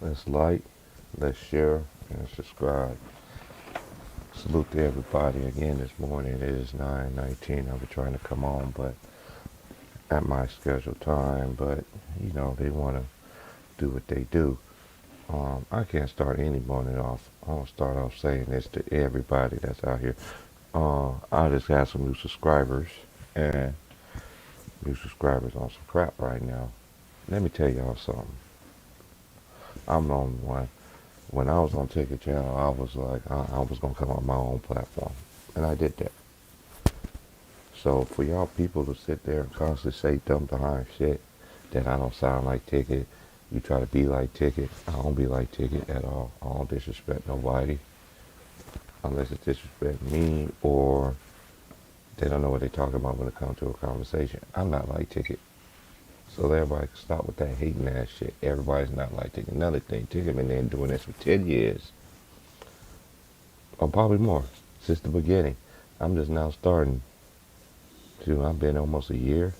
Let's like, let's share, and subscribe. Salute to everybody again this morning. It is 9:19. I've been trying to come on, but at my scheduled time. But they want to do what they do. I can't start any morning off. I want to start off saying this to everybody that's out here. I just got some new subscribers and new subscribers on some crap right now. Let me tell y'all something. I'm the only one. When I was on Ticket Channel, I was like, I was going to come on my own platform. And I did that. So for y'all people to sit there and constantly say dumb behind shit that I don't sound like Ticket, you try to be like Ticket, I don't be like Ticket at all. I don't disrespect nobody unless it's disrespect me or they don't know what they're talking about when it comes to a conversation. I'm not like Ticket. So everybody can stop with that hating ass shit. Everybody's not like Ticket. Another thing, Ticket been there doing this for 10 years. Or probably more, since the beginning. I'm just now starting to, I've been almost a year.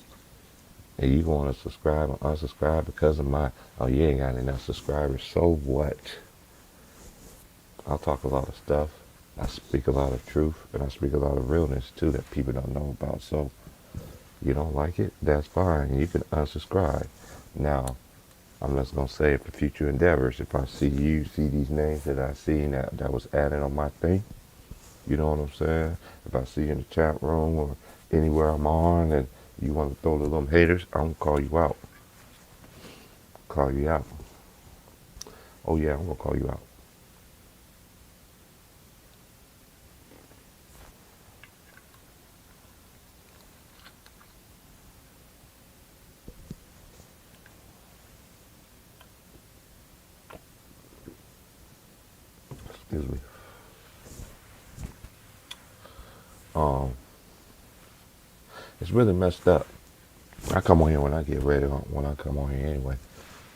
And you want to subscribe or unsubscribe because of oh, you ain't got enough subscribers. So what? I'll talk a lot of stuff. I speak a lot of truth. And I speak a lot of realness, too, that people don't know about. So, you don't like it? That's fine. You can unsubscribe. Now, I'm just going to say for future endeavors, if I see these names that I see that was added on my thing, you know what I'm saying? If I see you in the chat room or anywhere I'm on and you want to throw the little haters, I'm going to call you out. Call you out. Oh, yeah, I'm going to call you out. Excuse me. It's really messed up. I come on here when I get ready, when I come on here anyway.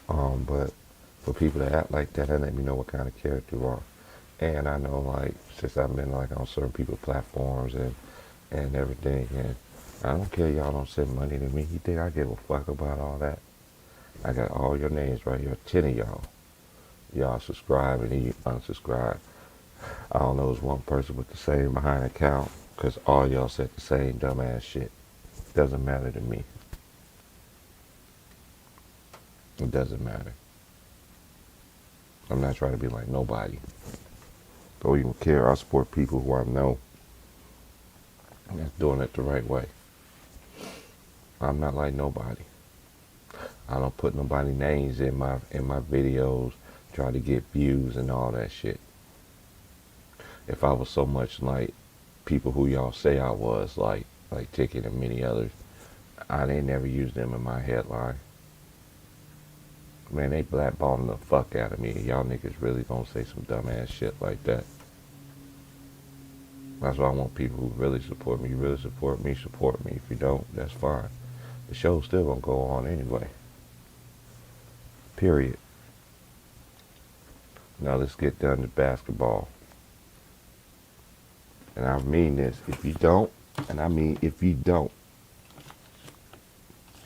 But for people to act like that let me know what kind of character you are. And I know, like, since I've been, like, on certain people's platforms and everything, and I don't care y'all don't send money to me. You think I give a fuck about all that? I got all your names right here, 10 of y'all. Y'all subscribe and then you unsubscribe. I don't know, there's one person with the same behind account, because all y'all said the same dumbass shit. Doesn't matter to me. It doesn't matter. I'm not trying to be like nobody. Don't even care. I support people who I know that's doing it the right way. I'm not like nobody. I don't put nobody names in my videos, try to get views and all that shit. If I was so much like people who y'all say I was, like Ticket and many others, I didn't never use them in my headline. Man, they blackballing the fuck out of me. Y'all niggas really gonna say some dumbass shit like that. That's why I want people who really support me. You really support me, support me. If you don't, that's fine. The show's still gonna go on anyway. Period. Now let's get down to basketball. And I mean this, if you don't, and I mean if you don't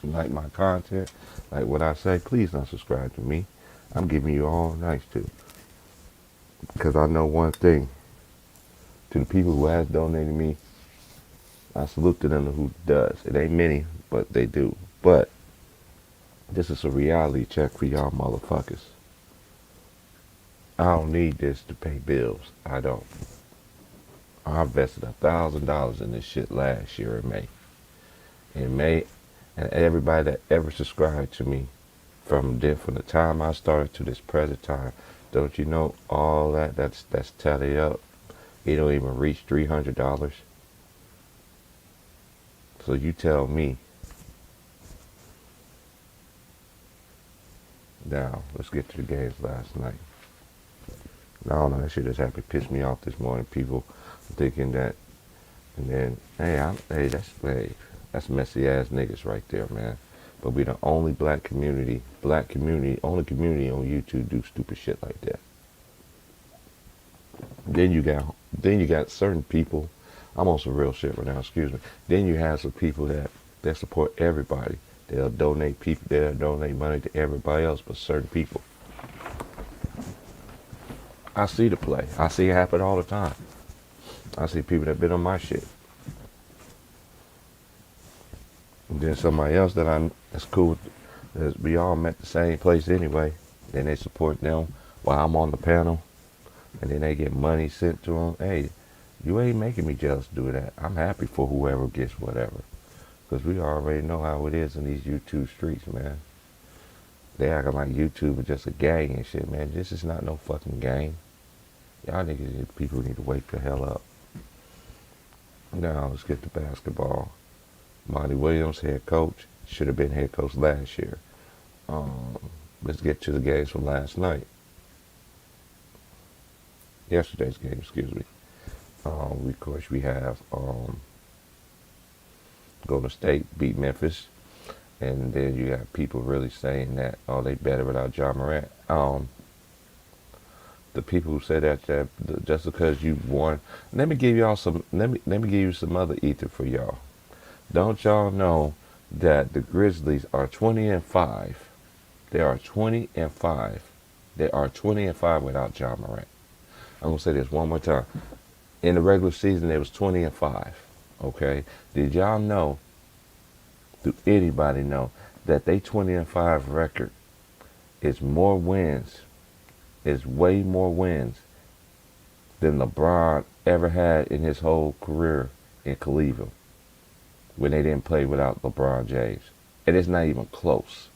like my content, like what I say, please don't subscribe to me. I'm giving you all nice too. Because I know one thing. To the people who has donated me, I salute to them who does. It ain't many, but they do. But this is a reality check for y'all motherfuckers. I don't need this to pay bills. I don't. I invested $1,000 in this shit last year in May. In May, and everybody that ever subscribed to me from the time I started to this present time, don't you know all that's tallied up? It don't even reach $300. So you tell me. Now, let's get to the games last night. I don't know, that shit just happened to piss me off this morning. People thinking that, and then, that's messy ass niggas right there, man. But we the only only community on YouTube do stupid shit like that. Then you got certain people. I'm on some real shit right now, excuse me. Then you have some people that support everybody. They'll donate money to everybody else but certain people. I see the play. I see it happen all the time. I see people that been on my shit. And then somebody else that's cool, we all met the same place anyway. Then they support them while I'm on the panel, and then they get money sent to them. Hey, you ain't making me jealous to do that. I'm happy for whoever gets whatever. Because we already know how it is in these YouTube streets, man. They acting like YouTube is just a gang and shit, man. This is not no fucking game. Y'all niggas, people need to wake the hell up. Now, let's get to basketball. Monty Williams, head coach, should have been head coach last year. Let's get to the games from last night. Yesterday's game, excuse me. Of course, we have Golden State beat Memphis. And then you got people really saying that, oh, they better without Ja Morant. The people who say that just because you won, let me give y'all some. Let me give you some other ether for y'all. Don't y'all know that the Grizzlies are 20-5? They are 20-5. They are 20-5 without Ja Morant. I'm gonna say this one more time. In the regular season, they was 20-5. Okay. Did y'all know? Do anybody know that they 20-5 record is more wins? Is way more wins than LeBron ever had in his whole career in Cleveland when they didn't play without LeBron James. And it's not even close.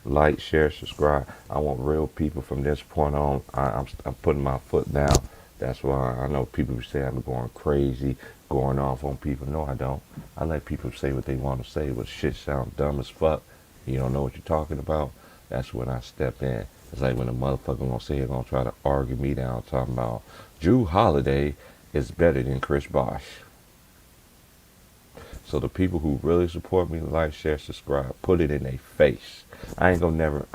Like, share, subscribe. I want real people from this point on. I'm putting my foot down. That's why I know people say I'm going crazy, going off on people. No, I don't. I let people say what they want to say, but shit sounds dumb as fuck. You don't know what you're talking about. That's when I step in. It's like when a motherfucker gonna say they're gonna try to argue me down, talking about Drew Holiday is better than Chris Bosh. So the people who really support me, like, share, subscribe, put it in their face. I'm never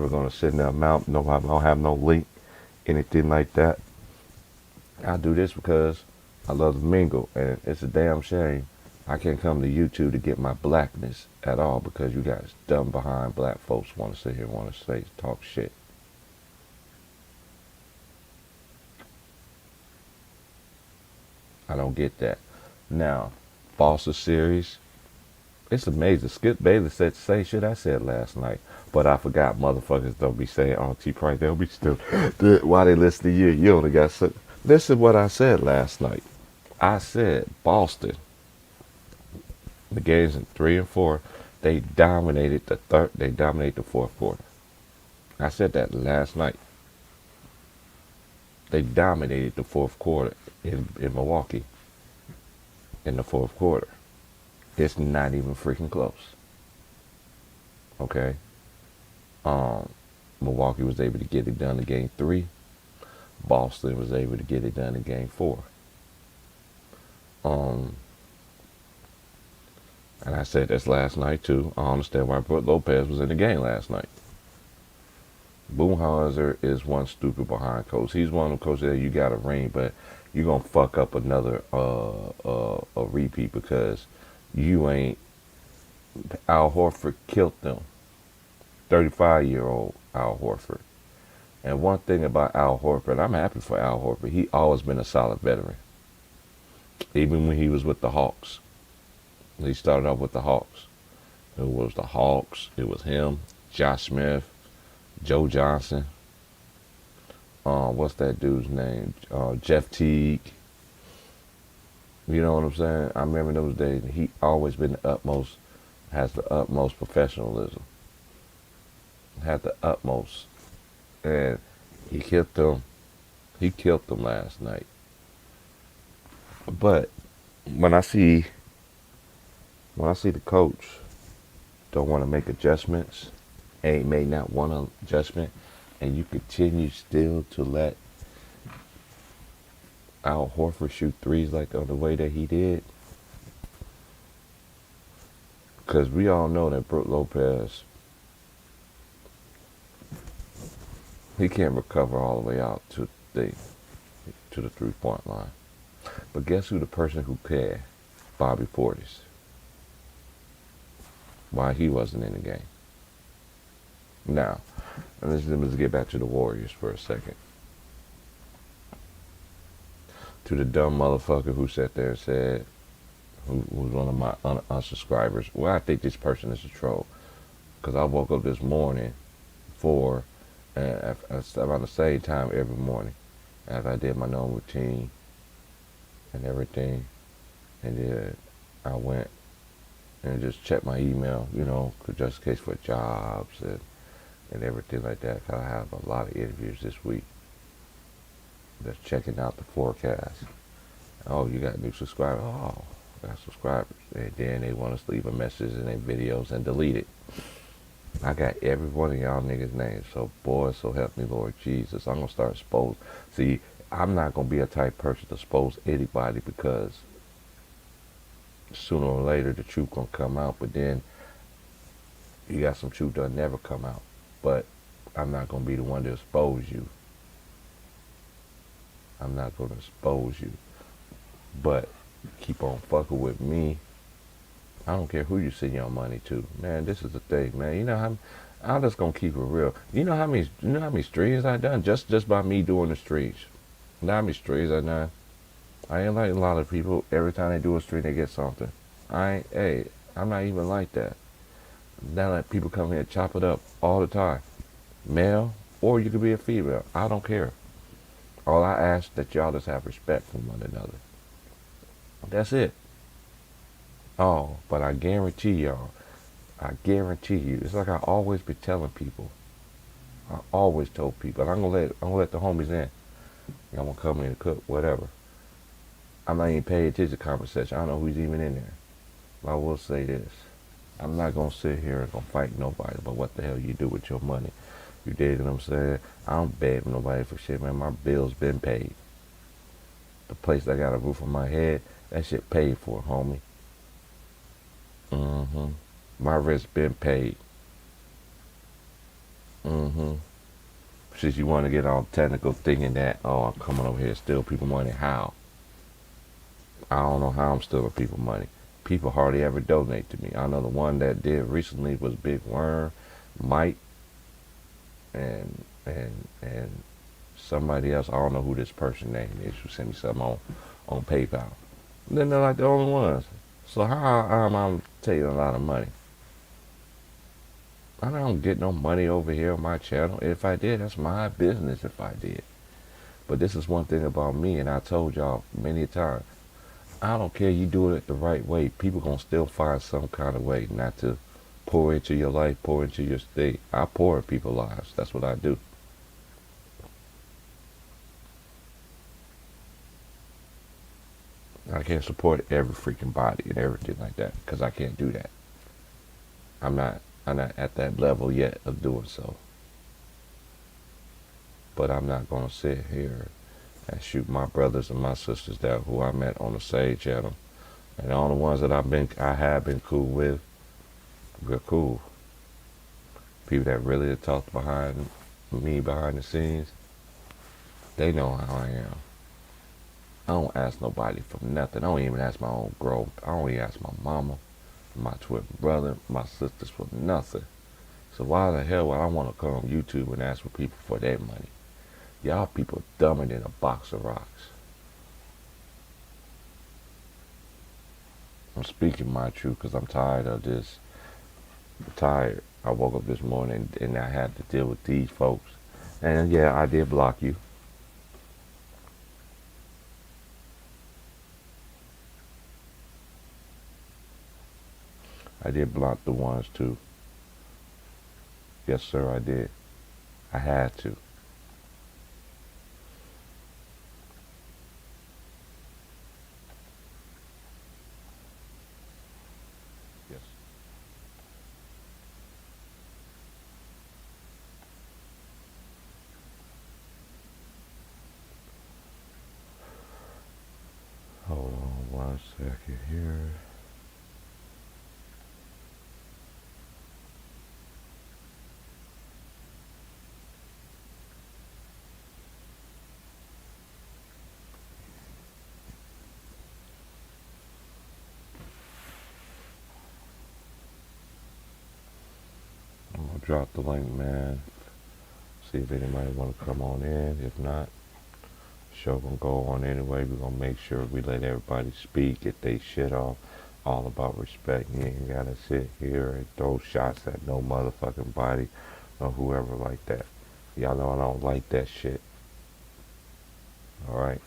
gonna send them out. No, I don't have no link, anything like that. I do this because I love to mingle, and it's a damn shame I can't come to YouTube to get my blackness at all because you guys dumb behind black folks want to sit here and want to say talk shit. I don't get that. Now, Foster series, it's amazing. Skip Bayless said the same shit I said last night, but I forgot motherfuckers don't be saying on T Price. They'll be still why they listen to you. You only got so. Listen what I said last night. I said Boston. The games in 3 and 4, they dominated the third. They dominated the fourth quarter. I said that last night. They dominated the fourth quarter in Milwaukee. In the fourth quarter, it's not even freaking close. Okay. Milwaukee was able to get it done in game 3. Boston was able to get it done in game 4. And I said this last night too. I understand why Brook Lopez was in the game last night. Boomhauser is one stupid behind coach. He's one of the coaches that you got a ring, but you're going to fuck up another a repeat because you ain't. Al Horford killed them. 35-year-old Al Horford. And one thing about Al Horford, I'm happy for Al Horford. He always been a solid veteran. Even when he was with the Hawks. He started off with the Hawks. It was the Hawks. It was him, Josh Smith, Joe Johnson. What's that dude's name? Jeff Teague. You know what I'm saying? I remember those days. He always been has the utmost professionalism. Had the utmost. And he killed them. He killed them last night. But when I see the coach don't want to make adjustments, ain't made not one adjustment, and you continue still to let Al Horford shoot threes like the way that he did, because we all know that Brook Lopez, he can't recover all the way out to the 3-point line. But guess who the person who can? Bobby Portis. why he wasn't in the game. Now, let's get back to the Warriors for a second. To the dumb motherfucker who sat there and said, who was one of my unsubscribers, well, I think this person is a troll. Because I woke up this morning around the same time every morning, as I did my normal routine and everything. And then I went and just checked my email, just in case for jobs and everything like that. Cause I have a lot of interviews this week. Just checking out the forecast. Oh, you got new subscribers. Oh, I got subscribers. And then they want us to leave a message in their videos and delete it. I got every one of y'all niggas' names. So, boy, so help me, Lord Jesus. I'm going to start exposing. See, I'm not going to be a type person to expose anybody because sooner or later the truth going to come out. But then you got some truth that'll never come out. But I'm not going to be the one to expose you. I'm not going to expose you. But keep on fucking with me. I don't care who you send your money to. Man, this is the thing, man. You know how I'm just gonna keep it real. You know how many streams I done just by me doing the streams. You know how many streams I done? I ain't like a lot of people. Every time they do a stream, they get something. I'm not even like that. Now that people come here and chop it up all the time, male or you could be a female. I don't care. All I ask that y'all just have respect for one another. That's it. Oh, but I guarantee y'all, it's like I always be telling people. I always told people, and I'm gonna let the homies in. I'm gonna come in and cook, whatever. I'm not even paying attention to conversation. I don't know who's even in there. But I will say this. I'm not gonna sit here and gonna fight nobody about what the hell you do with your money. You dig what I'm saying? I don't beg nobody for shit, man. My bills been paid. The place that got a roof on my head, that shit paid for, homie. My rent's been paid. Since you want to get all technical thinking that, oh, I'm coming over here to steal people money. How? I don't know how I'm stealing people money. People hardly ever donate to me. I know the one that did recently was Big Worm, Mike, and somebody else. I don't know who this person name is who sent me something on PayPal. Then they're like the only ones. So how am I taking a lot of money? I don't get no money over here on my channel. If I did, that's my business if I did. But this is one thing about me, and I told y'all many times. I don't care you do it the right way. People gonna still find some kind of way not to pour into your life, pour into your state. I pour in people's lives. That's what I do. I can't support every freaking body and everything like that because I can't do that. I'm not at that level yet of doing so. But I'm not gonna sit here and shoot my brothers and my sisters down who I met on the same channel. And all the ones that I have been cool with, we're cool. People that really talk behind the scenes, they know how I am. I don't ask nobody for nothing. I don't even ask my own girl. I don't even ask my mama, my twin brother, my sisters for nothing. So why the hell would I want to come on YouTube and ask for people for their money? Y'all people dumber than a box of rocks. I'm speaking my truth because I'm tired of this. I'm tired. I woke up this morning and I had to deal with these folks. And yeah, I did block you. I did block the ones too. Yes, sir, I did. I had to. Yes. Hold on 1 second here. drop the link, man. See if anybody want to come on in. If not, show gonna go on anyway. We're gonna make sure we let everybody speak, get they shit off. All about respect. You ain't gotta sit here and throw shots at no motherfucking body or whoever like that. Y'all know I don't like that shit. Alright?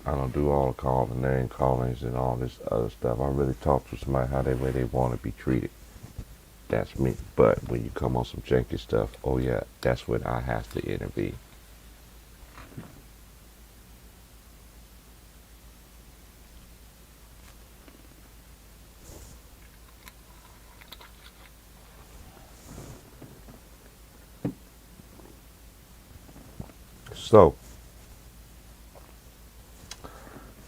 I don't do all the calling name callings and all this other stuff. I really talk to somebody how they way they want to be treated. That's me. But when you come on some janky stuff, oh yeah, that's when I have to intervene. So,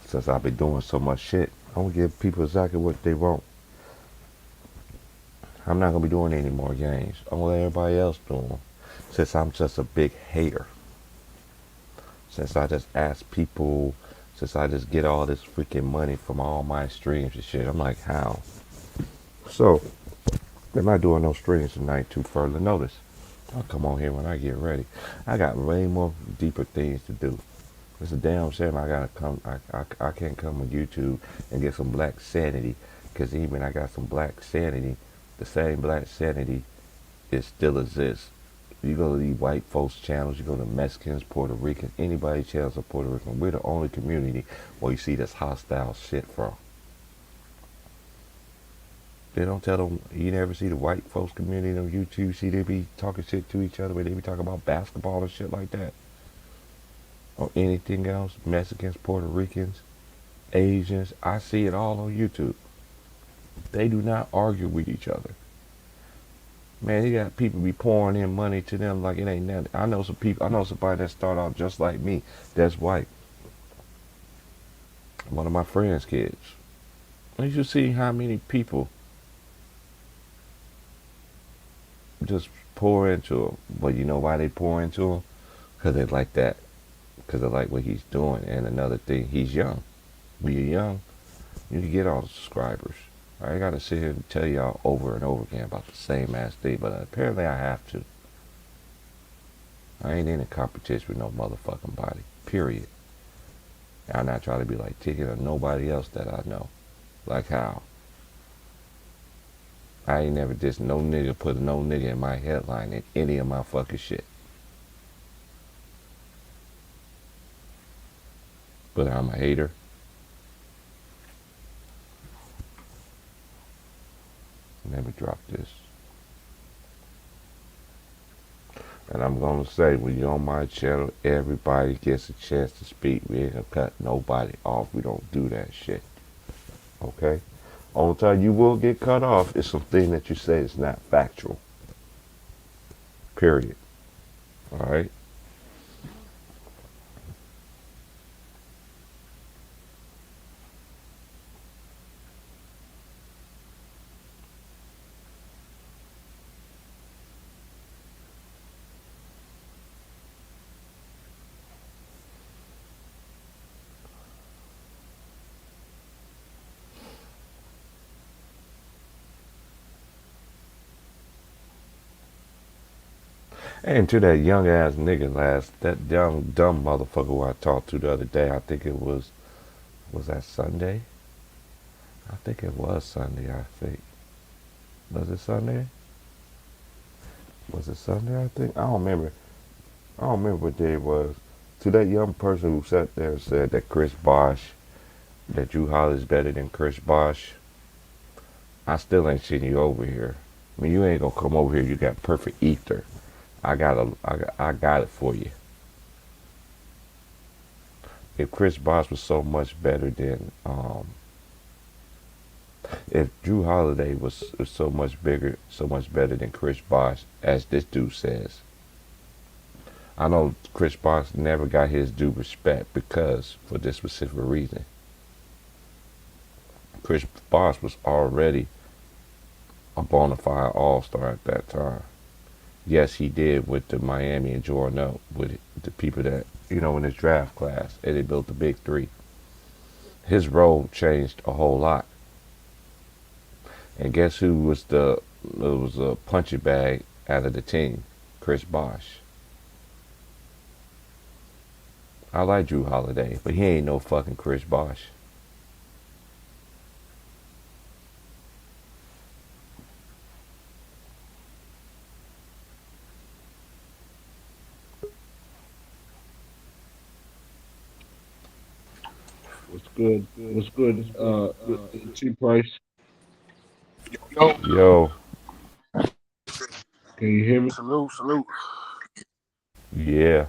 since I've been doing so much shit, I'm gonna give people exactly what they want. I'm not gonna be doing any more games. I'm gonna let everybody else do them. Since I'm just a big hater. Since I just ask people, since I just get all this freaking money from all my streams and shit, I'm like, how? So, I'm not doing no streams tonight to further notice. I'll come on here when I get ready. I got way more deeper things to do. It's a damn shame I gotta come. I can't come on YouTube and get some black sanity, because even I got some black sanity, the same black sanity, it still exists. You go to these white folks channels, you go to Mexicans, Puerto Ricans, anybody channels of Puerto Rican. We're the only community where you see this hostile shit from. They don't tell them, you never see the white folks community on YouTube, see they be talking shit to each other, where they be talking about basketball and shit like that. Or anything else, Mexicans, Puerto Ricans, Asians, I see it all on YouTube. They do not argue with each other. Man, you got people be pouring in money to them like it ain't nothing. I know some people, I know somebody that start out just like me, that's white. One of my friends' kids. And you see how many people just pour into him. But you know why they pour into him? Because they like that. Because they like what he's doing. And another thing, he's young. When you're young, you can get all the subscribers. I ain't got to sit here and tell y'all over and over again about the same ass thing, but apparently I have to. I ain't in a competition with no motherfucking body. Period. And I'm not trying to be like Ticket or nobody else that I know. Like how? I ain't never just no nigga put no nigga in my headline in any of my fucking shit. But I'm a hater. Let me drop this. And I'm going to say, when you're on my channel, everybody gets a chance to speak. We ain't going to cut nobody off. We don't do that shit. Okay? Only time you will get cut off is something that you say is not factual. Period. Alright? And to that young ass nigga that young dumb motherfucker who I talked to the other day, I think it was that Sunday? I think it was Sunday, I think. Was it Sunday? Was it Sunday, I think? I don't remember. I don't remember what day it was. To that young person who sat there and said that Chris Bosh, that Drew Holly's better than Chris Bosh, I still ain't seen you over here. I mean, you ain't gonna come over here. You got perfect ether. I got it for you. If Chris Bosh was so much better than, if Drew Holiday was so much bigger, so much better than Chris Bosh, as this dude says, I know Chris Bosh never got his due respect because, for this specific reason, Chris Bosh was already a bona fide all-star at that time. Yes, he did with the Miami and Jordan up with the people that, in his draft class, and they built the big three. his role changed a whole lot. And guess who was the it was a punching bag out of the team? Chris Bosh. I like Drew Holiday, but he ain't no fucking Chris Bosh. What's good? What's good? T Price, Yo, Yo, can you hear me? salute, salute. yeah.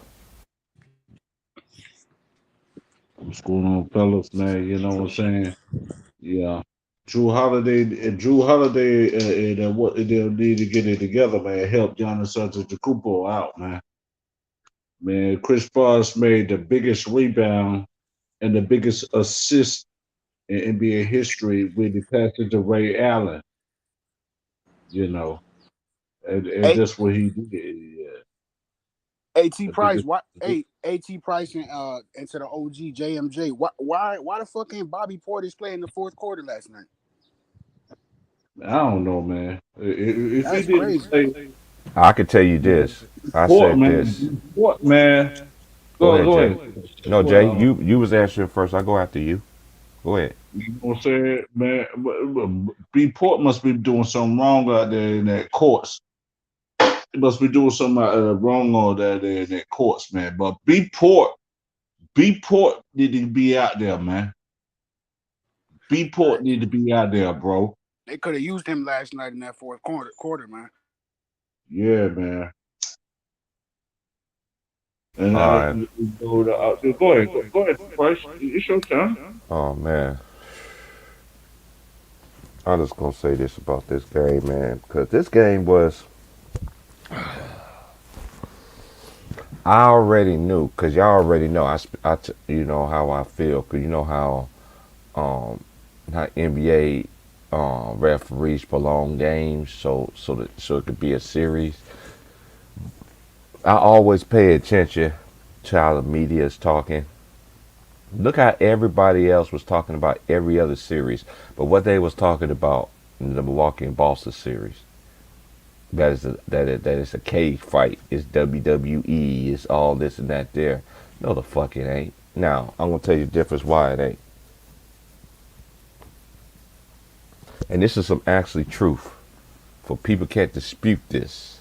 What's going on, fellas, man? You know what I'm saying? Yeah. Drew Holiday, and what they'll need to get it together, man. Help Giannis Antetokounmpo out, man. Man, Chris Bosh made the biggest rebound and the biggest assist in NBA history with the passage of Ray Allen. You know, and A that's what he did. Yeah, AT the Price, biggest. what? AT Price and into the OG JMJ. Why the fuck ain't Bobby Portis play in the fourth quarter last night? I don't know, man. If he That's didn't crazy. play, I could tell you this. I Port said man, this. Port man, Go go ahead, go Jay. ahead. No, Jay, Well, you was answering first. I go after you. Go ahead. you know what I'm saying, man. B Port must be doing something wrong out there in that courts. He must be doing something wrong out there in that courts, man. But B Port need to be out there, man. B Port need to be out there, bro. They could have used him last night in that fourth quarter, man. Yeah, man. And All right. go ahead, go ahead, Price. It's your turn. Oh man, I'm just gonna say this about this game, man, because this game was. I already knew, cause y'all already know. You know how I feel, cause you know um, how NBA referees prolong games, so it could be a series. I always pay attention to how the media is talking. Look how everybody else was talking about every other series, but what they was talking about in the Milwaukee and Boston series. That is a cage fight. It's WWE. It's all this and that there. No, the fuck it ain't. Now I'm gonna tell you the difference why it ain't. And this is some actually truth. For people can't dispute this.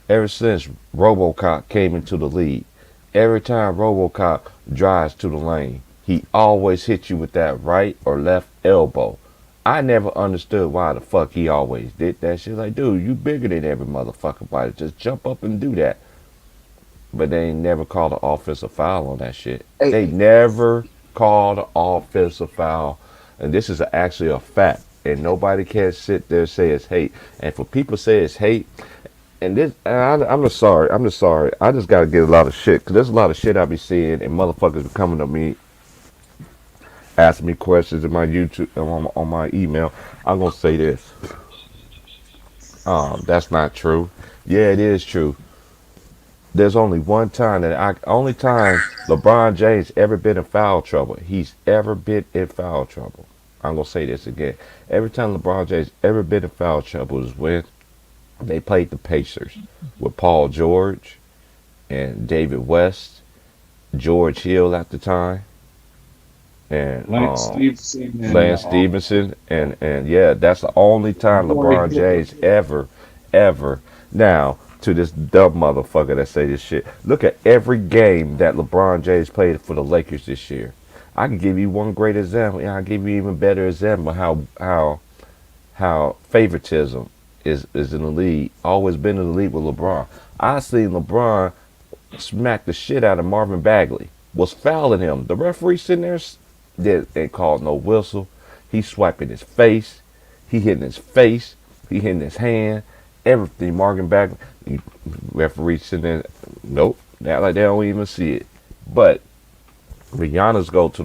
Ever since RoboCop came into the league, every time RoboCop drives to the lane, he always hits you with that right or left elbow. I never understood why the fuck he always did that shit. Like, dude, you bigger than every motherfucker body. Just jump up and do that. But they ain't never called an offensive foul on that shit. They Hey, never called an offensive foul. And this is actually a fact. And nobody can sit there and say it's hate. And for people to say it's hate, and this, I'm just sorry. I'm just sorry. I just gotta get a lot of shit because there's a lot of shit I be seeing, and motherfuckers be coming to me, asking me questions in my YouTube on my email. I'm gonna say this. That's not true. Yeah, it is true. There's only one time only time LeBron James ever been in foul trouble. He's ever been in foul trouble. I'm gonna say this again. Every time LeBron James ever been in foul trouble is when they played the Pacers with Paul George and David West, George Hill at the time, and Lance Stevenson and Lance Stevenson, and yeah, that's the only time Roy LeBron Hibbert. James ever. Now to this dumb motherfucker that say this shit. Look at every game that LeBron James played for the Lakers this year. I can give you one great example. And I'll give you even better example how favoritism is in the league. Always been in the league with LeBron. I seen LeBron smacked the shit out of Marvin Bagley. Was fouling him. The referee sitting there they called no whistle. He swiping his face. He hitting his face. He hitting his hand. Everything. Marvin Bagley. Referee sitting there. Nope. That like they don't even see it. But when Giannis go to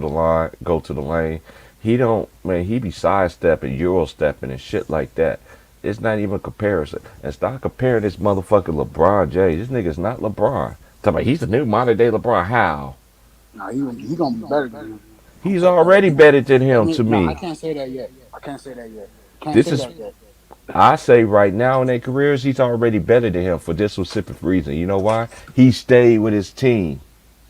the lane, he don't man, he be sidestepping, euro stepping and shit like that. It's not even a comparison. And stop comparing this motherfucker LeBron James. This nigga's not LeBron. Talking about he's the new modern day LeBron. How? nah, he gonna be better than him. He's already better than him to No, I me. can't say that yet. I can't say that yet. Can't This say is, that yet. I say right now in their careers, he's already better than him for this specific reason. You know why? He stayed with his team.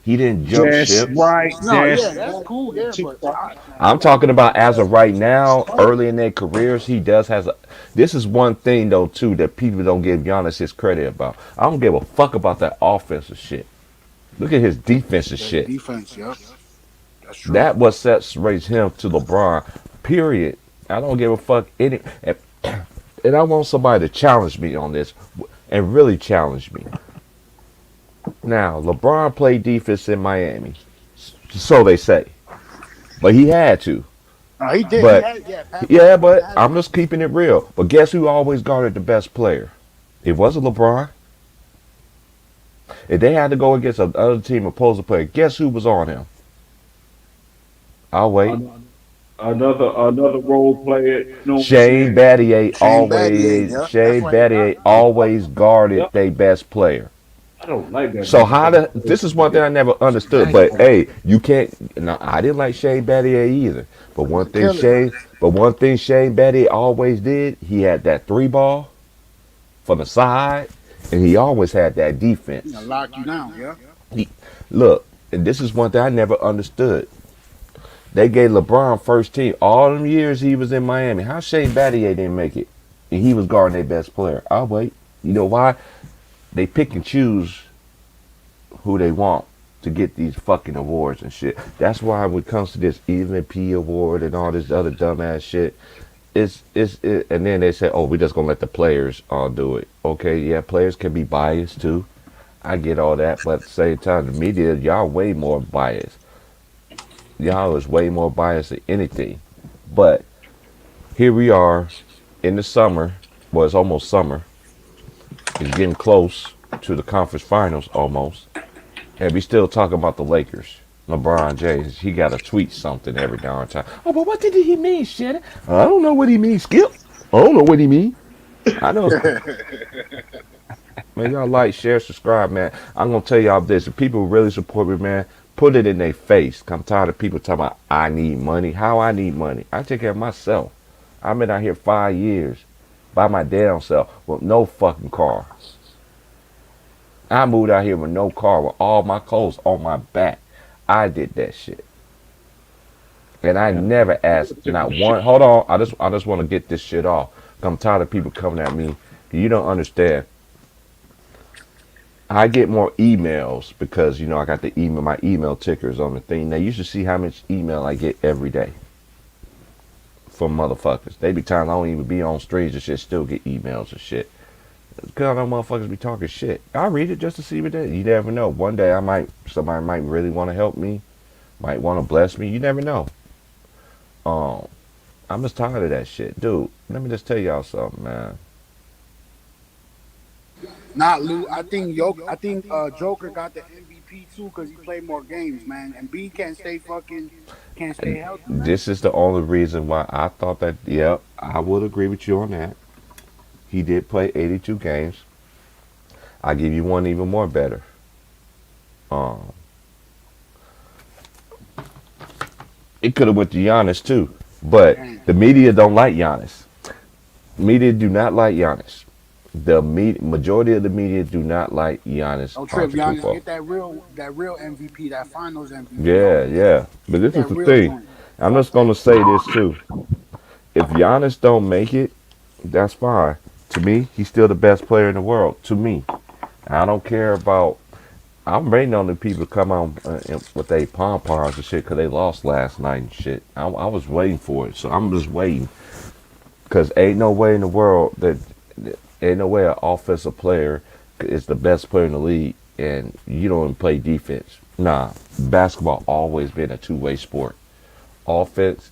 He didn't jump That's ship. right. No, That's yeah, that's right. cool there, but God, man, you I'm gotta talking give him about as of respect. right now, early in their careers, he does has a. This is one thing though too that people don't give Giannis his credit about. I don't give a fuck about that offensive shit. Look at his defensive The shit. defense, yep, that's true. That what separates him to LeBron. Period. I don't give a fuck any. And I want somebody to challenge me on this and really challenge me. Now, LeBron played defense in Miami, so they say, but he had to. No, he did. He But had, yeah. Pat yeah, Beverly but has I'm him. just keeping it real. But guess who always guarded the best player? It wasn't LeBron. If they had to go against another team opposing player, guess who was on him? I'll wait. Another role player. You know what I'm Shane saying? Battier Shane Battier, always yep. That's Shane why he got Battier him. always guarded Yep. their best player. I don't like that So how motherfucker. the this is one thing I never understood. Battier But was hey, you can't. No, I didn't like Shane Battier either. But a killer. One thing Shane Battier always did, he had that three ball from the side, and he always had that He gonna defense. lock you down, yeah. He look, and this is one thing I never understood. They gave LeBron first team all them years he was in Miami. How Shane Battier didn't make it, and he was guarding their best player. I'll wait. You know why? They pick and choose who they want to get these fucking awards and shit. That's why when it comes to this MVP award and all this other dumbass shit, and then they say, oh, we just gonna let the players all do it. Okay, yeah, players can be biased too. I get all that, but at the same time, the media, y'all way more biased. Y'all is way more biased than anything. But here we are in the summer. Well, it's almost summer. It's getting close to the conference finals almost. And we still talking about the Lakers. LeBron James, he got to tweet something every now and time. Oh, but what did he mean, Shannon? I don't know what he means, Skip. I don't know what he mean. I know. Man, y'all like, share, subscribe, man. I'm gonna tell y'all this: if people really support me, man, put it in their face. I'm tired of people talking about I need money. How I need money? I take care of myself. I've been out here 5 years by my damn self with no fucking car. I moved out here with no car with all my clothes on my back. I did that shit. And I Yeah. never asked not one. Hold on, I just want to get this shit off. I'm tired of people coming at me. You don't understand. I get more emails because I got the email, my email tickers on the thing. Now you should see how much email I get every day from motherfuckers. They be times I don't even be on streams and shit, still get emails and shit. Because I know motherfuckers be talking shit. I read it just to see what they. You never know. One day somebody might really want to help me, might want to bless me. You never know. Um, I'm just tired of that shit, dude. Let me just tell y'all something, man. Not Lou. I think Joker got the MVP too because he played more games, man. And B can't stay healthy, man. This is the only reason why I thought that. Yep, I would agree with you on that. He did play 82 games. I give you one even more better. Um, it could have went to Giannis too, but Damn. the media don't like Giannis. Media do not like Giannis. The majority of the media do not like Giannis Don't trip, Giannis. Antetokounmpo. Get that real MVP, that Finals MVP. Yeah, Don't yeah. But get this is that the real thing. joint. I'm just gonna say this too. If Giannis don't make it, that's fine. To me, he's still the best player in the world. To me, I don't care about. I'm waiting on the people to come on with their pom poms and shit because they lost last night and shit. I was waiting for it, so I'm just waiting because ain't no way in the world that ain't no way an offensive player is the best player in the league and you don't even play defense. Nah, basketball always been a two-way sport. Offense,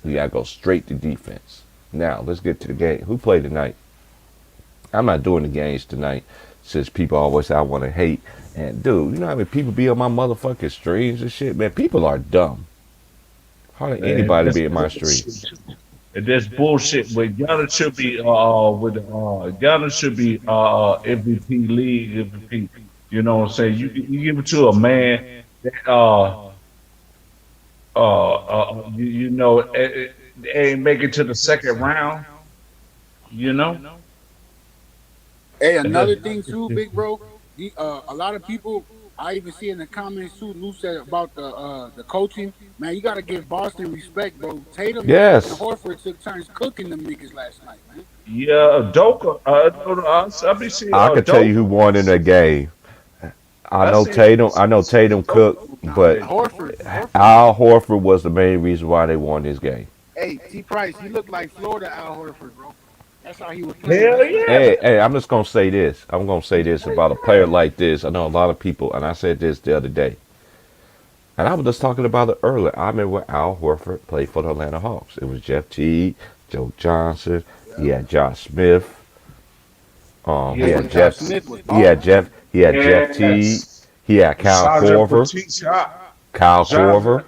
you gotta go straight to defense. Now let's get to the game. Who played tonight? I'm not doing the games tonight since people always say I want to hate. And dude, you know how many people be on my motherfucking streams and shit? Man, people are dumb. Hardly Man, anybody that's be in my stream. bullshit. And that's bullshit. But Giannis should be MVP league MVP. You know what I'm saying? You give it to a man that they ain't make it to the second round. You know, Hey, another thing too, big bro. A lot of people I even see in the comments too. Lou said about the coaching. Man, you got to give Boston respect, bro. Tatum and Yes, Horford took turns cooking them niggas last night, man. yeah, Doka. No, no, I be see I could tell you who Doka. won in that game. I I know see, Tatum. I know Tatum Doka cooked, was Nah, but playing. Horford. Al Horford was the main reason why they won this game. Hey, T Price, he looked like Florida Al Horford, bro. That's how he was playing Hell last night. Hey, yeah, hey, I'm just gonna say this. I'm gonna say this hell about a player yeah, like this. I know a lot of people, and I said this the other day, and I was just talking about it earlier. I remember when Al Horford played for the Atlanta Hawks. It was Jeff Teague, Joe Johnson. He Yeah. had Josh Smith. He That's yeah, when had Josh Jeff. Smith was He had balling. Jeff. He had Jeff Teague. yes. He had Kyle Sandra Corver. Batista, Kyle Sandra, Corver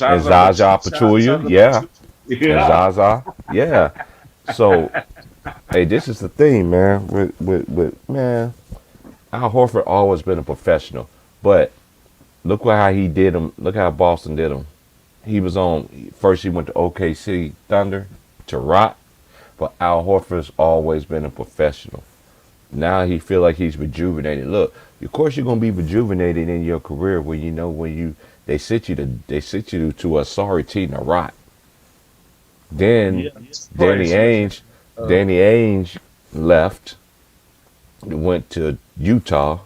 and Sandra Zaza Batista, Pachulia. Sandra Yeah, Batista. and Yeah, Zaza. Yeah. So, hey, this is the thing, man. With man, Al Horford always been a professional, but look how he did him. Look how Boston did him. He was on first. He went to OKC Thunder to rock, but Al Horford's always been a professional. Now he feel like he's rejuvenated. Look, of course you're gonna be rejuvenated in your career when you know when you they sit you to a sorry team to rock. yeah, Then it's Danny crazy. Ainge, Uh, Danny Ainge left, went to Utah.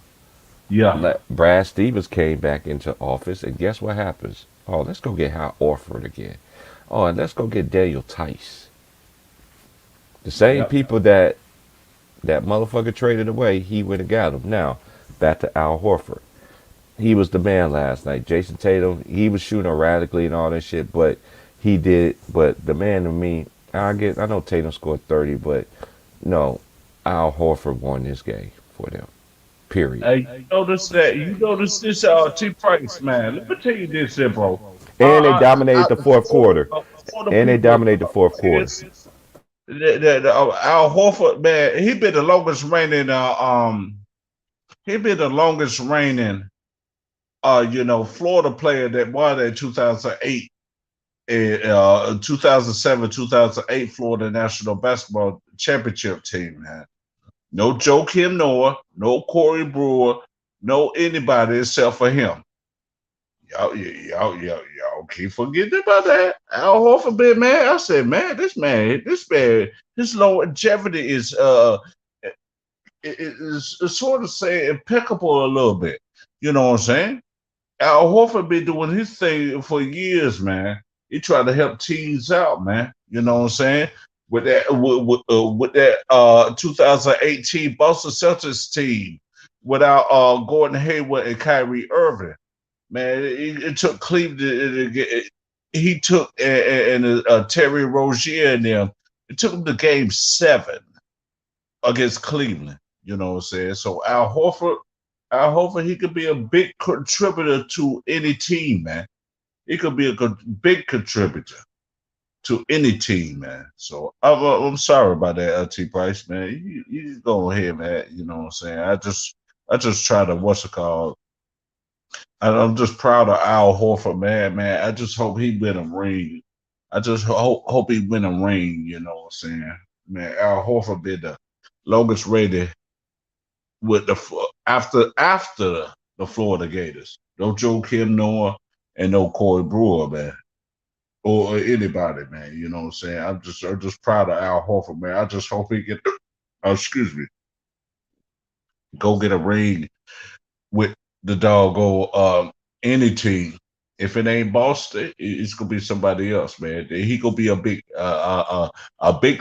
yeah. Brad Stevens came back into office, and guess what happens? Oh, let's go get Hal Orford again. Oh, and let's go get Daniel Tice. The same Yep. people that motherfucker traded away, he went and got them. Now, back to Al Horford. He was the man last night. Jason Tatum, he was shooting erratically and all that shit, but he did. But the man to me, I know Tatum scored 30, but no, Al Horford won this game for them. Period. You notice that? You notice this? T Price, man. Let me tell you this, here, bro. And they dominated the fourth Before quarter. before the And they people dominated the fourth quarter. this, Al Horford, man, he been the longest reigning. He been the longest reigning. Florida player that won in 2008. 2007, 2008 Florida National Basketball Championship team, man. No Joe Kim Noah, no Corey Brewer, no anybody except for him. Y'all keep forgetting about that. Al Horford been man. I said, man, his longevity is sort of say impeccable a little bit. You know what I'm saying? Al Horford been doing his thing for years, man. He tried to help teams out, man. You know what I'm saying? With that 2018 Boston Celtics team, without Gordon Hayward and Kyrie Irving, man, it took Cleveland. He took Terry Rozier and them. It took them to Game 7 against Cleveland. You know what I'm saying? So Al Horford, he could be a big contributor to any team, man. He could be a big contributor to any team, man. So I'm sorry about that, T Price, man. You just go ahead, man. You know what I'm saying? I just try to what's it called? I'm just proud of Al Horford, man. Man, I just hope he win a ring. I just hope he win a ring. You know what I'm saying? Man, Al Horford been the longest rated with after the Florida Gators. No Joe Kim Noah and no Corey Brewer, man. Or anybody, man. You know what I'm saying? I'm just proud of Al Horford, man. I just hope he get excuse me, go get a ring with the doggo any team. If it ain't Boston, it's gonna be somebody else, man. He gonna be a big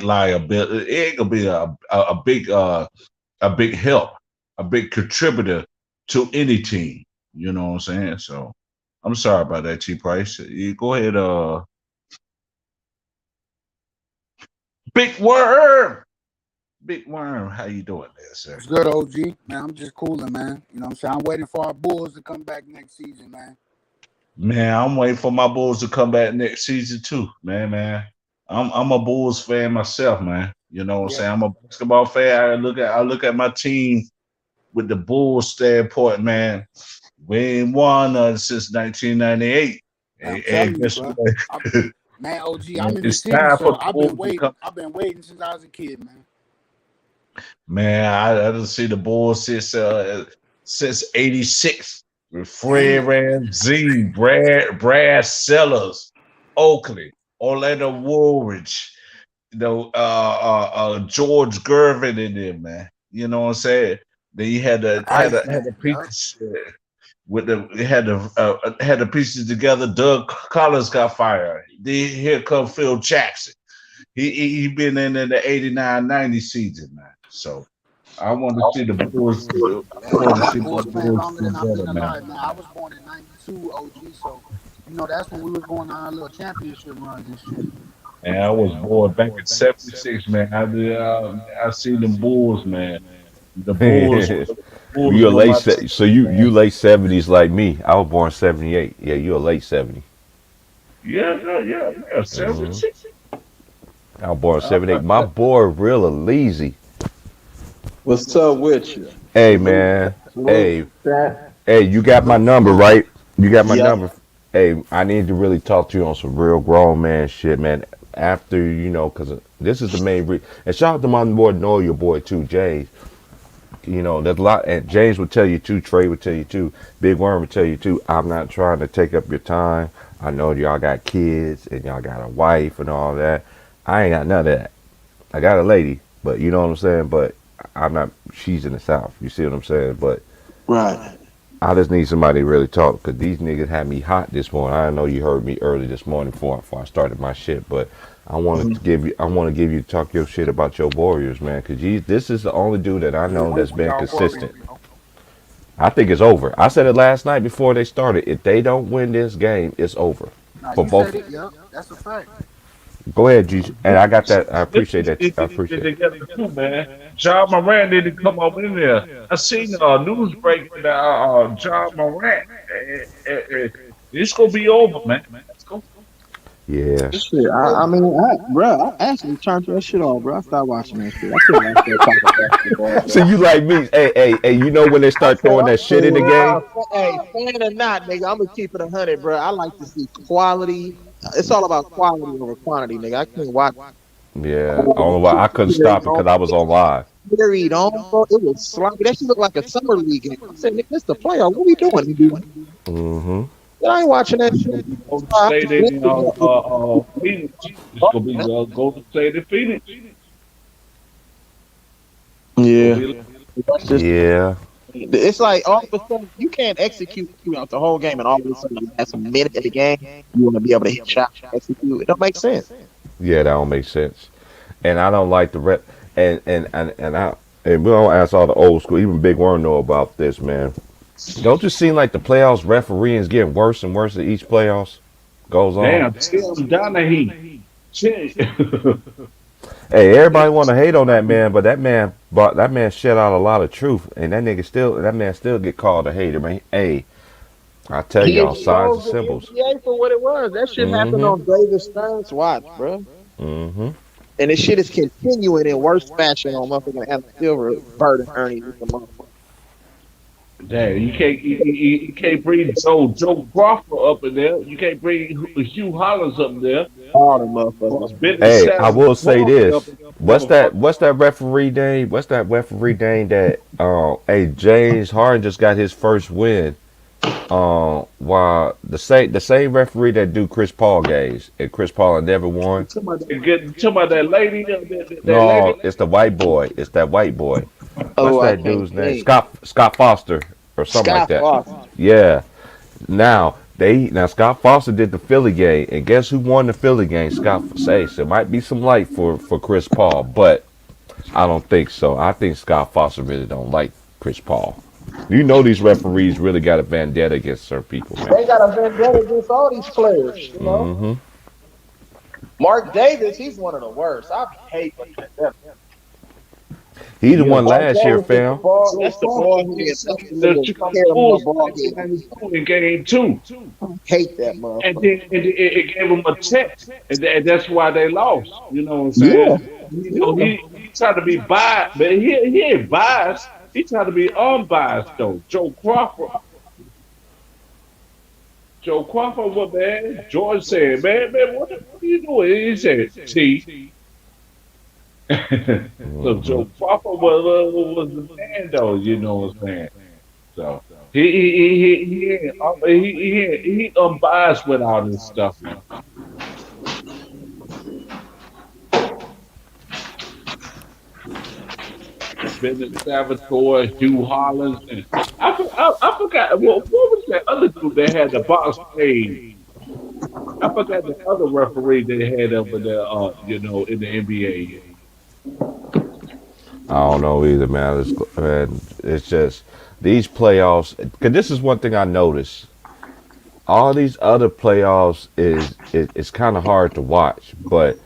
liability. It ain't gonna be a big help, a big contributor to any team. You know what I'm saying? So I'm sorry about that, T Price. You go ahead, Big Worm. Big Worm, how you doing there, sir? It's good, OG. Man, I'm just cooling, man. You know what I'm saying? I'm waiting for our Bulls to come back next season, man. Man, I'm waiting for my Bulls to come back next season too, man. I'm a Bulls fan myself, man. You know what I'm Yeah. saying? I'm a basketball fan. I look at my team with the Bulls standpoint, man. We ain't won since 1998. I'm Hey, telling you, guess bro. what? I, man, OG, I'm Man, in the it's city, time for so the Bulls to come. I've been waiting since I was a kid, man. Man, I done see the Bulls since '86 with Fred Damn. Van Z, Brad Sellers, Oakley, Orlando Woolridge, George Gervin in there, man. You know what I'm saying? Then you had the had the Iceman, yup. pieces with the had the pieces together. Doug Collins got fired. Then here come Phil Jackson. He been in the '89-'90 season, man. So I want to see the Bulls. I Man, want to I've see been the Bulls fan Bulls longer do than I've better, been man. alive, man. I was born in '92, OG, so you know that's when we was going on our little championship runs and shit. And I was born back in '76, man. I seen the Bulls, man. The Bulls, Bulls You a were my team, so you man. late 70s like me. I was born 78. Yeah, you a late 70. Yeah. Mm-hmm. 76. I was born Uh, 78. My boy real lazy. What's up with you? Hey Salute, man. salute, Hey, chat. hey, you got my Salute, number, salute. right? You got my Yep. number. Hey, I need to really talk to you on some real grown man shit, man. After, cause this is the main reason. And shout out to my boy, know your boy too, James. There's a lot, and James would tell you too, Trey would tell you too, Big Worm would tell you too. I'm not trying to take up your time. I know y'all got kids and y'all got a wife and all that. I ain't got none of that. I got a lady, but you know what I'm saying? But I'm not, she's in the South. You see what I'm saying? But Right. I just need somebody to really talk because these niggas had me hot this morning. I know you heard me early this morning before I started my shit, but Mhm. I want to give you talk your shit about your Warriors, man, because this is the only dude that I know that's We been all Warriors, consistent. bro. I think it's over. I said it last night before they started. If they don't win this game, it's over Now for you both. said it, yup. That's a fact. Go ahead, G. And I got that. I This appreciate that. need I to get appreciate it. together too, man. John Morant need to come up in there. I seen news breaking that John Morant. It's gonna be over, man. Let's go. Yeah. Shit, I mean, bro, I actually turned that shit off, bro. I stopped watching that shit. I couldn't watch that type of basketball, So bro. you like me? Hey. You know when they I start said, throwing that shit in the game? hey, fan or not, nigga, I'm gonna keep it 100, bro. I like to see quality. It's all about quality over quantity, nigga. I can't watch Yeah. I don't know why I couldn't stop it because I was on live. carried on, bro. It was sloppy. That shit looked like a summer league game. I said, nigga, this the playoff. What we doing? Mm-hmm. I ain't watching that shit. Golden I State in Phoenix. It's gonna be Golden State in Phoenix. It's gonna Yeah, be. that's just Yeah. it's like all of a sudden you can't execute throughout the whole game, and all of a sudden the last minute of the game you want to be able to hit shot, execute. It don't make sense. Yeah, that don't make sense. And I don't like the rep. And we don't ask all the old school. Even Big Worm know about this, man. Don't you seem like the playoffs refereeing is getting worse and worse as each playoffs goes on? Damn, Tim Donahue. Shit. Hey, everybody want to hate on that man, but that man shed out a lot of truth, and that man still get called a hater, man. Hey, I tell He y'all, signs and exposed the symbols. NBA for what it was. That shit happened Mm-hmm. on David Stern's watch, bro. Mm-hmm. And this shit is continuing in worse fashion on motherfucking Adam Silver, burden Ernie with the motherfucker. Damn, you can't bring Joe Crawford up in there. You can't bring Hugh Hollins up there. All the motherfuckers. Billy Hey, I Savage will say Marley up this. in that What's that? motherfucker. What's that referee name? What's that referee name that? Hey, James Harden just got his first win. While the same referee that do Chris Paul games, and Chris Paul had never won. Talking about that lady, that lady. No, it's the white boy. It's that white boy. What's Oh, I that can't dude's name? think. Scott Foster or something like Scott that. Foster. Yeah. Now Scott Foster did the Philly game, and guess who won the Philly game? Scott say so it might be some light for Chris Paul, but I don't think so. I think Scott Foster really don't like Chris Paul. You know these referees really got a vendetta against certain people, man. They got a vendetta against all these players, you know. Mm-hmm. Mark Davis, he's one of the worst. I hate looking at that. He the Yeah, one Mark last year, Davis is the fam. ball. Joe That's the ball Crawford who did had something nothing to to Chicago care about Bulls ball in game. 1992 in game two. I hate that And motherfucker. then it gave him a test. And that's why they lost. You know what I'm saying? Yeah, You know, yeah. he tried to be biased, but he ain't biased. He tried to be unbiased, though. Joe Crawford. Joe Crawford, what man? George said, man, what are you doing? He said, see. So Hmm. Joe Crawford was the man, though. You know what I'm saying? So he unbiased with all this stuff, man. Bennett Salvatore, Hugh Hollins, and I forgot what was that other dude that had the box page. I forgot the other referee they had over there, in the NBA. I don't know either, man. It's just these playoffs. Cause this is one thing I noticed. All these other playoffs it's kind of hard to watch, but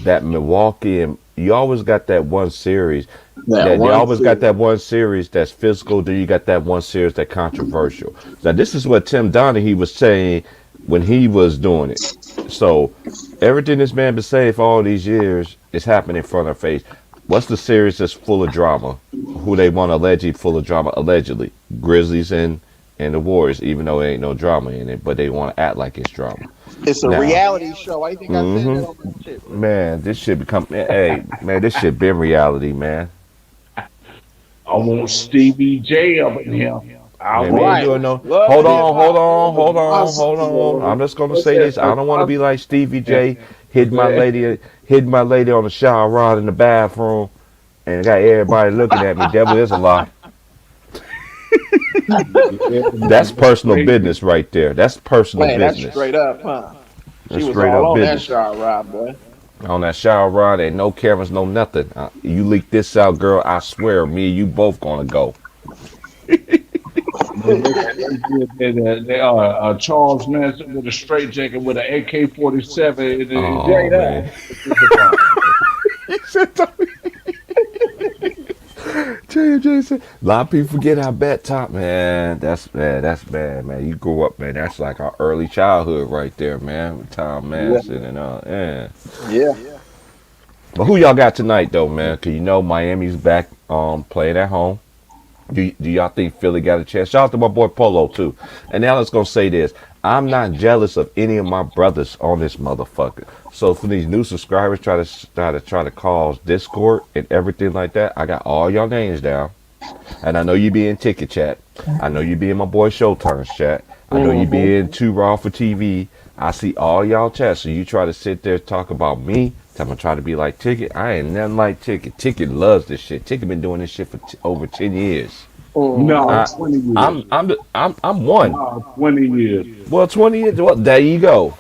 that Milwaukee and you always got that one series That that you one always got series. that one series that's physical. Then you got that one series that controversial. Now this is what Tim Donaghy was saying when he was doing it. So everything this man been saying for all these years is happening in front of our face. What's the series that's full of drama? Who they want allegedly full of drama? Allegedly, Grizzlies and the Warriors, even though there ain't no drama in it, but they want to act like it's drama. It's a Now, reality show. Why you think I said that on my shit, bro? man, this shit become hey man, this shit been reality, man. I want Stevie J up in here. I Man, we ain't want Right. doing no. Love Hold and hip on, hold hop, on, man. hold on, hold on. Impossible. I'm just gonna What's say that? this. I don't want to be like Impossible. Stevie J, hitting my lady on the shower rod in the bathroom, and got everybody looking at me. Devil is a lie. Yeah, That's man, that's personal crazy. business right there. That's personal Man, that's business. straight up, huh? She That's was straight all up on that business. shot, Rob, boy. On that shower rod, ain't no cameras, no nothing. You leak this out, girl. I swear, me and you both gonna go. Man, they are Charles Manson with a straight jacket with an AK-47 in Oh Straight up. man. his apartment. Jason. A lot of people forget how bad top man. That's bad, man. You grew up, man. That's like our early childhood right there, man. With Tom Yeah. Manson and yeah. Yeah. But who y'all got tonight though, man? Cause you know Miami's back playing at home. Do y'all think Philly got a chance? Shout out to my boy Polo too. And now let's go say this. I'm not jealous of any of my brothers on this motherfucker. So for these new subscribers try to cause discord and everything like that, I got all y'all names down. And I know you be in ticket chat. I know you be in my boy Showtime's chat. I know you Mm-hmm. be in Too Raw for TV. I see all y'all chats. So you try to sit there and talk about me. I'm gonna try to be like Ticket. I ain't nothing like Ticket. Ticket loves this shit. Ticket been doing this shit for over 10 years. No, Mm-hmm. I, 20 years. I'm one. No, 20 years. Well, 20 years. Well, there you go.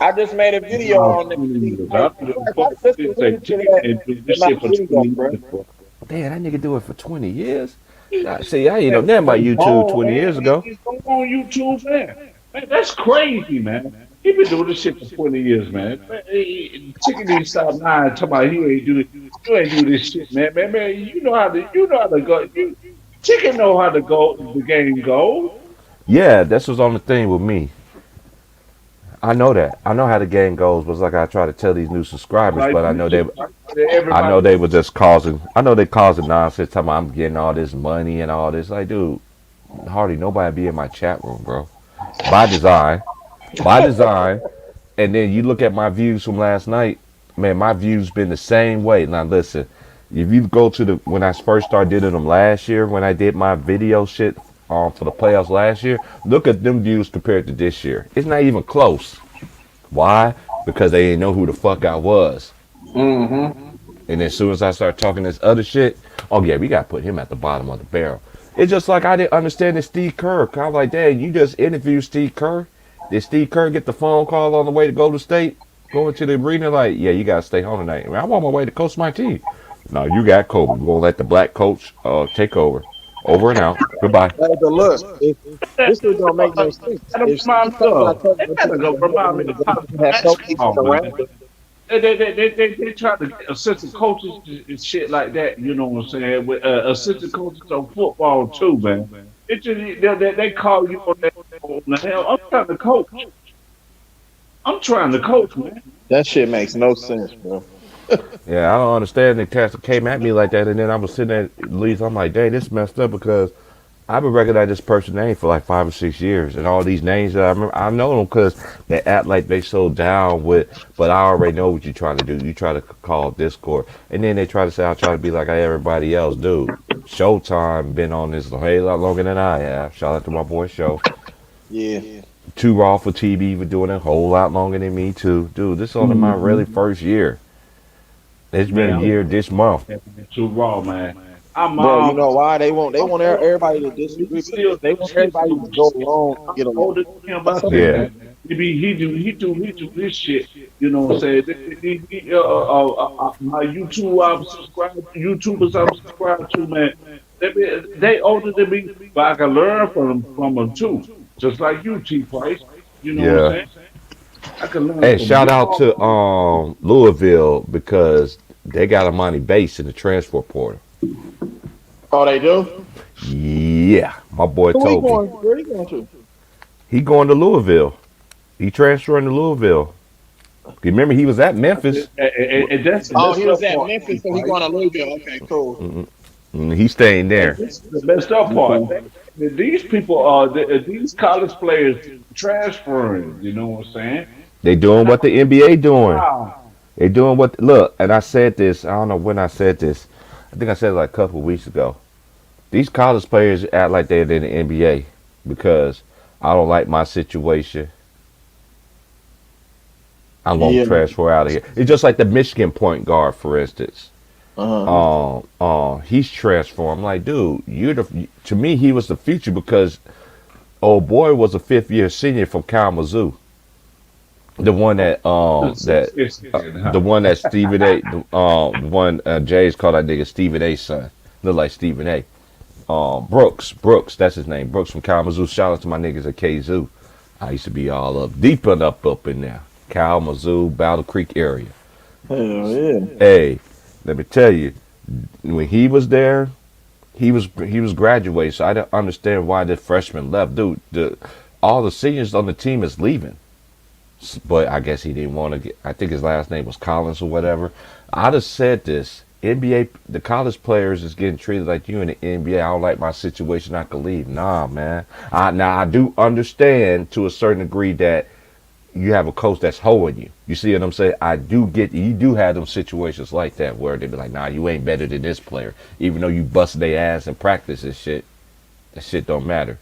I just made a video No, on that. 20 See, years. hey, Fuck, just they say listen to Ticket that and do in this my shit for video, 20 bro. years, bro. Damn, that nigga do it for 20 years. God, see, I ain't know Man, nothing about YouTube Bone, 20 man. years ago. He's going on YouTube, man. Man, that's crazy, man. He been doing this shit for 20 years, man. Chicken these stop nine talking about he ain't do it. You ain't do this shit, man. Man, you know how to go. Chicken know how to go the game go. Yeah, that's what's on the thing with me. I know that. I know how the game goes. Was like I try to tell these new subscribers, Like but you should I everybody know they else. were just causing. I know they causing nonsense. Talking about I'm getting all this money and all this. Like, dude, hardly nobody be in my chat room, bro. By design, by design. And then you look at my views from last night. Man, my views been the same way. Now listen, if you go to the when I first started doing them last year, when I did my video shit for the playoffs last year, look at them views compared to this year. It's not even close. Why? Because they didn't know who the fuck I was. Mm-hmm. And as soon as I start talking this other shit, oh yeah, we gotta put him at the bottom of the barrel. It's just like I didn't understand this Steve Kerr. I was like, dang, you just interviewed Steve Kerr. Did Steve Kerr get the phone call on the way to Golden State? Going to the arena like, yeah, you gotta stay home tonight. I'm on my way to coach my team. No, you got Kobe. We're gonna let the black coach take over. Over and out. Goodbye. Hey, but look, That, this shit don't make no sense. that If remind Steve me Kerr got of. covered They until better the go remind me game, of then college he had coaches basketball, man. around him. They try to get assistant coaches and shit like that. You know what I'm saying? With assistant coaches on football too, man. It just they call you on the hell. I'm trying to coach. I'm trying to coach, man. That shit makes no sense, bro. Yeah, I don't understand. They came at me like that, and then I was sitting there, at least I'm like, dang, this messed up because I've been recognizing this person's name for like 5 or 6 years, and all these names that I remember, I know them because they act like they so down with. But I already know what you're trying to do. You try to call Discord, and then they try to say I try to be like everybody else, dude. Showtime been on this a whole lot longer than I have. Shout out to my boy Show. Yeah. Too Raw for TV been doing it a whole lot longer than me too, dude. This is only my really first year. It's been a Man, year this month. I'm too raw, man. I'm Bro, you know why they want everybody to disagree still because they want everybody to go along, get along. older than him. I That's say, simple. Yeah, man, he do this shit. You know what I'm saying? My YouTube I'm subscribed to, YouTubers I'm subscribed to, man. They older than me, but I can learn from them too. Just like you, T Price. You know what I'm yeah. saying? I can learn Hey, from shout out y'all. to Louisville because they got a money base in the transfer portal. Oh, they do? Yeah, my boy Who he told me going? Where he going to? he going to Louisville. He transferring to Louisville. Remember he was at Memphis. And that's the Oh, messed he was up at part, Memphis, T so he Price. going to Louisville. Okay, cool. And he's staying And there. this is the messed up part. These people are these college players transferring. You know what I'm saying? They doing Now, what the NBA doing. wow. They doing what look. And I said this. I don't know when I said this. I think I said it like a couple of weeks ago. These college players act like they're in the NBA because I don't like my situation. I'm gonna Yeah. transfer out of here. It's just like the Michigan point guard, for instance. Uh-huh. He's transformed. I'm like, dude, to me he was the future because old boy was a 5th-year senior from Kalamazoo. The one that the one that Stephen A. The one Jay's called that nigga Stephen A. son. Look like Stephen A. Brooks, that's his name. Brooks from Kalamazoo. Shout out to my niggas at KZoo. I used to be all up deep and up in there. Kalamazoo, Battle Creek area. Hell yeah. Hey, let me tell you, when he was there, he was graduating, so I don't understand why the freshman left. Dude, all the seniors on the team is leaving. But I guess he didn't want to get, I think his last name was Collins or whatever. I just said this. NBA, the college players is getting treated like you in the NBA. I don't like my situation. I could leave. Nah, man. Now, I do understand to a certain degree that you have a coach that's holding you. You see what I'm saying? I do get, you do have them situations like that where they be like, nah, you ain't better than this player. Even though you bust their ass in practice and shit. That shit don't matter.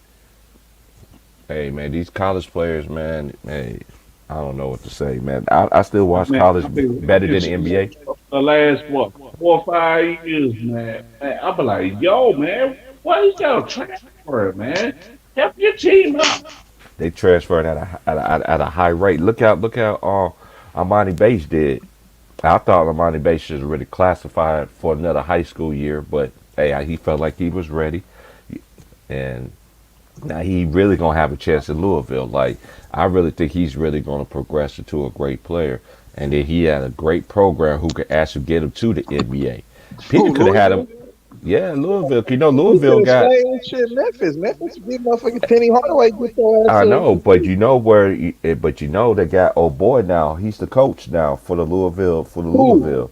Hey, man, these college players, man, hey, I don't know what to say, man. I still watch Man, college I've been better than watching the NBA. the last what 4 or 5 years, man. I be like, yo, man, what is y'all transfer, man? Help your team out. They transferred at a high rate. Look how Amani Bates did. I thought Amani Bates should have really classified for another high school year, but hey, he felt like he was ready, and now he really gonna have a chance in Louisville. Like I really think he's really gonna progress into a great player, and then he had a great program who could actually get him to the NBA. Peter Who, could have had him. Louisville? Yeah, Louisville. You know, He could Louisville have got. stayed in shit Memphis. Memphis get motherfucking Penny Hardaway get your ass I to. know, but you know but you know they got old boy now. He's the coach now for the Louisville Who?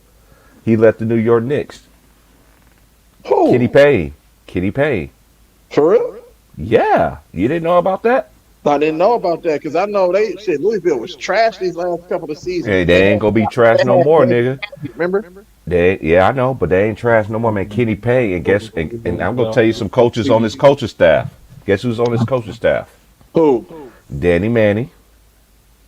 He left the New York Knicks. Kenny Who? Payne. Kenny Payne. For real? Yeah, you didn't know about that? I didn't know about that because I know they shit. Louisville was trash these last couple of seasons. Hey, they ain't gonna be trash no more, nigga. Remember? Yeah, I know, but they ain't trash no more, man. Kenny Payne, and I'm gonna tell you some coaches on this coaching staff. Guess who's on this coaching staff? Who? Danny Manning.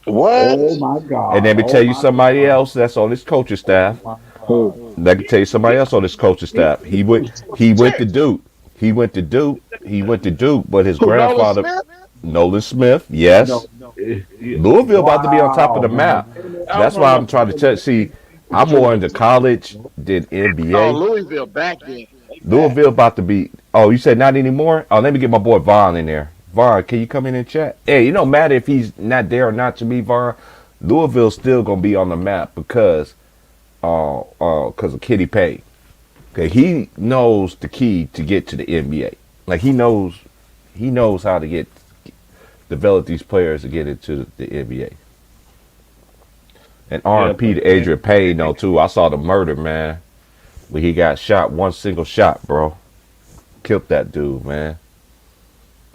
What? Oh my And God! let me Oh tell you my somebody God! else that's on this coaching staff. My Who? God! Let me tell you somebody else on this coaching staff. He went to Duke. He went to Duke. He went to Duke, but his Who? Nolan grandfather, Smith? Nolan Smith, yes. No, yeah. Louisville about to be on top of Wow, the man. map. I That's why remember I'm trying to tell. See, I'm more into college than Oh, NBA. Louisville back then. They back. Louisville about to be. Oh, you said not anymore? Oh, let me get my boy Vaughn in there. Vaughn, can you come in and chat? Hey, it don't matter if he's not there or not to me, Vaughn. Louisville's still gonna be on the map because of Kenny Payne. Okay, he knows the key to get to the NBA. Like he knows how to develop these players to get into the NBA. And yeah, R&P to Adrian Payne though too. I saw the murder, man. When he got shot, one single shot, bro. Killed that dude, man.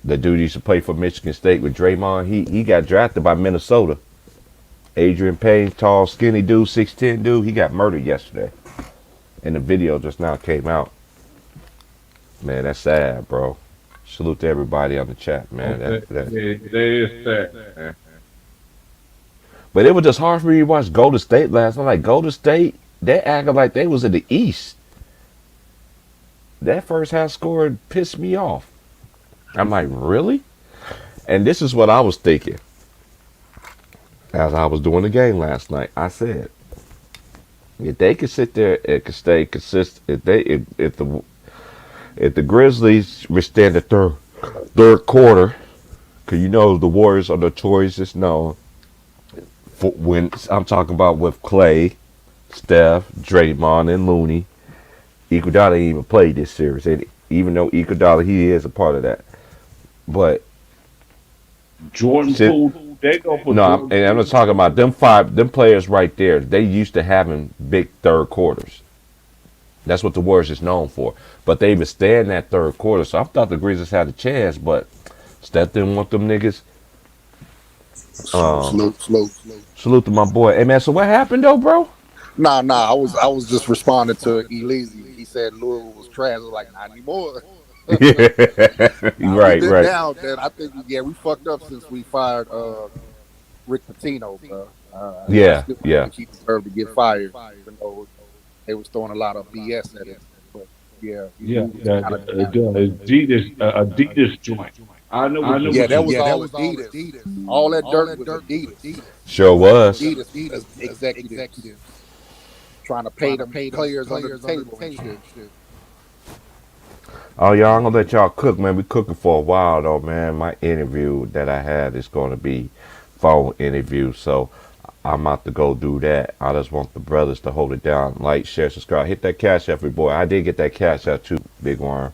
The dude used to play for Michigan State with Draymond. He got drafted by Minnesota. Adrian Payne, tall, skinny dude, 6'10" dude. He got murdered yesterday, and the video just now came out. Man, that's sad, bro. Salute to everybody on the chat, man. They is that, man. But it was just hard for me to watch Golden State last night. Like Golden State, they acted like they was in the East. That first half score pissed me off. I'm like, really? And this is what I was thinking as I was doing the game last night. I said, if they could sit there and could stay consistent, if the Grizzlies withstand the third quarter, because you know the Warriors are notorious known for when I'm talking about with Clay, Steph, Draymond, and Looney. Iguodala ain't even played this series, and even though Iguodala he is a part of that, but Jordan Poole, they go for no, and I'm not talking about them players right there. They used to having big third quarters. That's what the Warriors is known for. But they even stand that third quarter. So I thought the Grizzlies had a chance, but Steph didn't want them niggas. Salute to my boy. Hey man, so what happened though, bro? Nah. I was just responding to Elise. He said Louisville was trash. I was like, not anymore. Right. Now that I think we fucked up since we fired Rick Pitino, bro. Yeah. He deserved to get fired. Even though they was throwing a lot of BS at him. But Adidas joint. I know. Yeah, that was all Adidas. All that dirt was Adidas. Sure was. Adidas executives trying to pay them players under the table and shit. Oh, y'all, I'm gonna let y'all cook, man. We cooking for a while though, man. My interview that I had is gonna be phone interview, so I'm about to go do that. I just want the brothers to hold it down. Like, share, subscribe. Hit that cash app, boy. I did get that cash out too, Big Worm.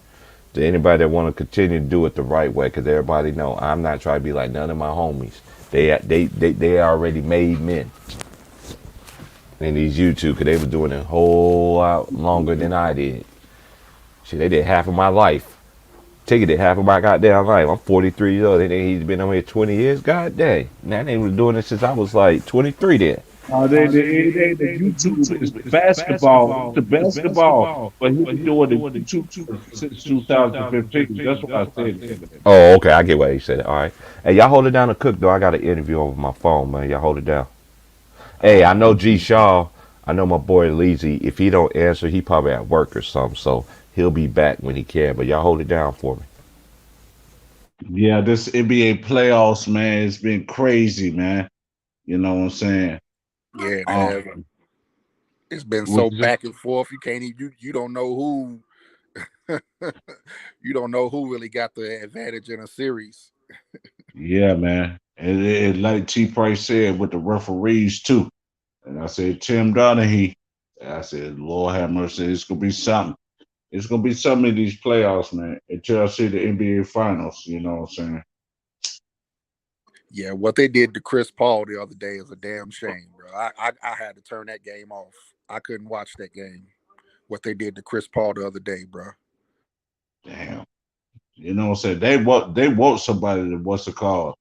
To anybody that want to continue to do it the right way, because everybody know I'm not trying to be like none of my homies. They already made men. And these YouTube, because they was doing it a whole lot longer than I did. Shit, they did half of my life. Tigger did half of my goddamn life. I'm 43 years old. He's been on here 20 years. God dang. Now they was doing this since I was like 23 then. The YouTube is basketball. The basketball. But he been doing the YouTube since 2015. That's what I said. Oh, okay. I get why you said it. All right. Hey, y'all hold it down to cook, though. I got an interview over my phone, man. Y'all hold it down. Hey, I know G. Shaw. I know my boy Leezy. If he don't answer, he probably at work or something. So he'll be back when he can. But y'all hold it down for me. Yeah, this NBA playoffs, man, it's been crazy, man. You know what I'm saying? Yeah, man. It's been so back and forth. You can't even you don't know who you don't know who really got the advantage in a series. Yeah, man. And like T Price said with the referees too. And I said Tim Donaghy. I said, Lord have mercy, it's gonna be something. It's gonna be something in these playoffs, man. Until I see the NBA finals, you know what I'm saying? Yeah, what they did to Chris Paul the other day is a damn shame, bro. I had to turn that game off. I couldn't watch that game. What they did to Chris Paul the other day, bro. Damn. You know what I'm saying? They want somebody that what's it called?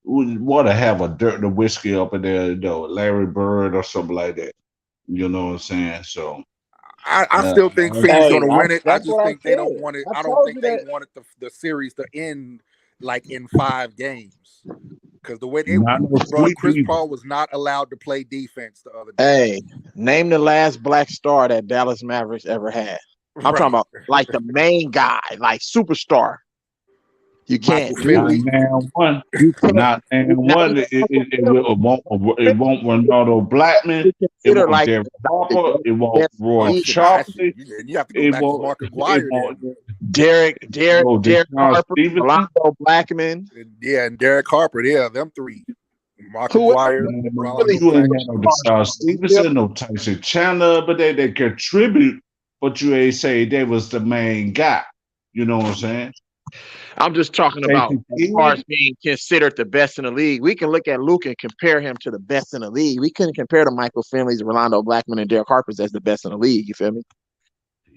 Want to have a dirt and whiskey up in there, you know, Larry Bird or something like that. You know what I'm saying? So I still think Phoenix gonna win it. I just think they don't want it. I don't think they wanted the series to end like in 5 games. Because the way Chris Paul was not allowed to play defense the other day. Hey, name the last black star that Dallas Mavericks ever had. I'm talking about like the main guy, like superstar. You can't. Not man one. Not man one. It won't Ronaldo Blackman. It won't like Derek Harper. It won't Roy Chopley. You have to go back to Mark Aguirre. Derek Harper, Ronaldo Blackman. Yeah, and Derek Harper. Yeah, them 3. Mark Aguirre. You ain't had no Stevenson, no Tyson Chandler, but they contribute. But you ain't say they was the main guy. You know what I'm saying? I'm just talking about as far as being considered the best in the league. We can look at Luke and compare him to the best in the league. We couldn't compare to Michael Finley's, Rolando Blackman, and Derek Harper's as the best in the league. You feel me?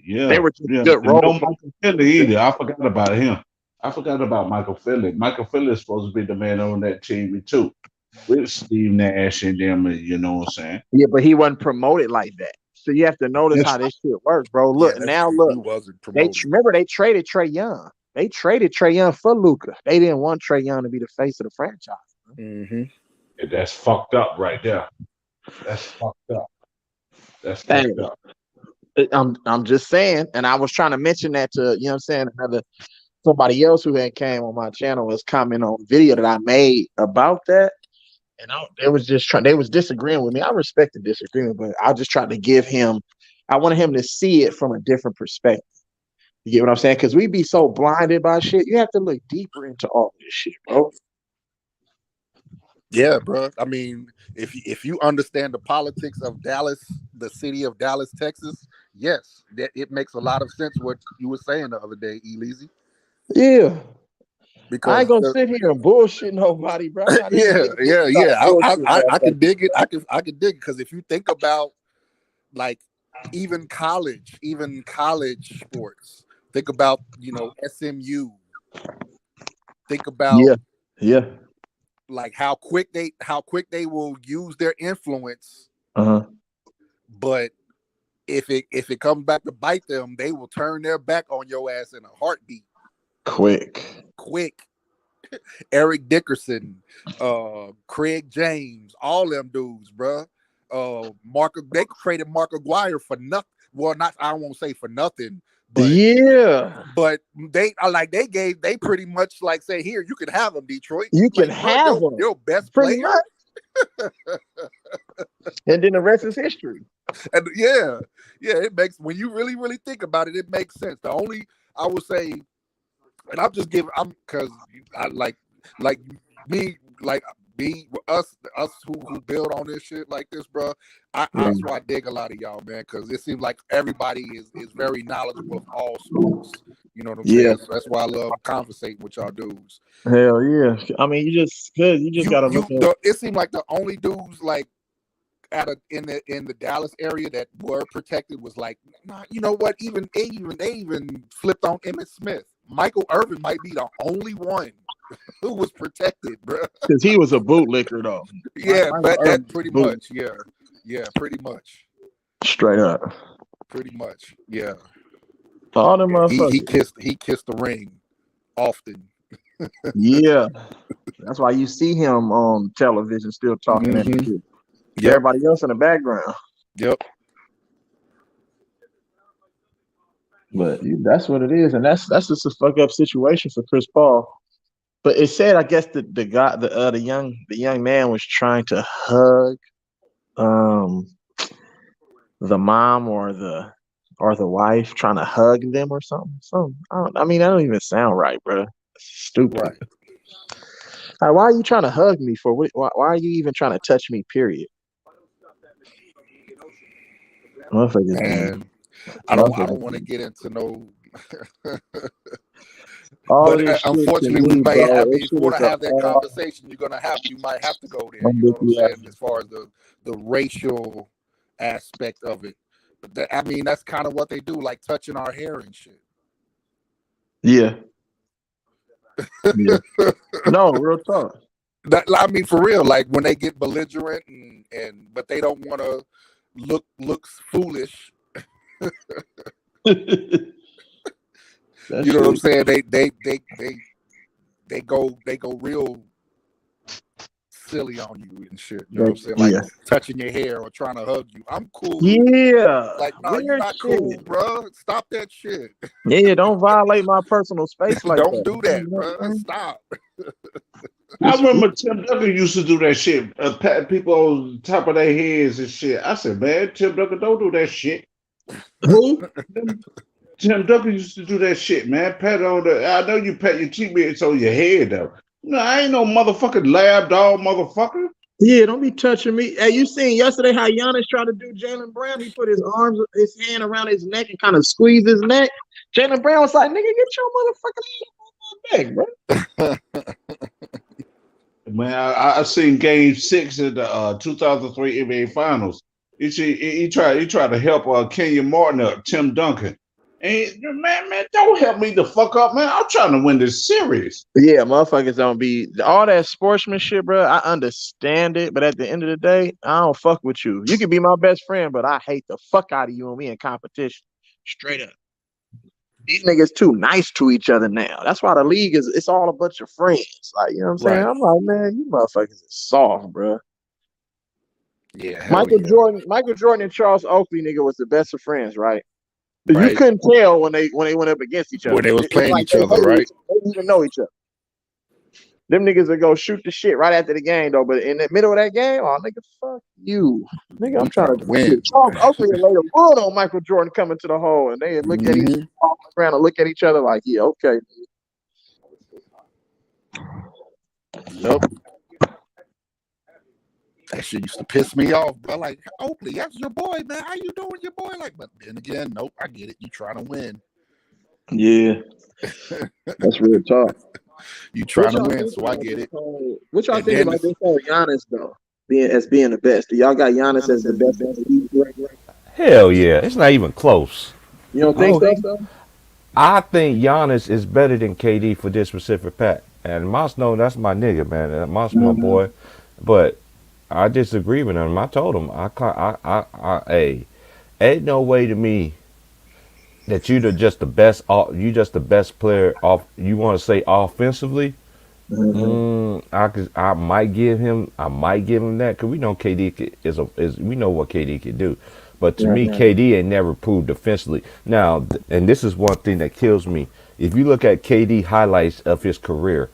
Yeah, they were just good role. No Michael Finley either. I forgot about him. I forgot about Michael Phillips. Michael Phillips is supposed to be the man on that team too, with Steve Nash and them. You know what I'm saying? Yeah, but he wasn't promoted like that. So you have to notice how this shit works, bro. Yeah, Look, that's now true. look. He wasn't They promoted. remember they traded Trey Young. They traded Trey Young for Luka. They didn't want Trey Young to be the face of the franchise. Mm-hmm. Yeah, that's fucked up right there. That's fucked up. That's fucked up. I'm just saying, and I was trying to mention that to somebody else who had came on my channel was commenting on a video that I made about that, and they was disagreeing with me. I respect the disagreement, but I just tried to give him. I wanted him to see it from a different perspective. You get what I'm saying? Because we be so blinded by shit. You have to look deeper into all this shit, bro. Yeah, bro. I mean, if you understand the politics of Dallas, the city of Dallas, Texas, yes, that it makes a lot of sense what you were saying the other day, Eleasy. Yeah. Because I ain't gonna sit here and bullshit nobody, bro. yeah. I can dig it. I can dig it because if you think about like even college sports, think about SMU. Think about like how quick they will use their influence. But if it comes back to bite them, they will turn their back on your ass in a heartbeat. Quick. Eric Dickerson, Craig James, all them dudes, bro. They traded Mark Aguirre for nothing. Well, I won't say for nothing, but but they pretty much like say, here, you can have them, Detroit. You can like, have them. Your best pretty player. Much. And then the rest is history. And yeah, it makes, when you really, really think about it, it makes sense. The only, I would say, and because I like me, like us who build on this shit like this, bro. That's why I dig a lot of y'all, man, because it seems like everybody is very knowledgeable of all sports. You know what I'm saying? So that's why I love conversating with y'all dudes. Hell yeah! I mean, you just gotta look at. It seemed like the only dudes like in the Dallas area that were protected was like, nah, you know what? They even flipped on Emmitt Smith. Michael Irvin might be the only one who was protected, bro. Because he was a bootlicker, though. Yeah, but that pretty much. Yeah, pretty much. Straight up. Pretty much. Yeah. All them motherfuckers. He kissed the ring often. Yeah. That's why you see him on television still talking that shit. Yep. Everybody else in the background. Yep. But that's what it is, and that's just a fuck up situation for Chris Paul. But it said, I guess the young man was trying to hug the mom or the wife, trying to hug them or something. I mean, that don't even sound right, bro. It's stupid. Right. Like, why are you trying to hug me for? Why are you even trying to touch me? Period. And I don't want to get into no. But unfortunately, we may have. If you want to have that conversation, you might have to go there. You know what I'm saying? As far as the racial aspect of it, but that's kind of what they do, like touching our hair and shit. Yeah. No, real talk. For real, like when they get belligerent but they don't want to look foolish. You know what I'm saying? They go real silly on you and shit. You know what I'm saying? Like touching your hair or trying to hug you. I'm cool. Yeah. Like, no, you're not cool, bro. Stop that shit. Yeah, don't violate my personal space like don't do that, bro. Stop. I remember Tim Duncan used to do that shit. Pat people on top of their heads and shit. I said, man, Tim Duncan, don't do that shit. Who? Tim Duncan used to do that shit, man. Pat on I know you pat your teammates on your head, though. No, I ain't no motherfucking lab dog, motherfucker. Yeah, don't be touching me. Hey, you seen yesterday how Giannis tried to do Jaylen Brown? He put his hand around his neck and kind of squeezed his neck. Jaylen Brown was like, nigga, get your motherfucking hand on my neck, bro. Man, I seen Game 6 of the 2003 NBA Finals. He tried to help Kenyon Martin up, Tim Duncan. Man, don't help me the fuck up, man. I'm trying to win this series. Yeah, motherfuckers don't be all that sportsmanship, bro. I understand it, but at the end of the day, I don't fuck with you. You can be my best friend, but I hate the fuck out of you and me in competition. Straight up. These niggas too nice to each other now. That's why the league it's all a bunch of friends. Like, you know what I'm saying? Right. I'm like, man, you motherfuckers is soft, bro. Yeah, Michael yeah. Jordan and Charles Oakley nigga was the best of friends, right? Right. You couldn't tell when they went up against each other. When they was playing like each other, right? They didn't even know each other. Them niggas would go shoot the shit right after the game, though. But in the middle of that game, oh, nigga, fuck you. Nigga, I'm trying to win. Charles Oakley laid a wood on Michael Jordan coming to the hole, and they look at each other, around and look at each other like, yeah, okay. Nope. That shit used to piss me off, bro. Like, Oakley, that's your boy, man. How you doing, your boy? Like, but then again, nope, I get it. You trying to win. Yeah. That's real talk. You trying to win, so I get it. What y'all think about this whole Giannis, though, being the best? Do y'all got Giannis as the best in the league? Hell yeah. It's not even close. You don't think so? I think Giannis is better than KD for this specific pack. And Moss, no, that's my nigga, man. Moss, my boy. But I disagree with him. I told him, hey, ain't no way to me that you just the best. You just the best player off. You want to say offensively? I might give him that because we know KD we know what KD can do. But to me, KD ain't never proved defensively. Now, and this is one thing that kills me. If you look at KD highlights of his career,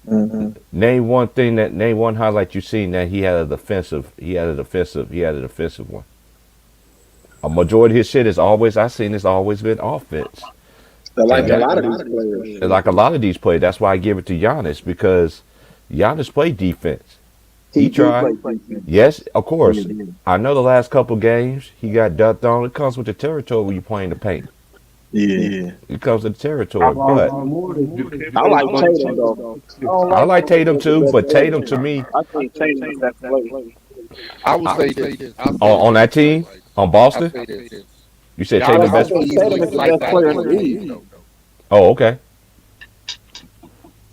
name one highlight you've seen that he had a defensive one. A majority of his shit is always been offense. Like a lot of these players. Like a lot of these players. That's why I give it to Giannis, because Giannis played defense. He tried. Yes, of course. I know the last couple games he got ducked on. It comes with the territory when you playing the paint. Yeah. It comes with the territory. But I like Tatum, though. I like Tatum too, but Tatum to me, I think Tatum is that player. I would say this. on that team, on Boston, you said Tatum the best. Tatum is the best player in the league. Oh, okay.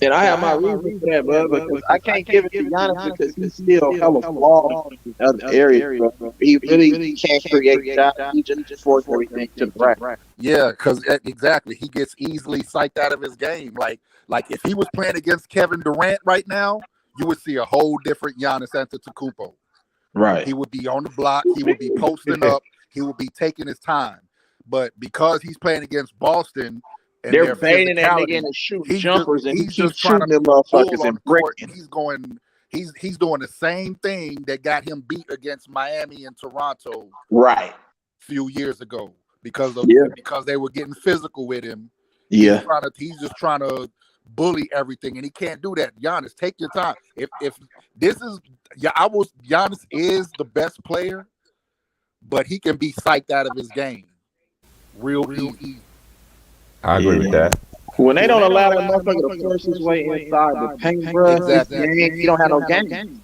And I have my reasons for that, bro, because I can't give it to Giannis because he's still hella flawed in other areas, bro. He really can't create shots. He just forces everything to the rack. Yeah, because exactly, he gets easily psyched out of his game. Like if he was playing against Kevin Durant right now, you would see a whole different Giannis Antetokounmpo. Right. He would be on the block. He would be posting up. He would be taking his time. But because he's playing against Boston, and they're baiting that nigga into shooting jumpers, and he keeps shooting them motherfuckers and breaking. He's doing the same thing that got him beat against Miami and Toronto, right, a few years ago, because they were getting physical with him. Yeah, he's just trying to bully everything, and he can't do that. Giannis, take your time. If this is Giannis is the best player, but he can be psyched out of his game real easy. I agree with that. When they don't allow that motherfucker to force his way inside the paint, bro, he don't have no game.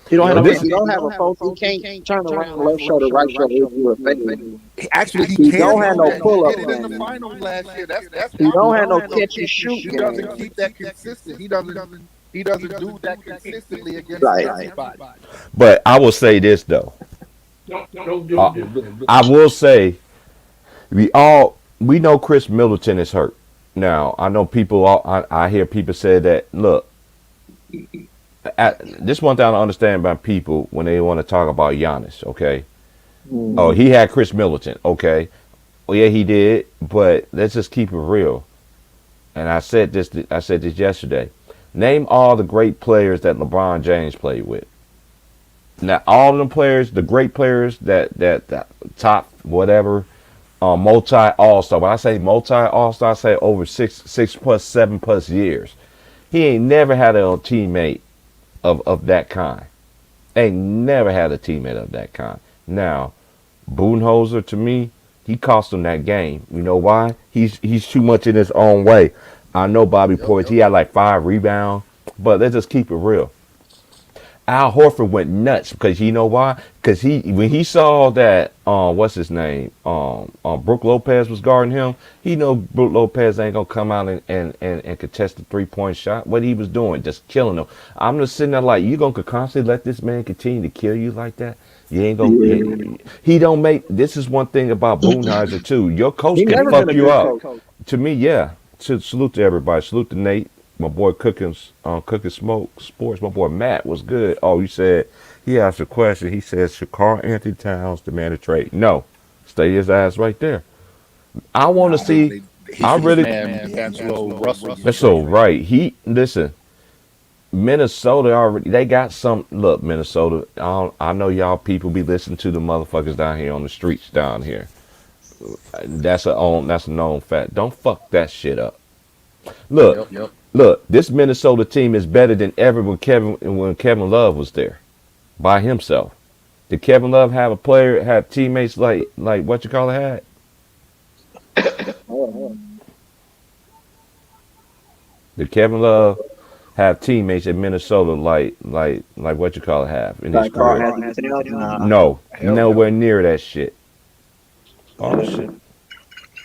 He don't have He don't have a post. He can't turn around left shoulder, right shoulder. Actually, he don't have no pull up. He did it in the finals last year. That's he don't have no catch and shoot. He doesn't keep that consistent. He doesn't do that consistently against everybody. But I will say this though. I will say we know Chris Middleton is hurt. Now, I know people, I hear people say that, look, this one thing I don't understand about people when they want to talk about Giannis, okay? Oh, he had Chris Middleton, okay? Well, yeah, he did, but let's just keep it real. And I said this yesterday. Name all the great players that LeBron James played with. Now, all of them players, the great players that top whatever, multi all-star. When I say multi all-star, I say over 6 plus 7 plus years. He ain't never had a teammate of that kind. Ain't never had a teammate of that kind. Now, Budenholzer, to me, he cost him that game. You know why? He's too much in his own way. I know Bobby Portis, he had like 5 rebounds, but let's just keep it real. Al Horford went nuts because you know why? Because when he saw that what's his name Brook Lopez was guarding him, he know Brook Lopez ain't gonna come out and contest the 3-point shot. What he was doing, just killing him. I'm just sitting there like, you gonna constantly let this man continue to kill you like that? You ain't gonna. Yeah. He don't make. This is one thing about Boonheiser too. Your coach He can never fuck been a you good up. coach. To me, yeah. Salute to everybody. Salute to Nate. My boy Cooking Smoke Sports. My boy Matt was good. Oh, you said he asked a question. He said, should Karl Anthony Towns demand a trade? No. Stay his ass right there. I want to see. He I should just really. man D'Angelo Russell get That's so traded. right. He listen. Minnesota already. They got some. Look, Minnesota. I know y'all people be listening to the motherfuckers down here on the streets down here. That's a known fact. Don't fuck that shit up. Look, Yep. look. This Minnesota team is better than ever when Kevin Love was there by himself. Did Kevin Love have teammates like what you call it had? Did Kevin Love have teammates in Minnesota like what you call it have in his Like Karl career? Anthony Towns? Nah. No, Hell nowhere near that shit. Oh Yeah. shit.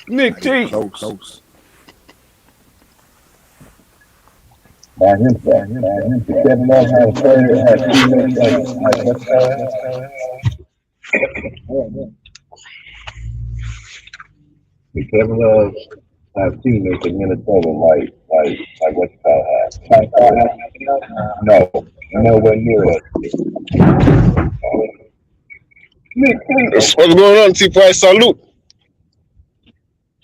Nick Not even T. close. By himself. Kevin Love had a player, had teammates like what's that? Kevin Love have teammates in Minnesota like what you call it? No, nowhere near it. What's going on, T Price? Salute.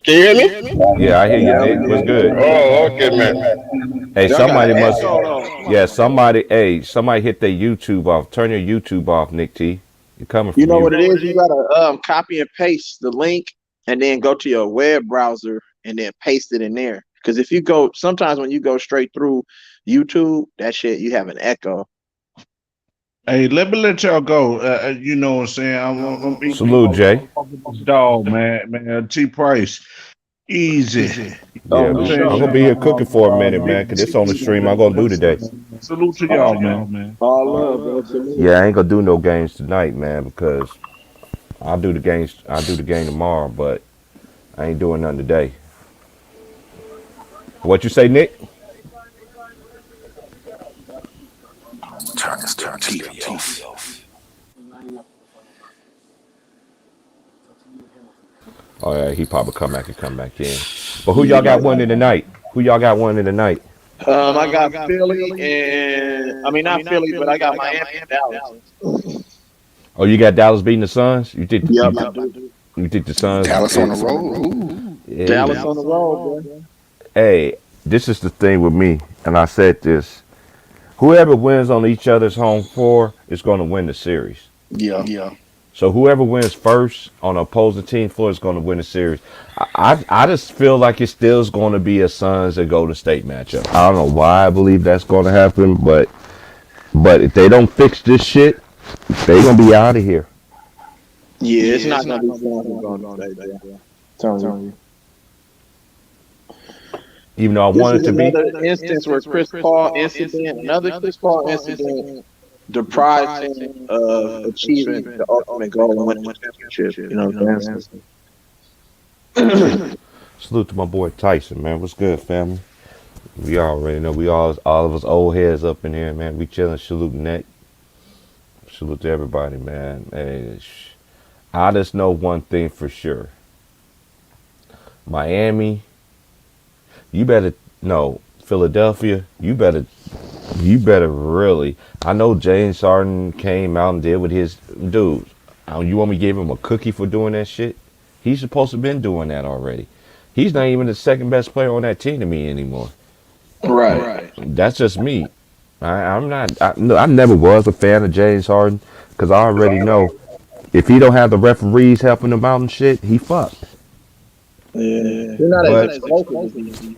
Can you hear me? Yeah, I hear you, Yeah, we Nick. What's did. good? Oh, okay, man. Hey, Y'all got somebody an must. echo though. Yeah, somebody. Hey, somebody hit their YouTube off. Turn your YouTube off, Nick T. You're coming You from know you. what it is? You gotta copy and paste the link and then go to your web browser and then paste it in there. Because if you go, sometimes when you go straight through YouTube, that shit you have an echo. Hey, let me let y'all go. You know what I'm saying? I'm eating Salute, Jay. this dog, man. T Price, easy. Yeah, Oh, for I'm sure. gonna be here cooking for a minute, man. Cause it's on the stream. I'm gonna do today. Salute to y'all, man. All love, bro. Salute. Yeah, I ain't gonna do no games tonight, man, because I'll do the games. I'll do the game tomorrow, but I ain't doing nothing today. What you say, Nick? Turn this damn TV off. Oh yeah, he probably come back in. But who y'all got winning tonight? Who y'all got winning tonight? I got Philly and I mean not Philly, but I got Miami and Dallas. Oh, you got Dallas beating the Suns. You think Yep, I do. you think the Suns? Dallas on the road. Ooh. Yeah, Dallas on the road, bro. Hey, this is the thing with me, and I said this. Whoever wins on each other's home floor is going to win the series. Yeah. So whoever wins first on the opposing team floor is going to win the series. I just feel like it still is going to be a Suns and Golden State matchup. I don't know why I believe that's going to happen, but if they don't fix this shit, they going to be out of here. Yeah, it's not gonna be fun going to stay there. Telling you. Even though I This wanted is to be. another instance where another Chris Paul incident deprived him of achieving the ultimate goal and winning the championship. You know what I'm saying? Salute to my boy Tyson, man. What's good, family? We already know. We all of us old heads up in here, man. We chilling, saluting that. Salute to everybody, man. Hey, I just know one thing for sure. Miami, you better no. Philadelphia, you better really. I know James Harden came out and did with his dudes. You want me to give him a cookie for doing that shit? He's supposed to have been doing that already. He's not even the second best player on that team to me anymore. Right. That's just me. I'm not. I never was a fan of James Harden because I already know if he don't have the referees helping him out and shit, he fucked. Yeah. You're not But as vocal as he.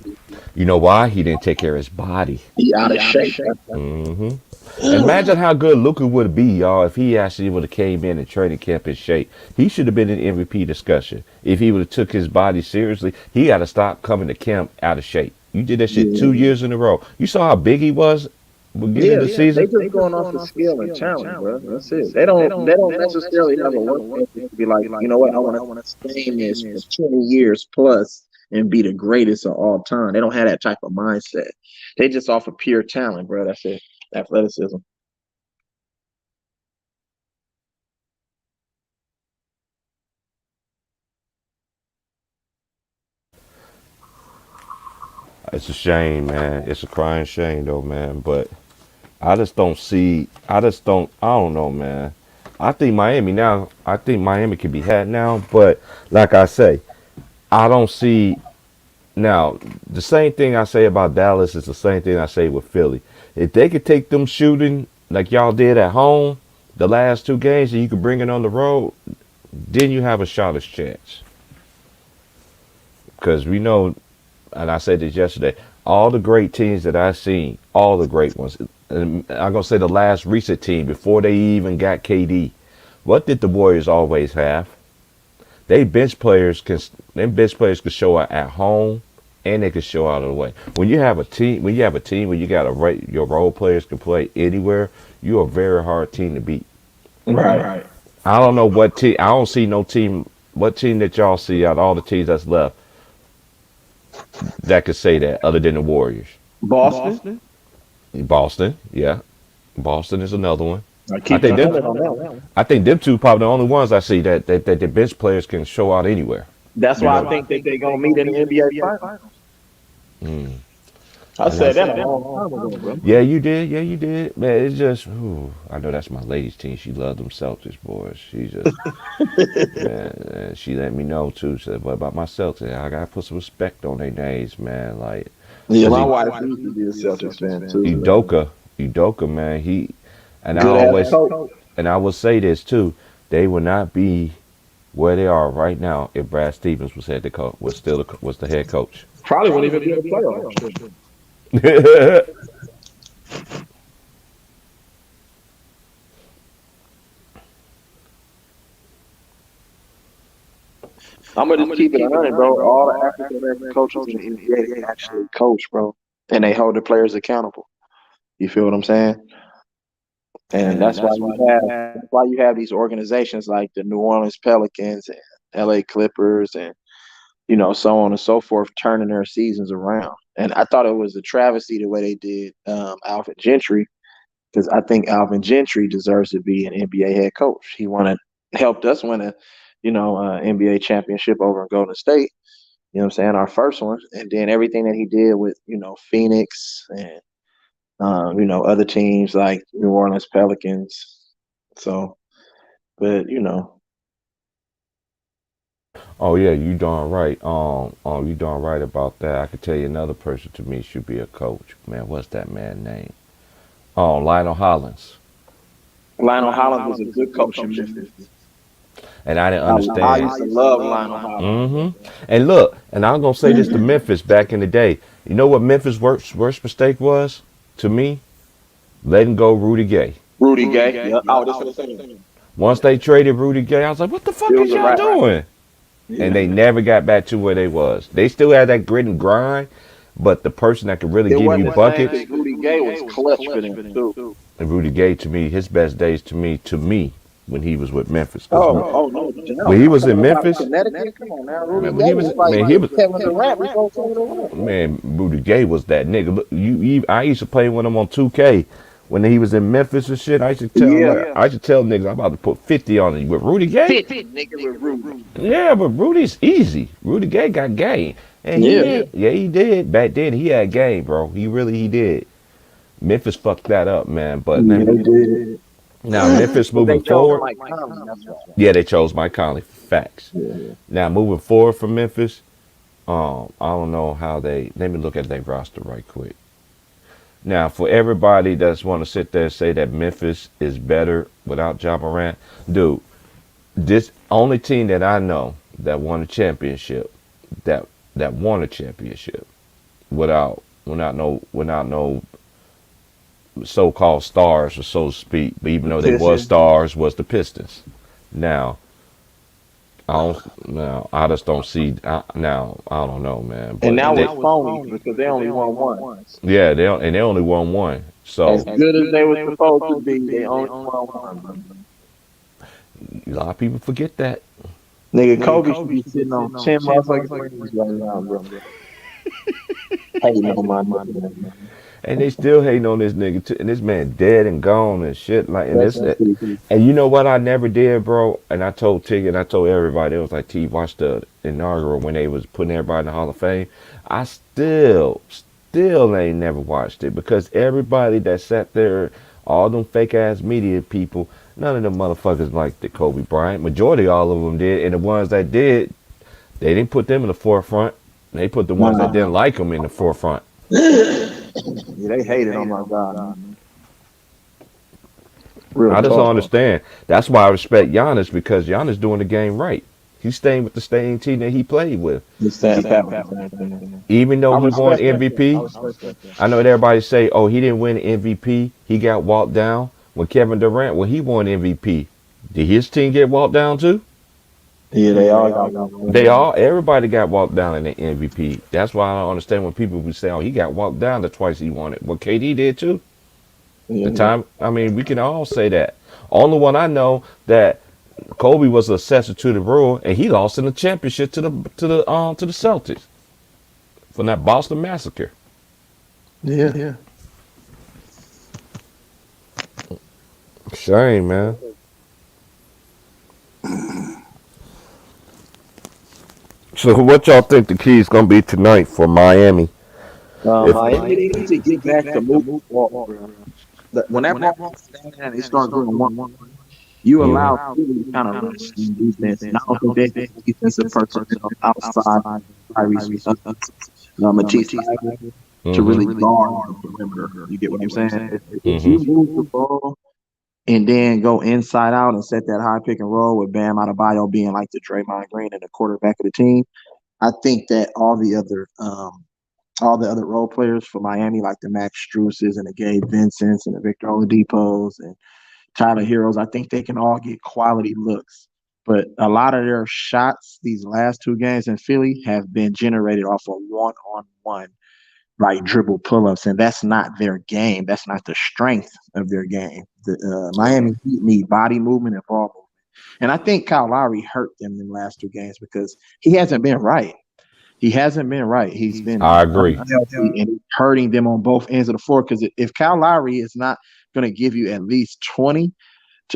you know why? He didn't take care of his body. He out of shape. hmm Imagine how good Luka would be, y'all, if he actually would have came in and training camp in shape. He should have been in MVP discussion. If he would have took his body seriously, he got to stop coming to camp out of shape. You did that shit 2 years in a row. You saw how big he was beginning of Yeah, the they season. just going off the skill and talent, bro. That's it. They don't necessarily have a work ethic to be like, you know what, I want to sustain this for 20 years plus and be the greatest of all time. They don't have that type of mindset. They just offer pure talent, bro. That's it. Athleticism. It's a shame, man. It's a crying shame, though, man. But I just don't see. I just don't. I don't know, man. I think Miami now. I think Miami can be had now. But like I say, I don't see now. The same thing I say about Dallas is the same thing I say with Philly. If they could take them shooting like y'all did at home, the last two games, and you could bring it on the road, then you have a shot at chance. Because we know, and I said this yesterday, all the great teams that I've seen, all the great ones, and I'm going to say the last recent team before they even got KD, what did the Warriors always have? They bench players can, them bench players can show out at home and they can show out of the way. When you have a team, where you got your role players can play anywhere, you're a very hard team to beat. Right. I don't know what team, I don't see no team, what team that y'all see out of all the teams that's left that could say that other than the Warriors. Boston. Boston, yeah. Boston is another one. I I keep think it them. 100 on that one. I think them two probably the only ones I see that the bench players can show out anywhere. That's You why I know. think that they're gonna meet in the NBA finals. Mm. I And said that's that a long time ago, bro. yeah, you did. Yeah, you did. Man, it's just. Ooh, I know that's my ladies' team. She loved them Celtics boys. She just. Man, and she let me know too. She said, "What about my Celtics? I gotta put some respect on their names, man." Like, Yeah, cause my wife used to be a Celtics fan too, man. Udoka, man, he, and I Good ass always, coach. and I will say this too, they would not be where they are right now if Brad Stevens was head the coach, was the head coach. Probably wouldn't even be in the playoffs. I'm gonna just keep it 100, bro. All the African American coaches in the NBA, they actually coach, bro, and they hold the players accountable. You feel what I'm saying? And that's why you have these organizations like the New Orleans Pelicans and LA Clippers and so on and so forth, turning their seasons around. And I thought it was a travesty the way they did Alvin Gentry, because I think Alvin Gentry deserves to be an NBA head coach. He helped us win a NBA championship over in Golden State. You know what I'm saying? Our first one, and then everything that he did with Phoenix and other teams like New Orleans Pelicans. So, but Oh yeah, you darn right. You darn right about that. I could tell you another person to me should be a coach. Man, what's that man name? Oh, Lionel Hollins. Lionel Hollins was a good coach in Memphis. And I didn't I understand. used to love Lionel Hollins. Mm-hmm. And look, and I'm gonna say this to Memphis back in the day. You know what Memphis' worst mistake was to me? Letting go Rudy Gay. Rudy Gay. Yeah. Oh, that's what I'm saying. Once they traded Rudy Gay, I was like, what the fuck is y'all doing? Yeah. And they never got back to where they was. They still had that grit and grind, but the person that could really give you buckets. Rudy Gay was clutch for them too. And Rudy Gay, to me, his best days to me, when he was with Memphis. No. When he was in Memphis, Connecticut, come on now. man, when he was Kevin Durant before Kevin Durant. man, Rudy Gay was that nigga. Look, I used to play with him on 2K when he was in Memphis and shit. I used to tell niggas I'm about to put 50 on you with Rudy Gay. 50 nigga with Rudy. Yeah, but Rudy's easy. Rudy Gay got game. And he did. Back then he had game, bro. He did. Memphis fucked that up, man. But they did. Now Memphis moving forward. Yeah, they chose Mike Conley. Facts. Yeah. Now moving forward from Memphis, I don't know how they. Let me look at their roster right quick. Now, for everybody that's want to sit there and say that Memphis is better without Ja Morant, dude, this only team that I know that won a championship, that won a championship without no so-called stars, or so to speak, but even though they was stars, was the Pistons. Now, I just don't see now. I don't know, man. And But now it's phony because they only won one. yeah, they only won one. As So good as they were supposed to be, they only won one, bro. a lot of people forget that. Nigga, Kobe should be sitting on 10 motherfucking rings right now, bro. Hating on my nigga, man. And they still hating on this nigga too. And this man dead and gone and shit. Like and Rest this in peace. and you know what I never did, bro? And I told Tig and I told everybody, it was like T watched the inaugural when they was putting everybody in the Hall of Fame. I still ain't never watched it because everybody that sat there, all them fake ass media people, none of them motherfuckers liked the Kobe Bryant. Majority all of them did, and the ones that did, they didn't put them in the forefront. They put the ones that didn't like them in the forefront. Yeah, they hated on my God, man. Real I just talk. don't understand. That's why I respect Giannis because Giannis doing the game right. He's staying with the same team that he played with. He's staying pat with the same thing. Even though I he won respect that. I MVP, respect that. I know that everybody say, "Oh, he didn't win MVP. He got walked down." When Kevin Durant, when he won MVP, did his team get walked down too? Yeah, they all got one. Everybody got walked down in the MVP. That's why I don't understand when people would say, "Oh, he got walked down the twice he won it." Well, KD did too. Yeah. The time, I mean, we can all say that. Only one I know that Kobe was a successor to the rule, and he lost in the championship to the Celtics from that Boston massacre. Yeah. Shame, man. So, what y'all think the key is gonna be tonight for Miami? Miami need to get back to moving ball, bro. When that ball stands and they start going 1-1, you allow Philly to kind of rush in defense. And I don't think they have defensive personnel outside Tyrese Matisse to really guard the perimeter. You get what I'm saying? If you move the ball and then go inside out and set that high pick and roll with Bam Adebayo being like the Draymond Green and the quarterback of the team, I think that all the other role players for Miami, like the Max Struesses and the Gabe Vincents and the Victor Oladipos and Tyler Heroes, I think they can all get quality looks. But a lot of their shots these last two games in Philly have been generated off of one-on-one, like dribble pull-ups, and that's not their game. That's not the strength of their game. The Miami Heat need body movement and ball movement. And I think Kyle Lowry hurt them in the last two games because he hasn't been right. He's been I agree. unhealthy and hurting them on both ends of the floor. Because if Kyle Lowry is not going to give you at least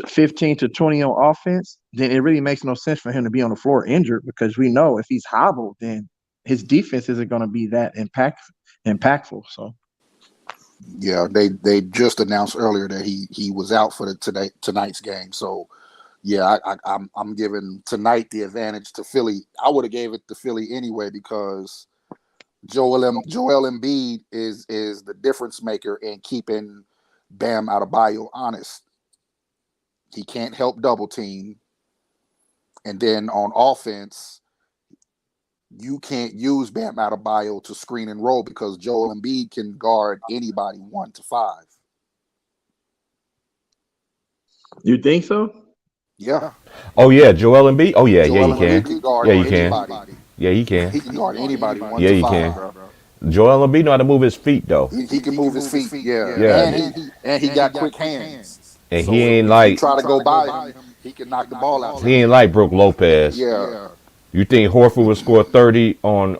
15 to 20 on offense, then it really makes no sense for him to be on the floor injured because we know if he's hobbled, then his defense isn't going to be that impactful. So, yeah, they just announced earlier that he was out for tonight's game. So, yeah, I'm giving tonight the advantage to Philly. I would have gave it to Philly anyway because Joel Embiid is the difference maker in keeping Bam Adebayo honest. He can't help double team, and then on offense, you can't use Bam Adebayo to screen and roll because Joel Embiid can guard anybody 1 to 5. you think so? Yeah. Oh yeah, Joel Embiid. Oh yeah, Joel he Embiid can. guard Yeah, he anybody. can. Yeah, he can. He can guard anybody 1 Yeah, to he 5, can. bro. Joel Embiid know how to move his feet though. He can move his feet. Yeah. Yeah. And he got quick hands. And So he ain't if like you try to go by him, he can knock the ball out. he ain't like Brook Lopez. Yeah. You think Horford would score 30 on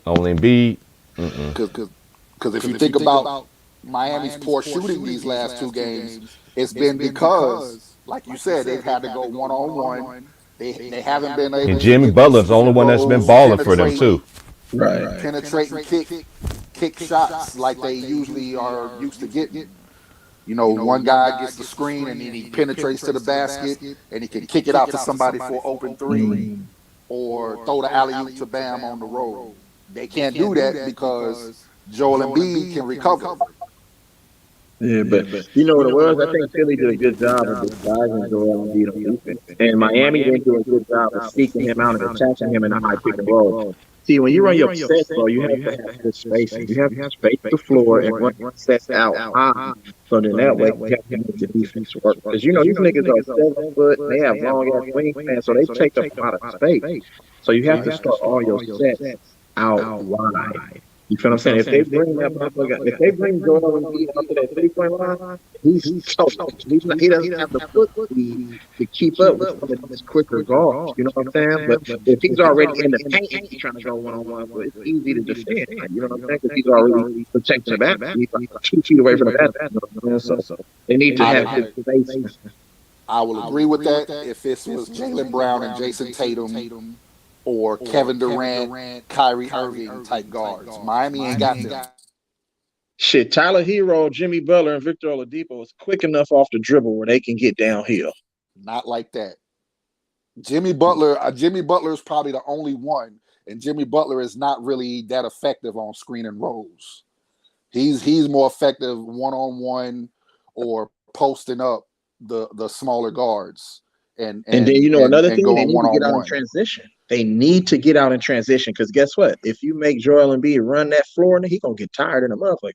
Embiid? Because if you think about Miami's poor shooting these last two games, it's been because, like you said, they've had to go 1-on-1. They haven't been able And to Jimmy get Butler's the only one that's been balling for them too. Right. Penetrate and kick shots like they usually are used to getting. You know, one guy gets the screen and then he penetrates to the basket and he can kick it out to somebody for open three or throw the alley-oop to Bam on the road. They can't do that because Joel Embiid can recover. Yeah, but you know what it was? I think Philly did a good job of disguising Joel Embiid on defense. And Miami didn't do a good job of seeking him out and attacking him in a high pick and roll. See, when you run your sets, bro, you have to have good spacing. You have to space the floor and run your sets out high. So then that way you have to make the defense work. Because these niggas are 7 foot, they have long ass wingspan, so they take up a lot of space. So you have to start all your sets out wide. You feel what I'm saying? If they bring that motherfucker, if they bring Joel Embiid out to that 3-point line, he's choked. He doesn't have the foot speed to keep up with some of these quicker guards. You know what I'm saying? But if he's already in the paint and he's trying to go 1-on-1, well, it's easy to defend. You know what I'm saying? Because he's already protecting the basket. He's like 2 feet away from the basket. You know what I'm saying? So they need to have good spacing. I will agree with that if this was Jaylen Brown and Jason Tatum or Kevin Durant, Kyrie Irving type guards. Miami ain't got them. Shit, Tyler Hero, Jimmy Butler, and Victor Oladipo is quick enough off the dribble where they can get downhill. Not like that. Jimmy Butler is probably the only one, and Jimmy Butler is not really that effective on screen and rolls. He's more effective 1-on-1 or posting up the smaller guards. And then another thing, they need to get out in 1-on-1 transition. They need to get out in transition because guess what? If you make Joel Embiid run that floor, he gonna get tired in a motherfucker.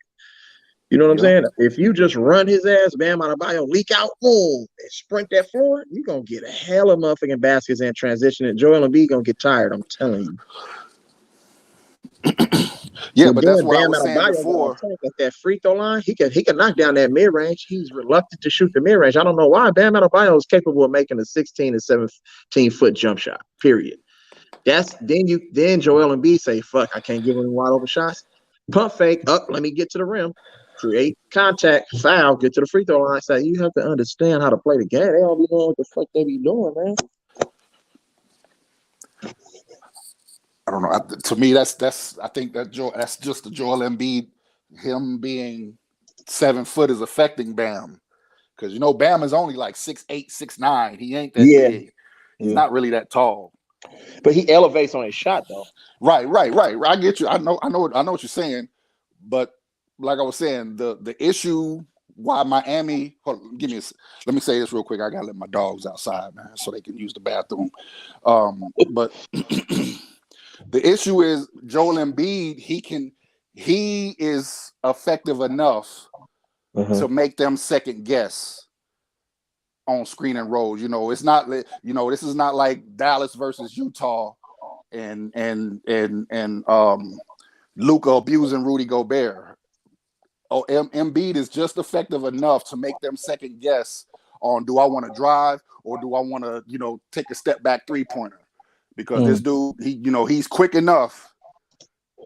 You know what I'm saying? If you just run his ass, Bam Adebayo, leak out, boom, and sprint that floor, you're going to get a hell of motherfucking baskets in transition, and Joel Embiid going to get tired, I'm telling you. Yeah, but that's what I was saying before. At that free throw line, he can knock down that mid-range. He's reluctant to shoot the mid-range. I don't know why. Bam Adebayo is capable of making a 16 to 17-foot jump shot, period. Then Joel Embiid say, fuck, I can't give him wide open shots. Pump fake, up, let me get to the rim. Create contact, foul, get to the free throw line. So you have to understand how to play the game. They don't be knowing what the fuck they be doing, man. I don't know. To me, I think that's just the Joel Embiid. Him being 7 foot is affecting Bam, because Bam is only like 6'8", 6'9". He ain't that big. He's not really that tall. But he elevates on his shot, though. Right. I get you. I know what you're saying, but. Like I was saying, the issue why Miami. Hold on, let me say this real quick. I gotta let my dogs outside, man, so they can use the bathroom. But the issue is Joel Embiid. He is effective enough to make them second guess on screen and rolls. It's not. This is not like Dallas versus Utah, and Luka abusing Rudy Gobert. Embiid is just effective enough to make them second guess on, do I want to drive or do I want to, take a step back 3-pointer? Because this dude, he's quick enough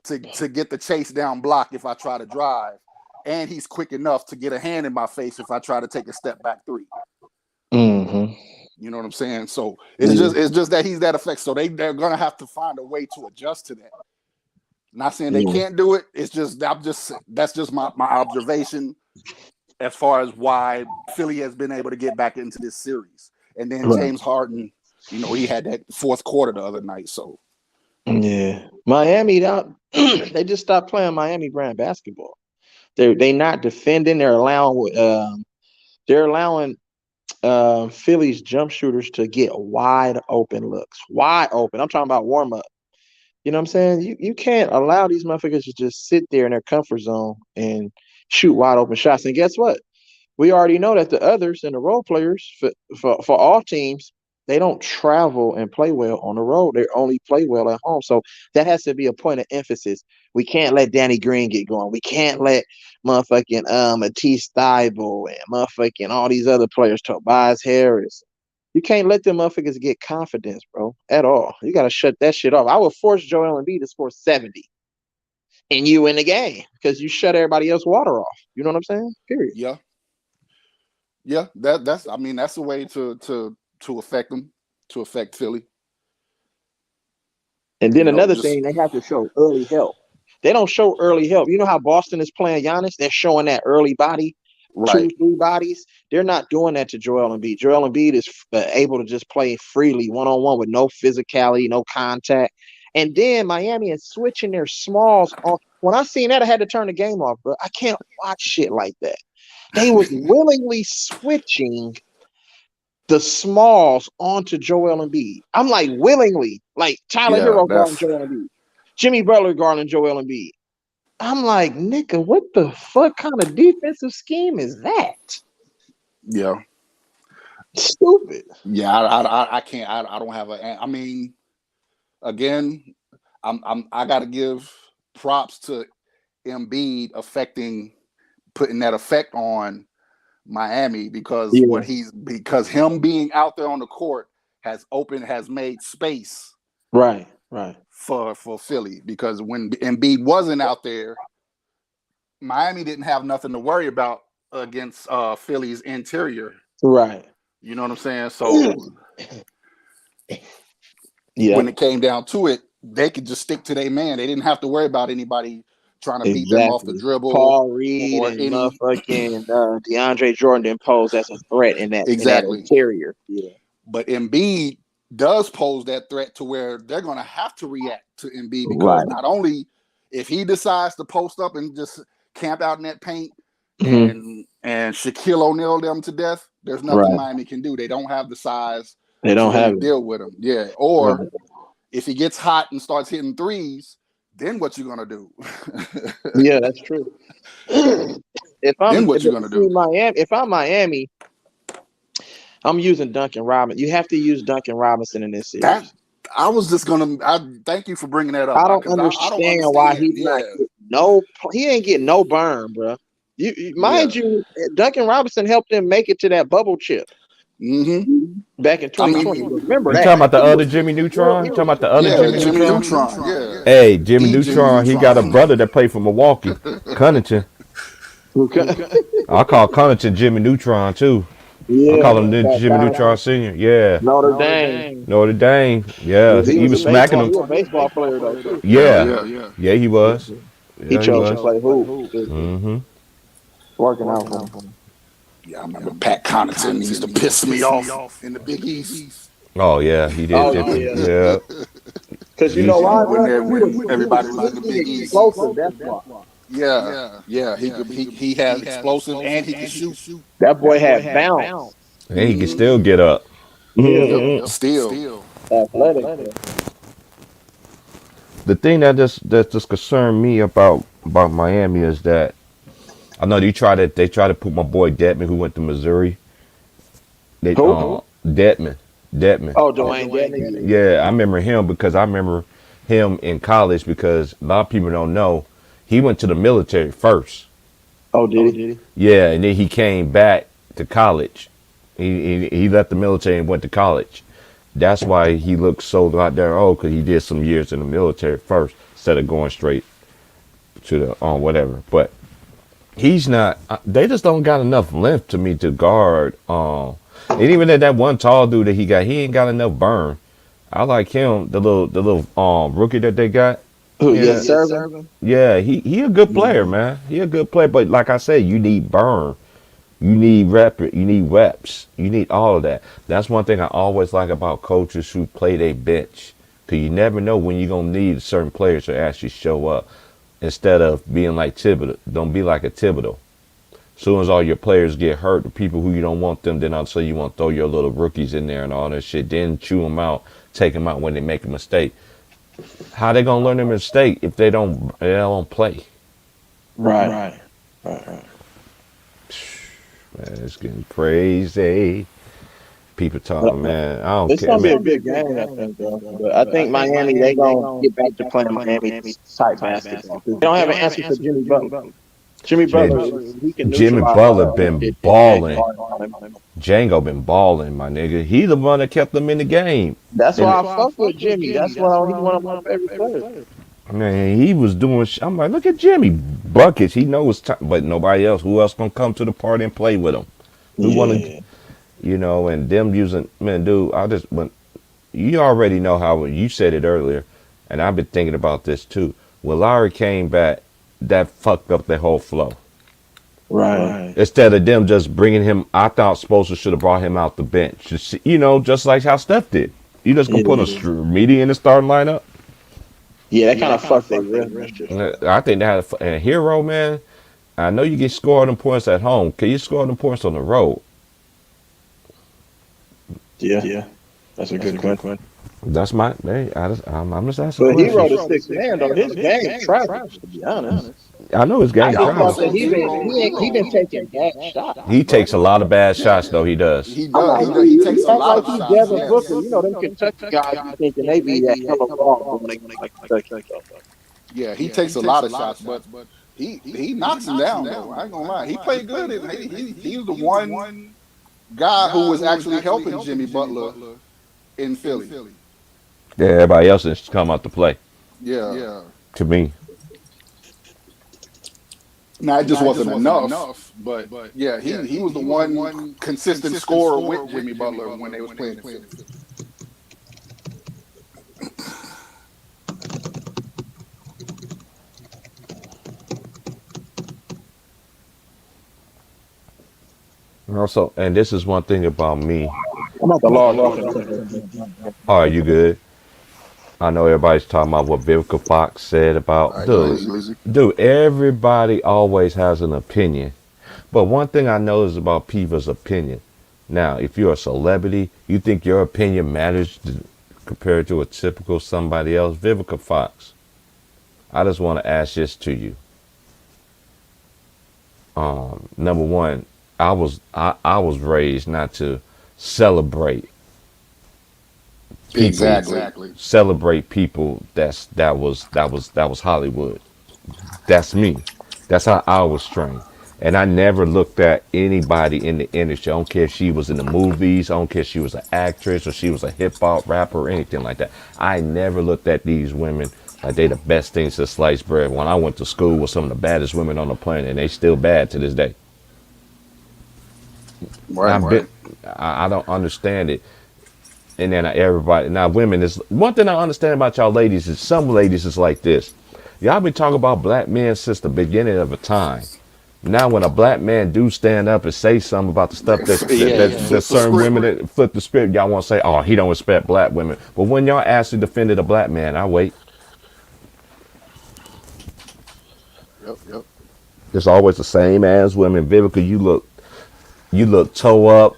to get the chase down block if I try to drive, and he's quick enough to get a hand in my face if I try to take a step back 3. Mm-hmm. You know what I'm saying? So it's just that he's that effective. So they're gonna have to find a way to adjust to that. Not saying they can't do it. It's just that's just my observation as far as why Philly has been able to get back into this series. And then James Harden, he had that fourth quarter the other night. So Miami, they just stopped playing Miami brand basketball. They not defending. They're allowing Philly's jump shooters to get wide open looks. Wide open. I'm talking about warm up. You know what I'm saying? You can't allow these motherfuckers to just sit there in their comfort zone and shoot wide open shots. And guess what? We already know that the others and the role players for all teams, they don't travel and play well on the road. They only play well at home. So that has to be a point of emphasis. We can't let Danny Green get going. We can't let motherfucking Matisse Thybulle and motherfucking all these other players, Tobias Harris. You can't let them motherfuckers get confidence, bro, at all. You got to shut that shit off. I would force Joel Embiid to score 70 and you in the game because you shut everybody else water off. You know what I'm saying? Period. Yeah. That's a way to affect them, to affect Philly. And then another thing, they have to show early help. They don't show early help. You know how Boston is playing Giannis? They're showing that early body. Right. 2-3 bodies. They're not doing that to Joel Embiid. Joel Embiid is able to just play freely, 1-on-1 with no physicality, no contact. And then Miami is switching their smalls on. When I seen that, I had to turn the game off, bro. I can't watch shit like that. They was willingly switching the smalls onto Joel Embiid. I'm like, willingly. Like Tyler Hero on Joel Embiid. Jimmy Butler guarding Joel Embiid. I'm like, nigga, what the fuck kind of defensive scheme is that? Yeah. Stupid. Yeah, I can't. I don't have a. I mean, again, I got to give props to Embiid putting that effect on Miami because because him being out there on the court has made space. Right. For Philly, because when Embiid wasn't out there, Miami didn't have nothing to worry about against Philly's interior. Right. You know what I'm saying? So when it came down to it, they could just stick to their man. They didn't have to worry about anybody trying to beat them off the dribble. Paul Reed and motherfucking DeAndre Jordan didn't pose as a threat in that interior. Yeah. But Embiid does pose that threat to where they're going to have to react to Embiid because not only if he decides to post up and just camp out in that paint and Shaquille O'Neal them to death, there's nothing Miami can do. They don't have the size to deal with him. Yeah. Or if he gets hot and starts hitting threes, then what you gonna do? Yeah, that's true. If I'm Miami, I'm using Duncan Robinson. You have to use Duncan Robinson in this series. I was just gonna. Thank you for bringing that up. I don't understand why he's not getting he ain't getting no burn, bro. Mind you, Duncan Robinson helped them make it to that bubble chip. Back in 2020. Remember you that? talking about the other Jimmy Neutron? Talking about the other Jimmy Neutron? Yeah. Hey, Jimmy Neutron, he got a brother that played for Milwaukee, Connaughton. I call Connaughton Jimmy Neutron too. I call him Jimmy Neutron Senior. Yeah. Notre Dame. Yeah, he was smacking him. He was a baseball player though too. Yeah, he was. He chose to play hoop. Working out for him. Yeah, I remember Pat Connaughton used to piss me off in the Big East. Oh yeah, he did. Yeah. Because you know why? When everybody was in the Big East. That's why. Yeah. He has explosive and he can shoot. That boy had bounce. And he can still get up. Still athletic. The thing that just concerned me about Miami is that I know they try to put my boy Detman, who went to Missouri. Detman. Oh, Dwayne Detman. Yeah, I remember him because I remember him in college because a lot of people don't know he went to the military first. Oh, did he? Yeah, and then he came back to college. He left the military and went to college. That's why he looked so out there old, because he did some years in the military first instead of going straight to the whatever. But he's not. They just don't got enough length to me to guard. And even that one tall dude that he ain't got enough burn. I like him, the little rookie that they got. Yeah, he a good player, man. He a good player, but like I said, you need burn. You need you need reps. You need all of that. That's one thing I always like about coaches who play their bench. Because you never know when you're going to need certain players to actually show up. Instead of being like Thibodeau. Don't be like a Thibodeau. As soon as all your players get hurt, the people who you don't want them, then all of a sudden you want to throw your little rookies in there and all that shit. Then chew them out, take them out when they make a mistake. How they going to learn their mistake if they don't play? Right. Man, it's getting crazy. People talking, man. I don't care. It's gonna be a big game, I think, though. But I think Miami, they gonna get back to playing Miami type basketball. They don't have an answer for Jimmy Butler. Jimmy Butler been balling. Django been balling, my nigga. He the one that kept them in the game. That's why I fuck with Jimmy. That's why he's one of my favorite players. Man, he was doing. I'm like, look at Jimmy buckets. He knows, but nobody else. Who else gonna come to the party and play with him? Who wanna, and them using dude. You already know how you said it earlier, and I've been thinking about this too. When Lowry came back, that fucked up the whole flow. Right. Instead of them just bringing him, I thought Spoelstra should have brought him out the bench. Just like how Steph did. You just gonna put a media in the starting lineup. Yeah, that kind of fucked their rhythm. I think they had a hero, man. I know you get scored them points at home. Can you score them points on the road? Yeah. That's a good question. That's my. Hey, I'm just asking But Hero questions. the sixth man though, his game tragic, to be honest. I know his I game Yeah, just I'm not thought trash. that saying Hero. he been taking bad shots, He bro. takes a lot of bad shots, though. He does. He I'm does. like, He he takes a act lot like of he shots. Devin Booker. Yes. You know, them Kentucky guys be thinking they be that hella raw when they like Kentucky stuff. Yeah, he takes a lot of shots, but he knocks him down though. I ain't gonna lie. He played good, and he was the one guy who was actually helping Jimmy Butler in Philly. Yeah, everybody else has come out to play. Yeah. To me, Now it just wasn't enough, but yeah, he was the one consistent scorer with Jimmy Butler when they was playing in Philly. also, and this is one thing about me. I'm about to log off and check. All right, you good? I know everybody's talking about what Vivica Fox said All about right, go ahead, dude. Sleazy. Dude, everybody always has an opinion. But one thing I know is about people's opinion. Now, if you're a celebrity, you think your opinion matters compared to a typical somebody else. Vivica Fox, I just want to ask this to you. Number one, I was raised not to celebrate people. Exactly. Celebrate people that was Hollywood. That's me. That's how I was trained. And I never looked at anybody in the industry. I don't care if she was in the movies. I don't care if she was an actress or she was a hip hop rapper or anything like that. I never looked at these women like they the best things to slice bread. When I went to school with some of the baddest women on the planet, and they still bad to this day. Right. I don't understand it. And then everybody, now women, is one thing I understand about y'all ladies is some ladies is like this. Y'all been talking about black men since the beginning of a time. Now, when a black man do stand up and say something about the stuff that Flip the certain script. women that flip the script, y'all want to say, "Oh, he don't respect black women." But when y'all actually defended a black man, I wait. Yep. It's always the same as women. Vivica, you look toe up,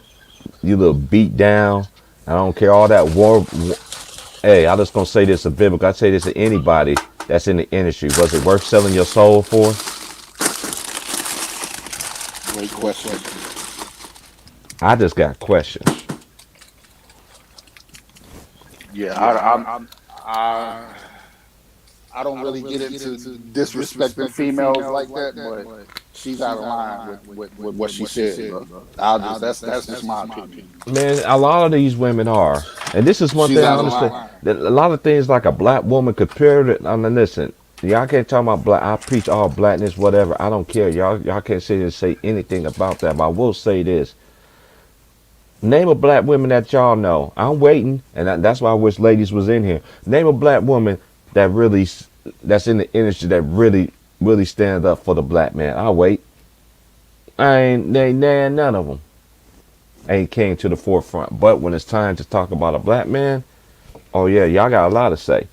you look beat down. I don't care all that war. Hey, I just gonna say this to Vivica. I say this to anybody that's in the industry. Was it worth selling your soul for? Great question. I just got questions. Yeah, I don't really get into disrespecting females like that, but she's out of line with what she said, bro. That's just my opinion. Man, a lot of these women are, and this is one She's thing I out of understand. line. That a lot of things like a black woman compared to. I mean, listen, y'all can't talk about black. I preach all blackness, whatever. I don't care. Y'all can't sit here and say anything about that. But I will say this: name a black woman that y'all know. I'm waiting, and that's why I wish ladies was in here. Name a black woman that really that's in the industry that really stand up for the black man. I'll wait. None of them ain't came to the forefront. But when it's time to talk about a black man, oh yeah, y'all got a lot to say.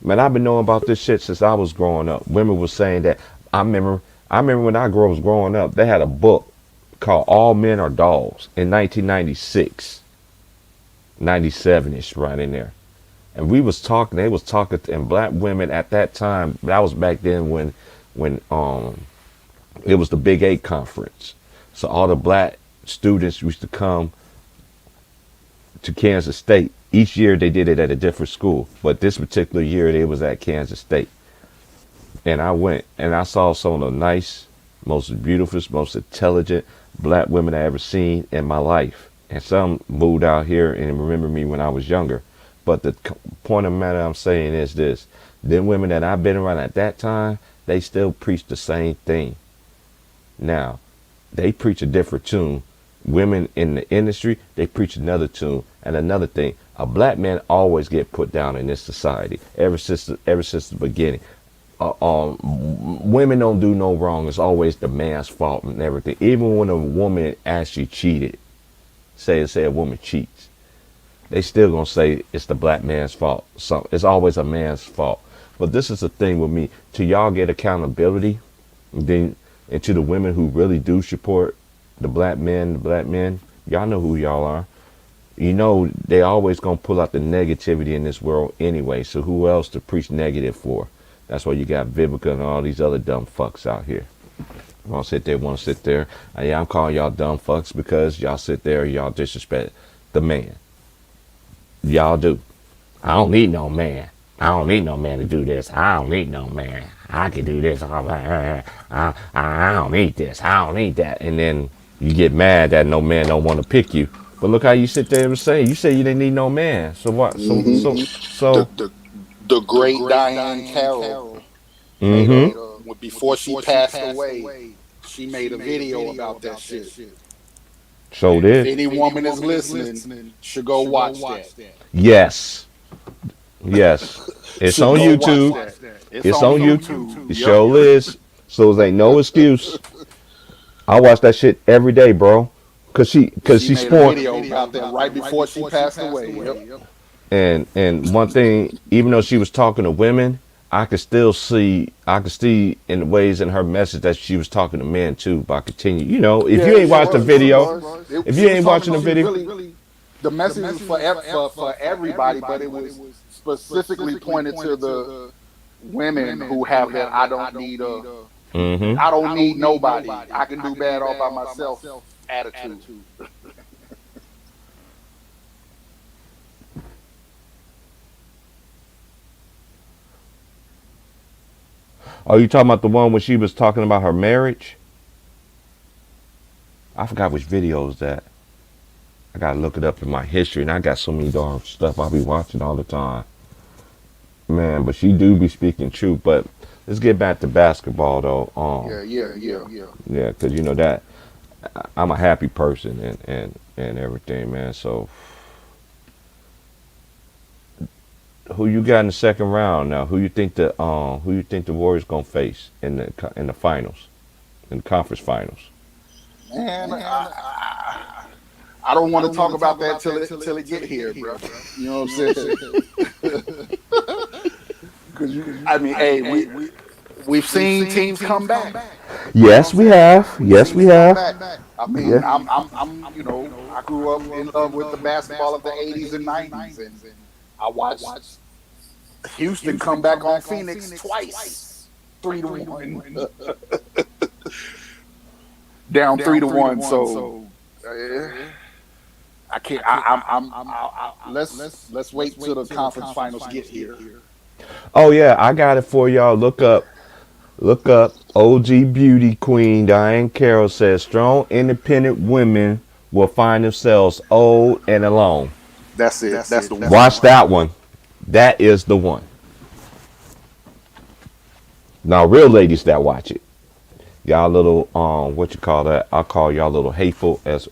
Man, I've been knowing about this shit since I was growing up. Women was saying that. I remember when I was growing up, they had a book called All Men Are Dogs in 1996, 97ish, right in there. And we was talking, they was talking, and black women at that time, that was back then when it was the Big 8 conference. So all the black students used to come to Kansas State. Each year they did it at a different school, but this particular year they was at Kansas State. And I went and I saw some of the nice, most beautiful, most intelligent black women I ever seen in my life. And some moved out here and remember me when I was younger. But the point of the matter I'm saying is this: them women that I've been around at that time, they still preach the same thing. Now, they preach a different tune. Women in the industry, they preach another tune. And another thing, a black man always get put down in this society ever since the beginning. Women don't do no wrong. It's always the man's fault and everything. Even when a woman actually cheated, say a woman cheats, they still gonna say it's the black man's fault. So it's always a man's fault. But this is the thing with me. Till y'all get accountability, and to the women who really do support the black men, y'all know who y'all are. you know they always gonna pull out the negativity in this world anyway. So who else to preach negative for? That's why you got Vivica and all these other dumb fucks out here. Want to sit there. Yeah, I'm calling y'all dumb fucks because y'all sit there, y'all disrespect the man. Y'all do. I don't need no man. I don't need no man to do this. I don't need no man. I can do this. I don't need this. I don't need that. And then you get mad that no man don't want to pick you. But look how you sit there and say, you say you didn't need no man. So what? So. The great Diane Carroll made before she passed away. She made a video about that shit. So did. If any woman is listening, should go watch that. Yes. Yes. It's on YouTube. It's on YouTube. It sure is. So there ain't no excuse. I watch that shit every day, bro. Cause she made a spawned video about that right before she passed away. Yep. And one thing, even though she was talking to women, I could see in the ways in her message that she was talking to men too. By continue, you know, if you ain't watched the video, if you ain't watching the video, the message was for everybody, but it was specifically pointed to the women who have that I don't need I don't need nobody. I can do bad all by myself attitude. Oh, you talking about the one when she was talking about her marriage? I forgot which video is that. I gotta look it up in my history, and I got so many darn stuff I'll be watching all the time. Man, but she do be speaking truth. But let's get back to basketball though. Yeah, because you know that I'm a happy person and everything, man. So who you got in the second round now? Who you think the Warriors gonna face in the finals, in the conference finals? Man, I don't want to talk about that till it get here, bro. You know what I'm saying? Because we've seen teams come back. Yes, we have. Yes, we have. I mean, I'm I grew up in love with the basketball of the '80s and '90s, and I watched Houston come back on Phoenix twice, 3-1, down 3-1. So I can't. Let's wait till the conference finals get here. Oh yeah, I got it for y'all. Look up OG beauty queen Diane Carroll says strong independent women will find themselves old and alone. That's it. That's the one. Watch that one. That is the one. Now real ladies that watch it, y'all little what you call that? I'll call y'all little hateful as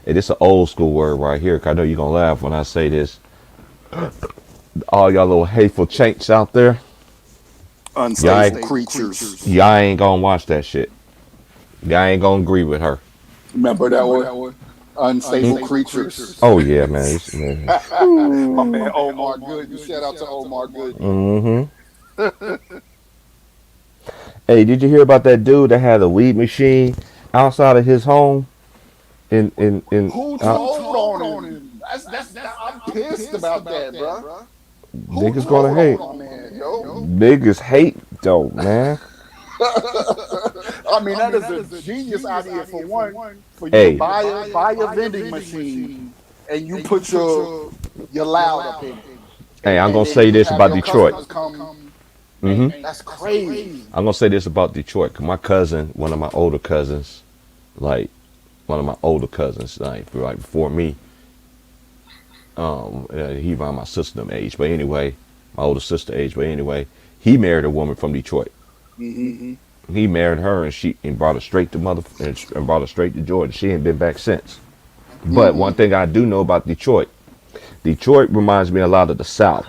it's an old school word right here. 'Cause I know you're gonna laugh when I say this. All y'all little hateful chaints out there, unstable creatures. Y'all ain't gonna watch that shit. Y'all ain't gonna agree with her. Remember that one? Unstable creatures. Oh yeah, man. My man Omar Good. Shout out to Omar Good. Hey, did you hear about that dude that had a weed machine outside of his home? Who told on him? I'm pissed about that, bro. Niggas gonna hate. Niggas hate though, man. I mean, that is a genius idea for one. For you to buy a vending machine and you put your loud up in it. Hey, I'm gonna say this about Detroit. That's crazy. I'm gonna say this about Detroit. 'Cause my cousin, one of my older cousins, like before me, he around my sister age, but anyway, my older sister age, but anyway, he married a woman from Detroit. He married her and brought her straight to Georgia. She ain't been back since. But one thing I do know about Detroit reminds me a lot of the South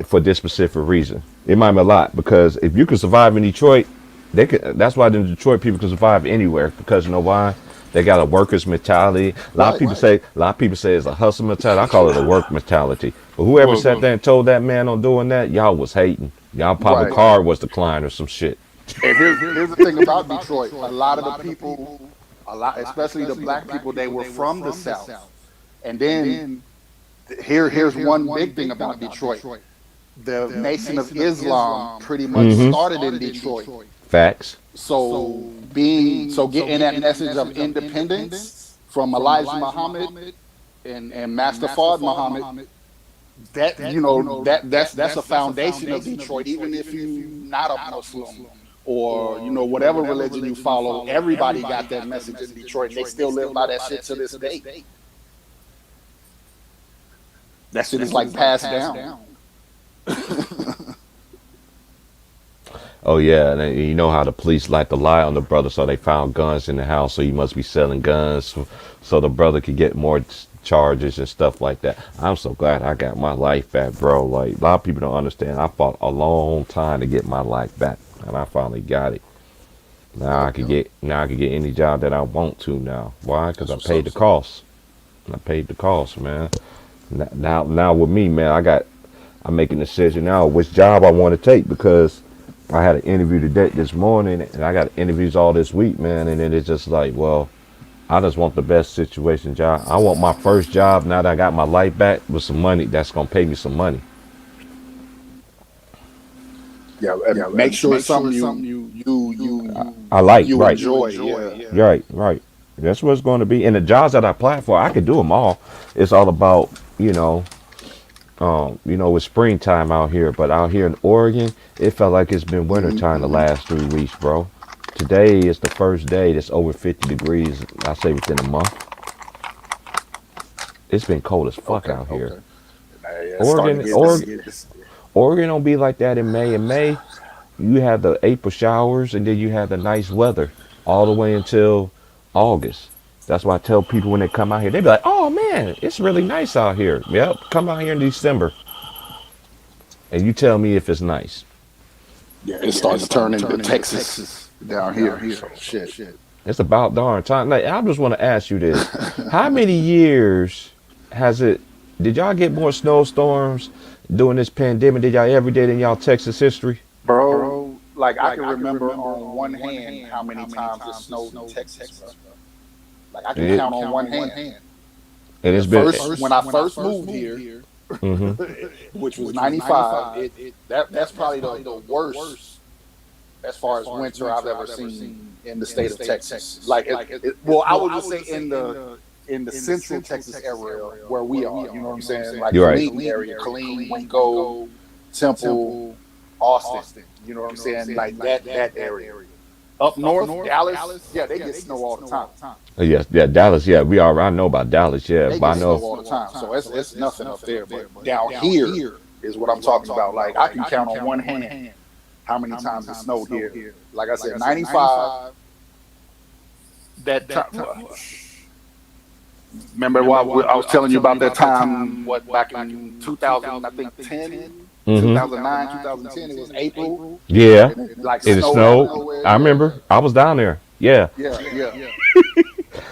for this specific reason. It reminds me a lot because if you can survive in Detroit, that's why the Detroit people can survive anywhere, because you know why? They got a workers mentality. A lot of people say it's a hustle mentality. I call it a work mentality. But whoever sat there and told that man on doing that, y'all was hating. Y'all probably card was declined or some shit. And here's the thing about Detroit. A lot of the people, especially the black people, they were from the South. And then here's one big thing about Detroit. The Nation of Islam pretty much started in Detroit. Facts. So getting that message of independence from Elijah Muhammad and Master Fard Muhammad, that's a foundation of Detroit. Even if you're not a Muslim or whatever religion you follow, everybody got that message in Detroit. And they still live by that shit to this day. That shit is like passed down. Oh yeah, and you know how the police like to lie on the brother, so they found guns in the house, so he must be selling guns, so the brother could get more charges and stuff like that. I'm so glad I got my life back, bro. Like, a lot of people don't understand. I fought a long time to get my life back, and I finally got it. Now I could get any job that I want to now. Why? Because I paid the cost. I paid the cost, man. Now with me, man, I'm making a decision now which job I want to take, because I had an interview this morning, and I got interviews all this week, man. And then it's just like, well, I just want the best situation job. I want my first job now that I got my life back with some money that's gonna pay me some money. Yeah, make sure it's something I like, you right? Enjoy. Yeah. Right. That's what it's going to be. And the jobs that I applied for, I could do them all. It's all about, it's springtime out here, but out here in Oregon, it felt like it's been wintertime the last 3 weeks, bro. Today is the first day that's over 50 degrees, I say within a month. It's been cold as fuck out here. Oregon don't be like that in May. In May, you have the April showers, and then you have the nice weather all the way until August. That's why I tell people when they come out here, they be like, oh man, it's really nice out here. Yep, come out here in December, and you tell me if it's nice. Yeah, it's starting to turn into Texas down here. So, shit. It's about darn time. Like, I just want to ask you this. How many years did y'all get more snowstorms during this pandemic than y'all ever did in y'all Texas history? Bro, like I can remember on one hand how many times it snowed in Texas, bro. Like I can count on one hand. And it's been when I first moved here, which was 95. That's probably the worst as far as winter I've ever seen in the state of Texas. Like, I would just say in the central Texas area where we are. You know what I'm saying? Like the Clean area, Clean, Waco, Temple, Austin. You know what I'm saying? Like that area. Up north, Dallas, yeah, they get snow all the time. Yeah, Dallas, yeah, I know about Dallas, yeah, they but get snow all the time, so it's nothing up there. But down here is what I'm talking about. Like I can count on one hand how many times it snowed here. Like I said, 95. That time. Remember I was telling you about that time? Back in 2000, I think 10. 2009, 2010, it was April. Yeah, it snowed. I remember. I was down there. Yeah. Yeah.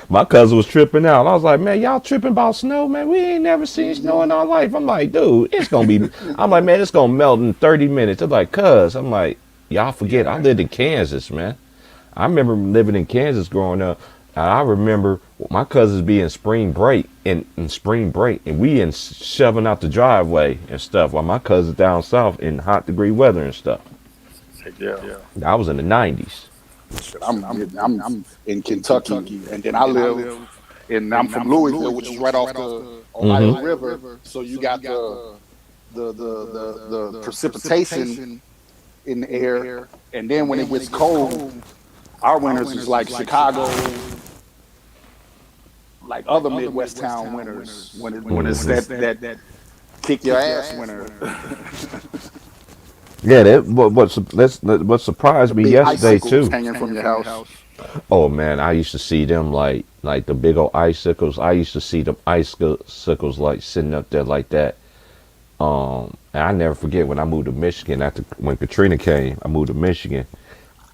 My cousin was tripping out. I was like, man, y'all tripping about snow, man? We ain't never seen snow in our life. I'm like, dude, it's going to be, I'm like, man, it's going to melt in 30 minutes. They're like, cuz. I'm like, y'all forget, I lived in Kansas, man. I remember living in Kansas growing up. And I remember my cousins being spring break, and we shoving out the driveway and stuff, while my cousins down south in hot degree weather and stuff. Yeah. I was in the 90s. I'm in Kentucky, and then I live, and I'm from Louisville, which is right off the Ohio River. So you got the precipitation in the air, and then when it gets cold, our winters is like Chicago, like other Midwest town winters, when it's that kick your ass winter. Yeah, what surprised me yesterday too. Hanging from your house. Oh man, I used to see them like the big old icicles. I used to see them icicles like sitting up there like that. And I never forget when I moved to Michigan when Katrina came. I moved to Michigan,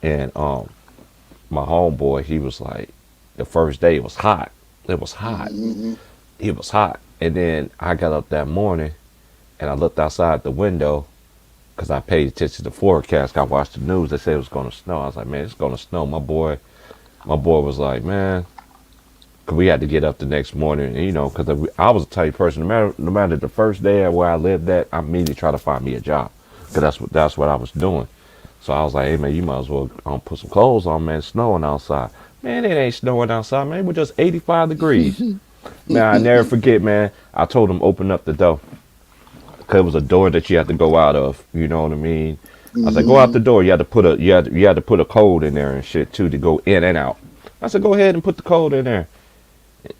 and my homeboy, he was like, the first day it was hot. It was hot. It was hot. And then I got up that morning and I looked outside the window because I paid attention to the forecast. I watched the news. They said it was going to snow. I was like, man, it's going to snow. My boy was like, man, Cause we had to get up the next morning, and, because I was a type of person. No matter the first day where I lived at, I immediately try to find me a job, cause that's what I was doing. So I was like, hey man, you might as well put some clothes on, man. It's snowing outside. Man, it ain't snowing outside, man. We're just 85 degrees. Man, I never forget, man. I told him open up the door, cause it was a door that you had to go out of. You know what I mean? I was like, go out the door. You had to put a code in there and shit too to go in and out. I said, go ahead and put the code in there.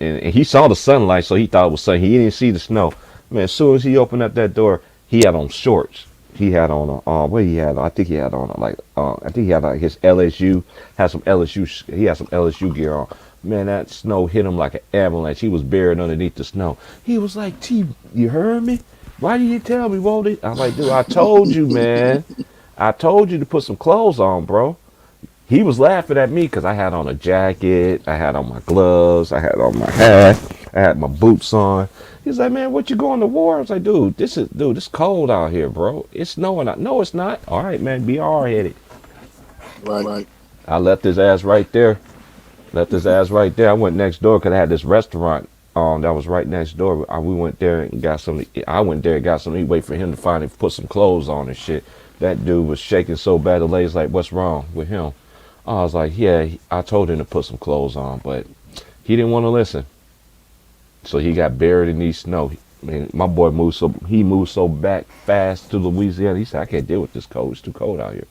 And he saw the sunlight, so he thought it was sun. He didn't see the snow. Man, as soon as he opened up that door, he had on shorts. He had on what he had. I think he had on I think he had his LSU. Had some LSU. He had some LSU gear on. Man, that snow hit him like an avalanche. He was buried underneath the snow. He was like, "T, you heard me? Why didn't you tell me, Wally?" I was like, "Dude, I told you, man. I told you to put some clothes on, bro." He was laughing at me because I had on a jacket, I had on my gloves, I had on my hat, I had my boots on. He's like, man, what you going to war? I was like, dude, this cold out here, bro. It's snowing out. No, it's not. All right, man, be hard headed. Right. I left his ass right there. I went next door because I had this restaurant that was right next door. We went there and got some. I went there and got some. Wait for him to finally put some clothes on and shit. That dude was shaking so bad. The lady's like, what's wrong with him? I was like, yeah, I told him to put some clothes on, but he didn't want to listen. So he got buried in these snow. Man, my boy moved so back fast to Louisiana. He said, I can't deal with this cold. It's too cold out here.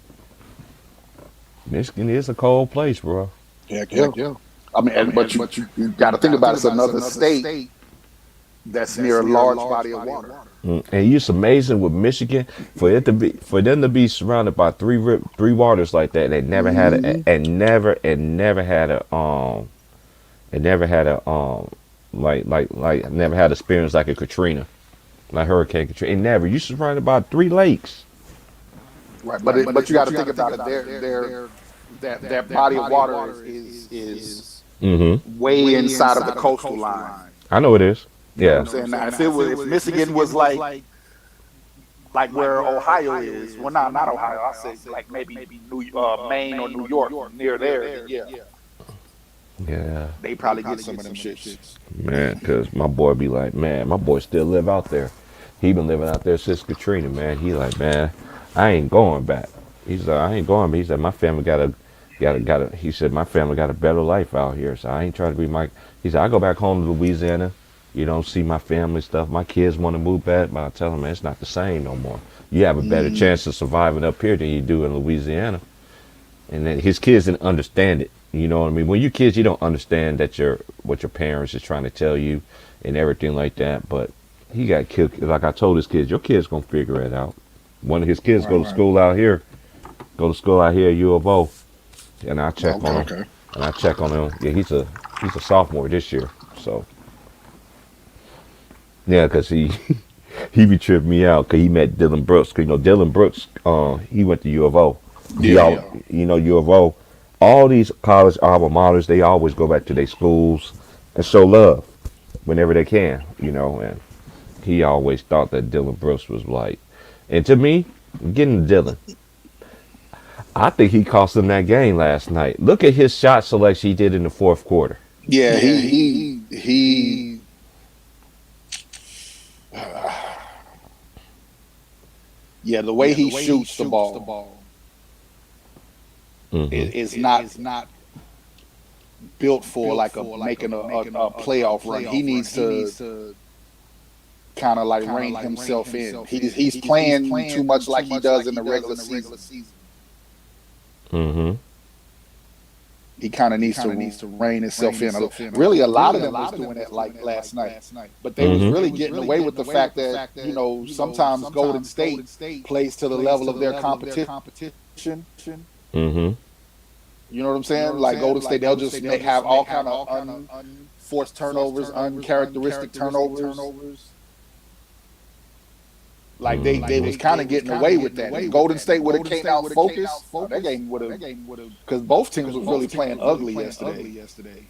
Michigan is a cold place, bro. Heck yeah. I mean, but you got to think about it. It's another state that's near a large body of water. And it's amazing with Michigan for them to be surrounded by three waters like that. They never had never had experience like a Katrina, like Hurricane Katrina. It never. You surrounded by three lakes. Right, but you got to think about it. That body of water is way inside of the coastal line. I know it is. You know what I'm saying? Now, if Michigan was like where Ohio is, well, not Ohio. I say like maybe Maine or New York, near there. Yeah. They probably get some of them shits. Man, because my boy be like, man, my boy still live out there. He been living out there since Katrina, man. He like, man, I ain't going back. He's like, I ain't going back. He said, my family he said, my family got a better life out here. So I ain't trying to be he said, I go back home to Louisiana, see my family stuff. My kids want to move back, but I tell them, man, it's not the same no more. You have a better chance of surviving up here than you do in Louisiana. And then his kids didn't understand it. You know what I mean? When you're kids, you don't understand that what your parents is trying to tell you and everything like that. But he got killed. Like I told his kids, your kids gonna figure it out. One of his kids go to school out here at U of O, and I check on him. And I check on him. Yeah, he's a sophomore this year. So yeah, because he be tripping me out because he met Dylan Brooks. Cause Dylan Brooks, he went to U of O. U of O. All these college alma maters, they always go back to their schools and show love whenever they can, and he always thought that Dylan Brooks was like, and to me, getting Dylan, I think he cost them that game last night. Look at his shot selection he did in the fourth quarter. Yeah, he the way he shoots the ball. Is not built for making a playoff run. He needs to kind of rein himself in. He's playing too much like he does in the regular season. He kind of needs to rein himself in. Really, a lot of them was doing that last night, but they was really getting away with the fact that sometimes Golden State plays to the level of their competition. You know what I'm saying? Like Golden State, they'll just have all kind of unforced turnovers, uncharacteristic turnovers. Like they was kind of getting away with that. If Golden State would have came out focused, that game would have, because both teams was really playing ugly yesterday.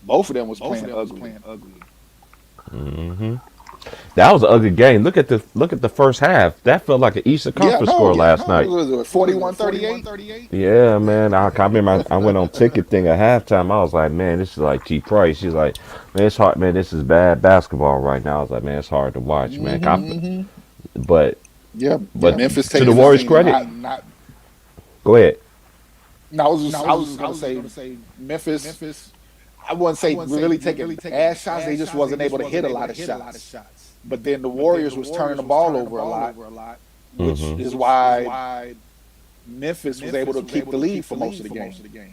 Both of them was playing ugly. That was an ugly game. Look at the first half. That felt like an Eastern Conference score last night. What was it, 41-38? Yeah, man. I remember I went on ticket thing at halftime. I was like, man, this is like G Price. She's like, man, it's hard. Man, this is bad basketball right now. I was like, man, it's hard to watch, man. But Memphis to the Warriors' credit, go ahead. No, I was going to say Memphis. I wouldn't say really taking ass shots. They just wasn't able to hit a lot of shots. But then the Warriors was turning the ball over a lot, which is why Memphis was able to keep the lead for most of the game.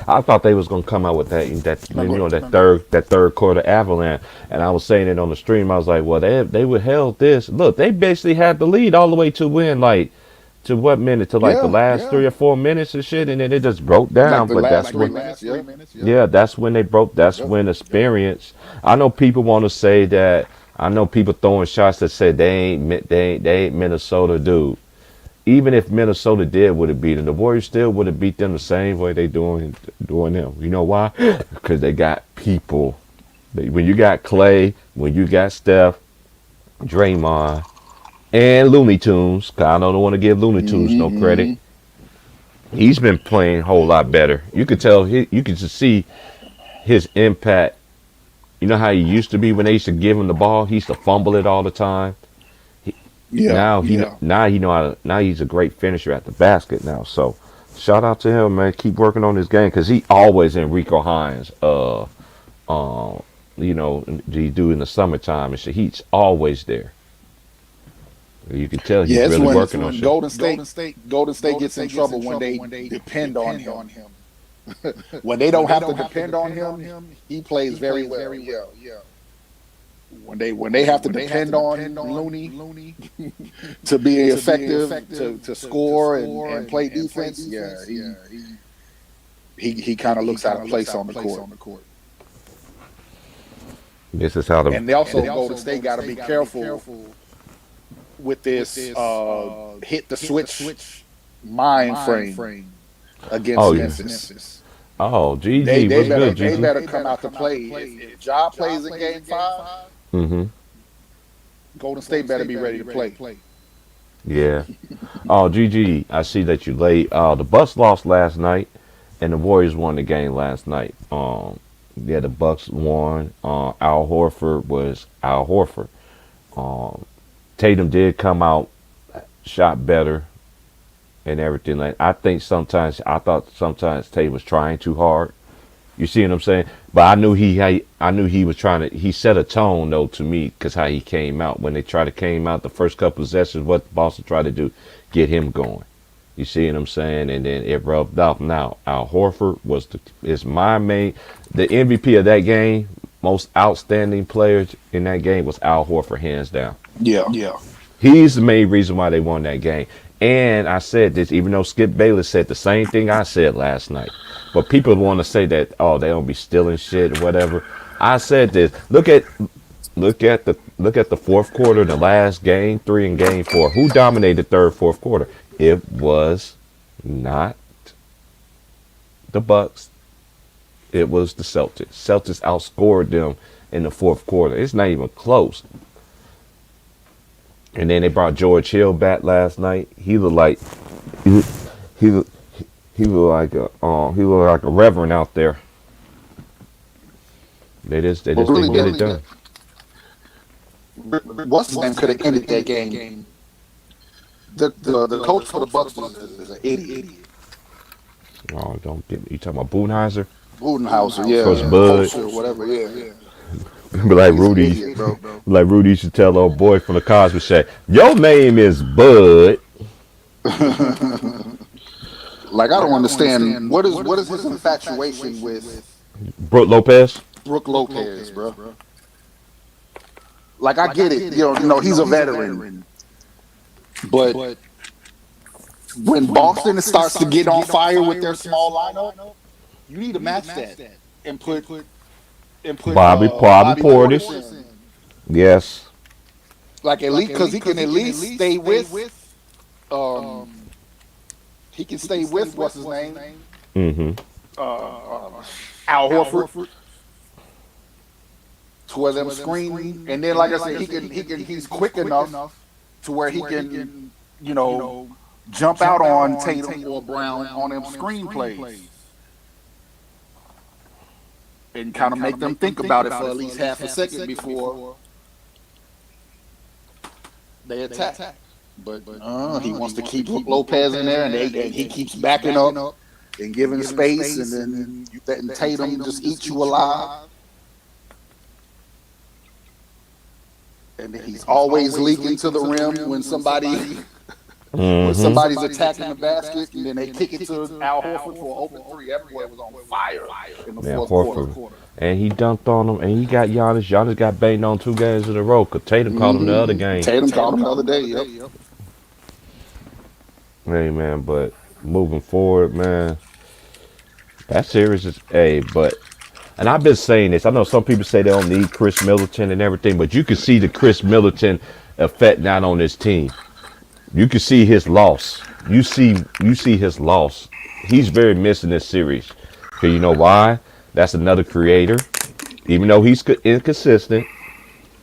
I thought they was gonna come out with that third quarter avalanche, and I was saying it on the stream. I was like, well, they would held this. Look, they basically had the lead all the way to win, like to what minute? To like the last 3 or 4 minutes and shit, and then it just broke down. But that's when, that's when they broke. That's when experience. I know people want to say that. I know people throwing shots that said they ain't Minnesota, dude. Even if Minnesota would have beaten the Warriors, still would have beat them the same way they doing them. You know why? Because they got people. When you got Clay, when you got Steph, Draymond, and Looney Tunes, I don't want to give Looney Tunes no credit. He's been playing a whole lot better. You could tell. You could just see his impact. You know how he used to be when they used to give him the ball. He used to fumble it all the time. Now he's a great finisher at the basket now. So shout out to him, man. Keep working on his game because he always in Rico Hines. He do in the summertime and shit. He's always there. You can tell he's really working on shit. Golden State gets in trouble when they depend on him. When they don't have to depend on him, he plays very well. Yeah. When they have to depend on Looney to be effective, to score and play defense, he kind of looks out of place on the court. This is how and they also Golden State got to be careful with this hit the switch mind frame against Memphis. Oh, GG, they better come out to play. If Ja plays in Game 5. Golden State better be ready to play. Yeah. Oh, GG, I see that you late. The Bucks lost last night, and the Warriors won the game last night. The Bucks won. Al Horford was Al Horford. Tatum did come out, shot better, and everything. I thought sometimes Tatum was trying too hard. You see what I'm saying? But I knew he was trying to. He set a tone though to me because how he came out when they came out the first couple of possessions. What Boston tried to do, get him going. You see what I'm saying? And then it rubbed off. Now Al Horford is my main, the MVP of that game. Most outstanding player in that game was Al Horford, hands down. Yeah. He's the main reason why they won that game. And I said this, even though Skip Bayless said the same thing I said last night. But people want to say that, oh, they don't be stealing shit or whatever. I said this. Look at the fourth quarter, the last game 3 and game 4. Who dominated third, fourth quarter? It was not the Bucks. It was the Celtics. Celtics outscored them in the fourth quarter. It's not even close. And then they brought George Hill back last night. He looked like he looked like a reverend out there. They just get it done. What's his name could have ended that game. The coach for the Bucks is an idiot. Oh, don't get me. You talking about Budenhauser? Budenhauser, yeah. Coach Bud. Or whatever, yeah. Like Rudy, like Rudy used to tell old boy from the Cosby Show, your name is Bud. Like I don't understand what is his infatuation with Brooke Lopez, bro. Like I get it, you know he's a veteran, but when Boston starts to get on fire with their small lineup, you need to match that and put Bobby Portis. Yes. Like at least because he can at least stay with he can stay with what's his name. Al Horford to where them screen, and then like I said, he's quick enough to where he can, you know, jump out on Tatum or Brown on them screen plays and kind of make them think about it for at least half a second before they attack. But he wants to keep Lopez in there, and he keeps backing up and giving space, and then you letting Tatum just eat you alive. And he's always leaking to the rim when somebody's attacking the basket, and then they kick it to Al Horford for an open three. That boy was on fire in the fourth quarter. And he dunked on him, and he got Giannis. Giannis got banged on 2 games in a row because Tatum called him the other game. Tatum called him the other day, yep. Hey, man, but moving forward, man, that series is, and I've been saying this. I know some people say they don't need Chris Middleton and everything, but you can see the Chris Middleton effect not on this team. You can see his loss. You see his loss. He's very missing this series. Okay, you know why? That's another creator. Even though he's inconsistent.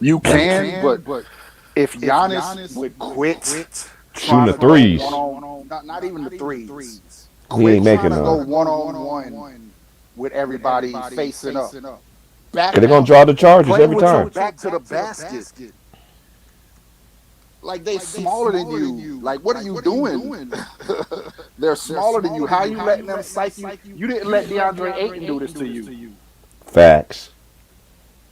You can, but if Giannis would quit shooting the threes, not even the threes, he ain't making them. Go one-on-one with everybody facing up. Because they're going to draw the charges every time. Back to the basket. Like, they smaller than you. Like, what are you doing? They're smaller than you. How are you letting them psych you? You didn't let DeAndre Ayton do this to you. Facts.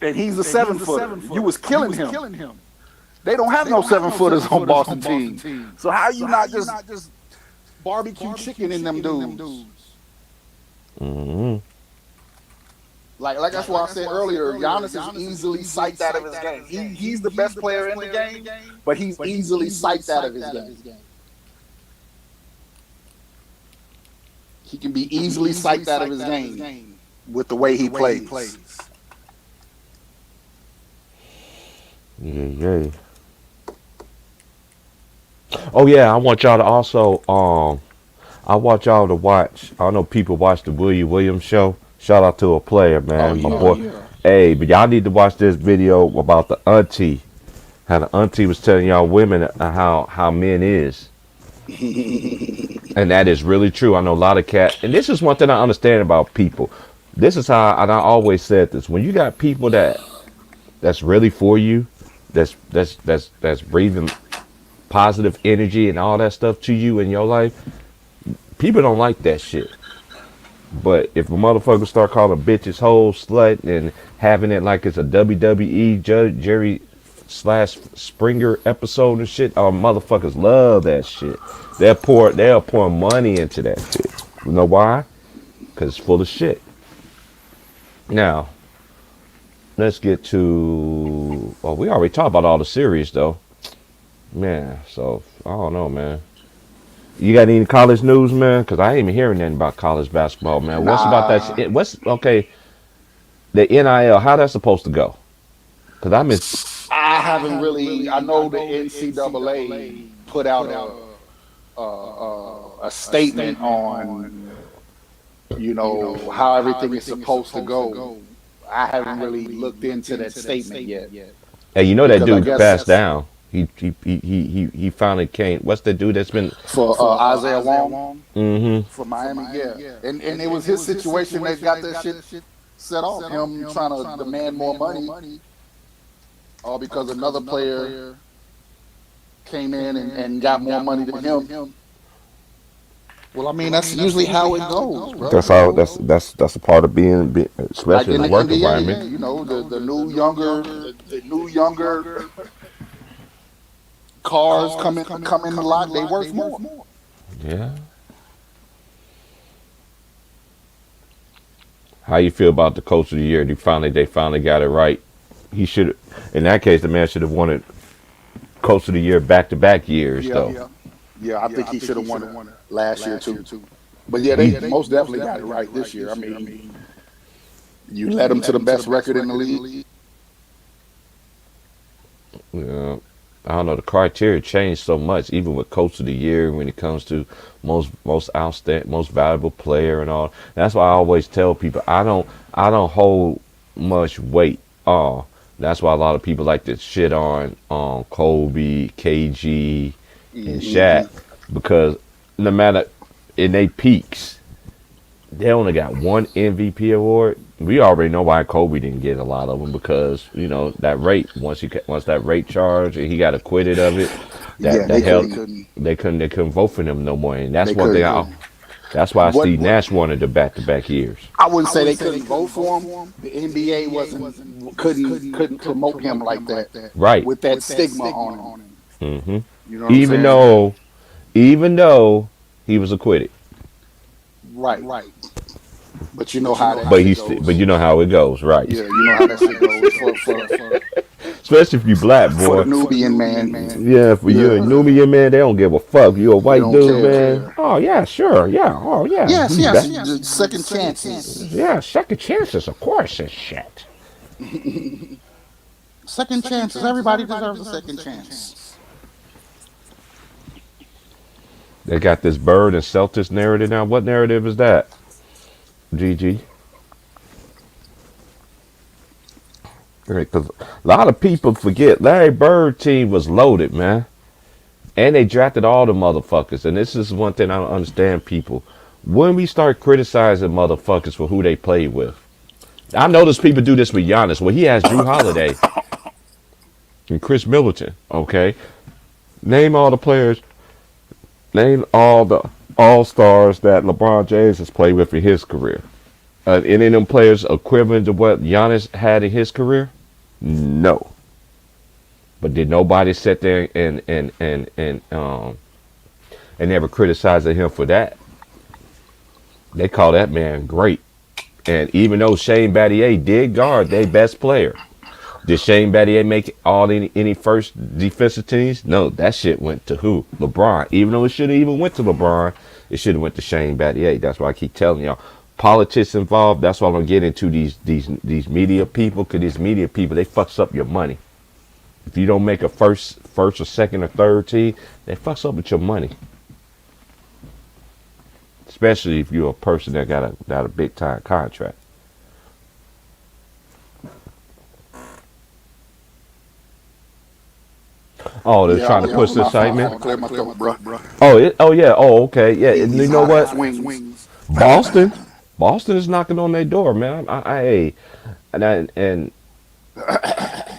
And he's a 7-footer. You was killing him. They don't have no 7-footers on Boston teams. So how are you not just barbecue chicken in them dudes? Mm-hmm. Like that's why I said earlier, Giannis is easily psyched out of his game. He's the best player in the game, but he's easily psyched out of his game. He can be easily psyched out of his game with the way he plays. Yeah. Oh yeah, I want y'all to also I want y'all to watch. I know people watch the Williams show. Shout out to a player, man, my boy. Yeah. Hey, but y'all need to watch this video about the auntie. How the auntie was telling y'all women how men is. And that is really true. I know a lot of cats, and this is one thing I understand about people. This is how, and I always said this: when you got people that's really for you, that's breathing positive energy and all that stuff to you in your life, people don't like that shit. But if a motherfucker start calling bitches hoes, slut, and having it like it's a WWE Jerry / Springer episode and shit, motherfuckers love that shit. They'll pour money into that shit. You know why? Because it's full of shit. Now, let's get to. Well, we already talked about all the series though, man. So I don't know, man. You got any college news, man? Because I ain't even hearing nothing about college basketball, man. What's about that? Okay? The NIL, how that's supposed to go? Because I haven't really. I know the NCAA put out a statement on, how everything is supposed to go. I haven't really looked into that statement yet. Hey, that dude passed down. He finally came. What's the dude that's been for Isaiah Wong? Mm-hmm. For Miami, yeah. And it was his situation that got that shit set off. Him trying to demand more money, all because another player came in and got more money than him. Well, I mean, that's usually how it goes, bro. That's how. That's a part of being especially like in the work environment. The new younger cars come in the lot. They worth more. Yeah. How you feel about the coach of the year? They finally got it right. He should. In that case, the man should have won it. Coach of the year back-to-back years, though. Yeah, I think he should have won it last year too. But yeah, they most definitely got it right this year. I mean, you led them to the best record in the league. Yeah. I don't know, the criteria changed so much, even with Coach of the Year when it comes to most outstanding, most valuable player and all. That's why I always tell people I don't hold much weight. That's why a lot of people like to shit on Kobe, KG, and Shaq because no matter in they peaks, they only got one MVP award. We already know why Kobe didn't get a lot of them because that rate once that rate charge and he got acquitted of it, Yeah, that they held couldn't. they couldn't vote for him no more. And that's They one thing. couldn't. That's why What? Steve Nash wanted the back-to-back years. I wouldn't say they couldn't vote for him. The NBA couldn't promote him like that Right. with that stigma on him. hmm You know what I'm Even saying? though even though he was acquitted, Right. But you know how that but shit but goes. you know how it goes, right? Yeah, you know how that shit goes Especially if you black for the boy. Nubian man. Yeah, for you and Yeah, Nubian man, they don't give a fuck. You a they white don't dude, care. man. Oh yeah, sure, yeah. Oh yeah, Yes, he's yes. back. Second chances. Yeah, second chances, of course, and shit. Second chances. Everybody deserves a second chance. They got this Bird and Celtics narrative now. What narrative is that? GG. Because a lot of people forget Larry Bird team was loaded, man. And they drafted all the motherfuckers. And this is one thing I don't understand, people. When we start criticizing motherfuckers for who they played with, I notice people do this with Giannis. Well, he has Drew Holiday and Chris Middleton. Okay, name all the players. Name all the all stars that LeBron James has played with in his career. Any of them players equivalent to what Giannis had in his career? No. But did nobody sit there and never criticize him for that? They call that man great. And even though Shane Battier did guard their best player, did Shane Battier make any first defensive teams? No, that shit went to who? LeBron. Even though it should have even went to LeBron, it should have went to Shane Battier. That's why I keep telling y'all. Politics involved. That's why I'm gonna get into these media people. Cause these media people, they fucks up your money. If you don't make a first or second or third team, they fucks up with your money. Especially if you're a person that got a big time contract. Oh, they're trying to push the excitement. Clear my throat, bro. Oh yeah. Oh, okay. Yeah. And you These know hot what? wings. Boston is knocking on their door, man. And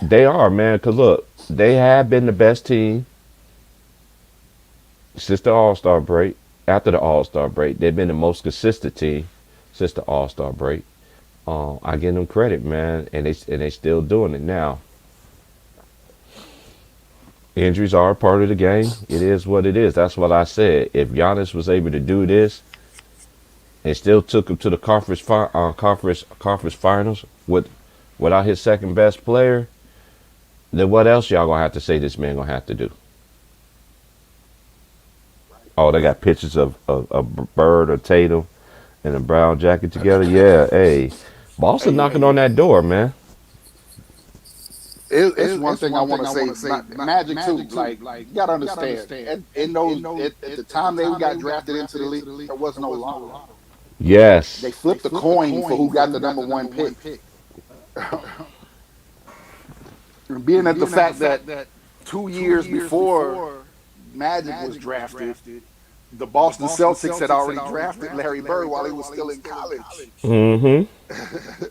they are, man. Cause look, they have been the best team since the All-Star break. After the All-Star break, they've been the most consistent team since the All-Star break. I give them credit, man, and they still doing it now. Injuries are a part of the game. It is what it is. That's what I said. If Giannis was able to do this and still took him to the conference finals without his second best player, then what else y'all gonna have to say this man gonna have to do? Oh, they got pictures of Bird or Tatum in a brown jacket together. Yeah, hey, Boston knocking on that door, man. It's one thing I want to say. Magic too. Like you gotta understand. At the time they got drafted into the league, there was no lottery. Yes. They flipped the coin for who got the number one pick. Being at the fact that 2 years before Magic was drafted, the Boston Celtics had already drafted Larry Bird while he was still in college. Mm-hmm.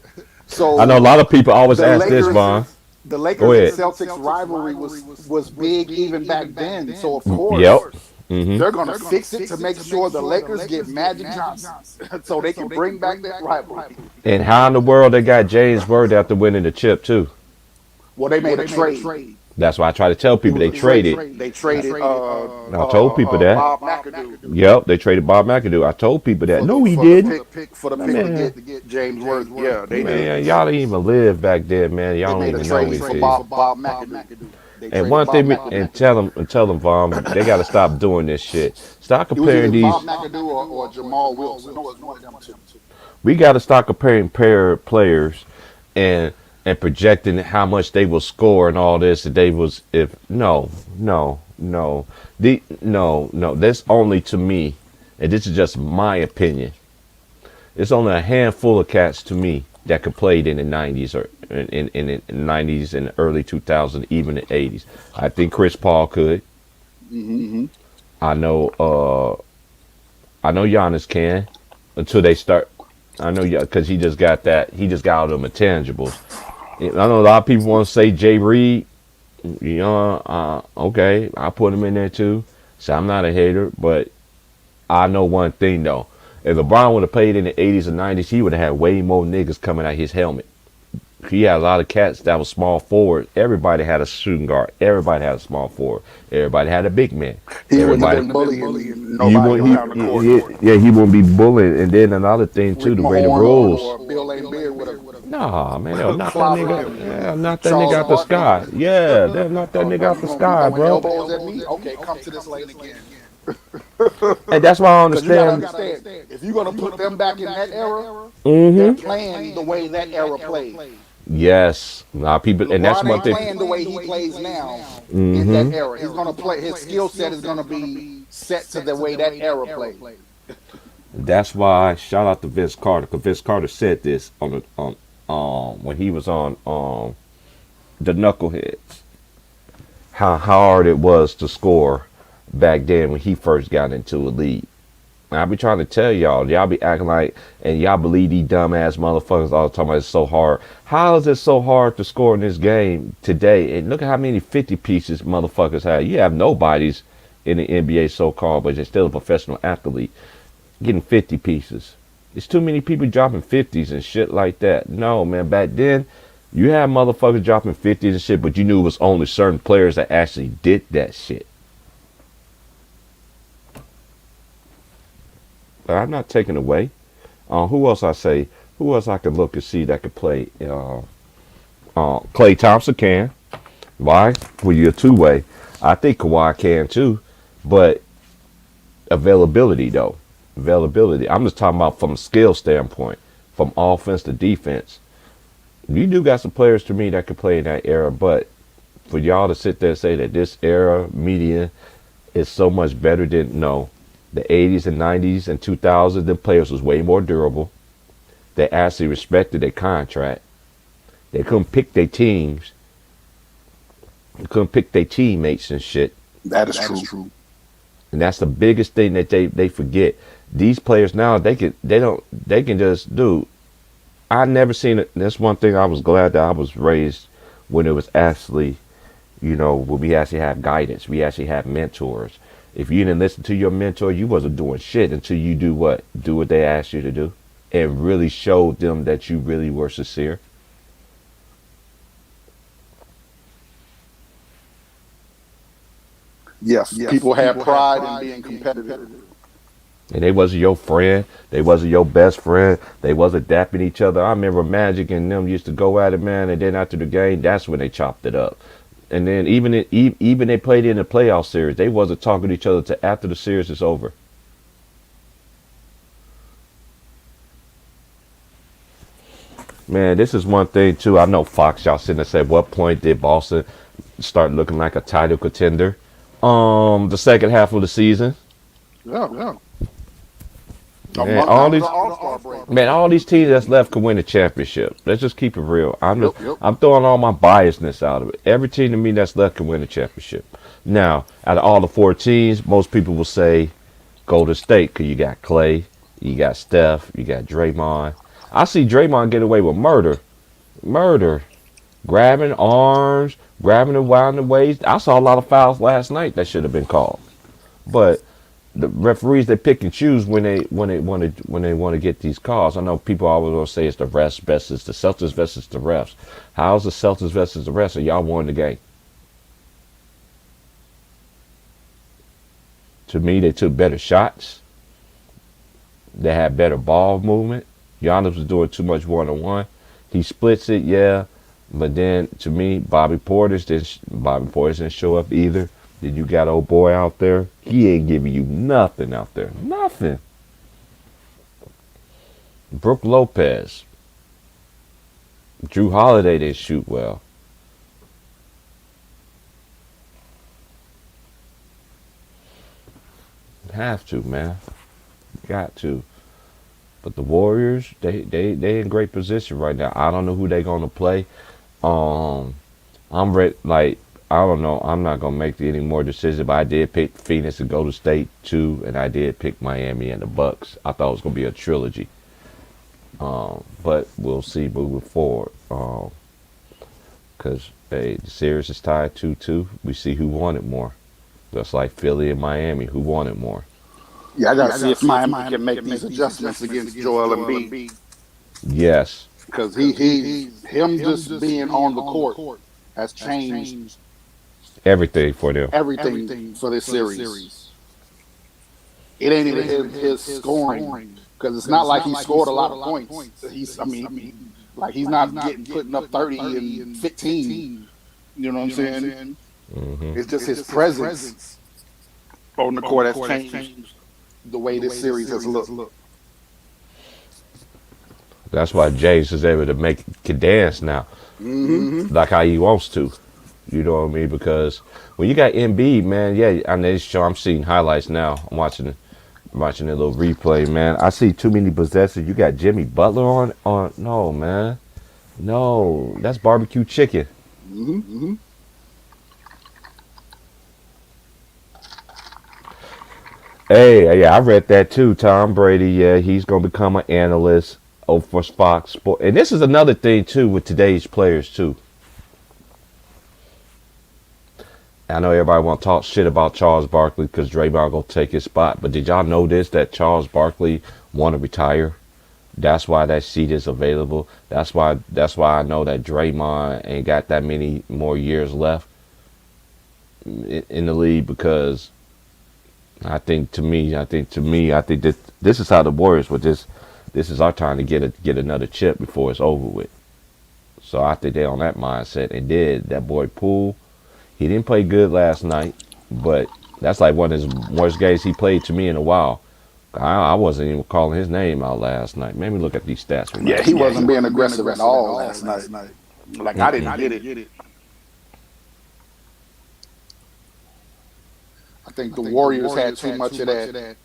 So I know a lot of people always ask this, Vaughn. The Lakers and Celtics rivalry was big even back then. So of course, they're gonna fix it to make sure the Lakers get Magic Johnson, so they can bring back that rivalry. And how in the world they got James Bird after winning the chip too? Well, they made a trade. That's why I try to tell people they traded. They traded. I told people that. Bob McAdoo. Yep, they traded Bob McAdoo. I told people that. No, he didn't. For the pick to get James Worth. Yeah, they did. Y'all didn't even live back then, man. Y'all don't even know anything. Bob McAdoo. And one thing, and tell them, Vaughn, they got to stop doing this shit. Stop comparing these. Bob McAdoo or Jamal Wilson. No, it's one of them two. We got to stop comparing players and and projecting how much they will score and all this. That they was if no. No. That's only to me, and this is just my opinion. It's only a handful of cats to me that could play in the 90s or in the 90s and early 2000s, even the 80s. I think Chris Paul could. Mm-hmm. I know. I know Giannis can until they start. I know because he just got that. He just got all them intangibles. I know a lot of people want to say Jay Reed. Okay, I put him in there too. So I'm not a hater, but I know one thing though. If LeBron would have played in the 80s and 90s, he would have had way more niggas coming out his helmet. He had a lot of cats that was small forward. Everybody had a shooting guard. Everybody had a small forward. Everybody had a big man. He wouldn't have Everybody. been bullying nobody around the court. Yeah, he wouldn't be bullying. And then another thing too, Rick the way the Mahorn rules. or Bill A. Beard would have Nah, man, they'll knock that clobbered nigga. him. Yeah, knock that Charles nigga out the sky. Barkley. Yeah, they'll knock that nigga out You the gonna be sky, throwing bro. elbows at me? Okay, come to this lane again. And that's why I Because you gotta understand. understand, if you're gonna put them back in that era, they're Mm-hmm. playing the way that era played. Yes, a lot of people, and that's LeBron one ain't thing. playing the way he plays now in that Mm-hmm. era. He's gonna play. His skill set is gonna be set to the way that era played. That's why shout out to Vince Carter, because Vince Carter said this on when he was on the Knuckleheads, how hard it was to score back then when he first got into a league. And I be trying to tell y'all be acting like, and y'all believe these dumbass motherfuckers all the time. It's so hard. How is it so hard to score in this game today? And look at how many 50 pieces motherfuckers have. You have nobodies in the NBA so-called, but you're still a professional athlete getting 50 pieces. It's too many people dropping 50s and shit like that. No, man, back then, you had motherfuckers dropping 50s and shit, but you knew it was only certain players that actually did that shit. But I'm not taking away. Who else I say? Who else I can look and see that could play? Klay Thompson can. Why? Well, you're two-way. I think Kawhi can too. But availability, though. Availability. I'm just talking about from a skill standpoint, from offense to defense. You do got some players to me that could play in that era, but for y'all to sit there and say that this era media is so much better than no. The 80s and 90s and 2000s, the players was way more durable. They actually respected their contract. They couldn't pick their teams. They couldn't pick their teammates and shit. That is true. And that's the biggest thing that they forget. These players now, they can just do. I never seen it. That's one thing I was glad that I was raised when it was actually, when we actually have guidance. We actually have mentors. If you didn't listen to your mentor, you wasn't doing shit until you do what? Do what they asked you to do. And really showed them that you really were sincere. Yes, people have pride in being competitive. And they wasn't your friend. They wasn't your best friend. They wasn't dapping each other. I remember Magic and them used to go at it, man. And then after the game, that's when they chopped it up. And then even they played in the playoff series, they wasn't talking to each other till after the series is over. Man, this is one thing too. I know Fox, y'all sitting there said, what point did Boston start looking like a title contender? The second half of the season. Yeah. Man, all these teams that's left could win a championship. Let's just keep it real. I'm throwing all my biasness out of it. Every team to me that's left can win a championship. Now, out of all the 4 teams, most people will say Golden State, because you got Clay, you got Steph, you got Draymond. I see Draymond get away with murder. Grabbing arms, grabbing around the waist. I saw a lot of fouls last night that should have been called. But the referees, they pick and choose when they want to get these calls. I know people always want to say it's the refs versus the Celtics versus the refs. How's the Celtics versus the refs? And y'all won the game. To me, they took better shots. They had better ball movement. Giannis was doing too much one-on-one. He splits it, yeah. But then, to me, Bobby Portis didn't show up either. Then you got old boy out there. He ain't giving you nothing out there. Nothing. Brooke Lopez. Drew Holiday didn't shoot well. Have to, man. Got to. But the Warriors, they in great position right now. I don't know who they gonna play. Um, I'm ready. Like I don't know. I'm not gonna make any more decisions. But I did pick Phoenix and Golden State too, and I did pick Miami and the Bucks. I thought it was gonna be a trilogy. But we'll see moving forward. Because hey, the series is tied 2-2. We see who wanted more. Just like Philly and Miami, who wanted more. Yeah, I gotta see if Miami can make these adjustments against Joel Embiid. Yes. Because him just being on the court has changed Everything for them. everything for this series. It ain't even his scoring, because it's not like he scored a lot of points. He's not putting up 30 and 15. You know what I'm saying? Mm-hmm. It's just his presence on the court has changed the way this series has looked. That's why James is able to can dance now, like how he wants to. You know what I mean? Because when you got Embiid, man, yeah, I'm seeing highlights now. I'm watching a little replay, man. I see too many possessions. You got Jimmy Butler on. No, man, no, that's barbecue chicken. Hey, yeah, I read that too. Tom Brady, yeah, he's gonna become an analyst for Fox Sport. And this is another thing too with today's players too. I know everybody want to talk shit about Charles Barkley because Draymond gonna take his spot, but did y'all know this, that Charles Barkley want to retire? That's why that seat is available. That's why I know that Draymond ain't got that many more years left in the league, because I think that this is how the Warriors would just. This is our time to get another chip before it's over with. So I think they on that mindset. And did that boy Poole? He didn't play good last night, but that's like one of his worst games he played to me in a while. I wasn't even calling his name out last night. Maybe look at these stats from Yeah, last he night. wasn't being aggressive at all last night. Like I didn't get it. I think the Warriors had too much of that.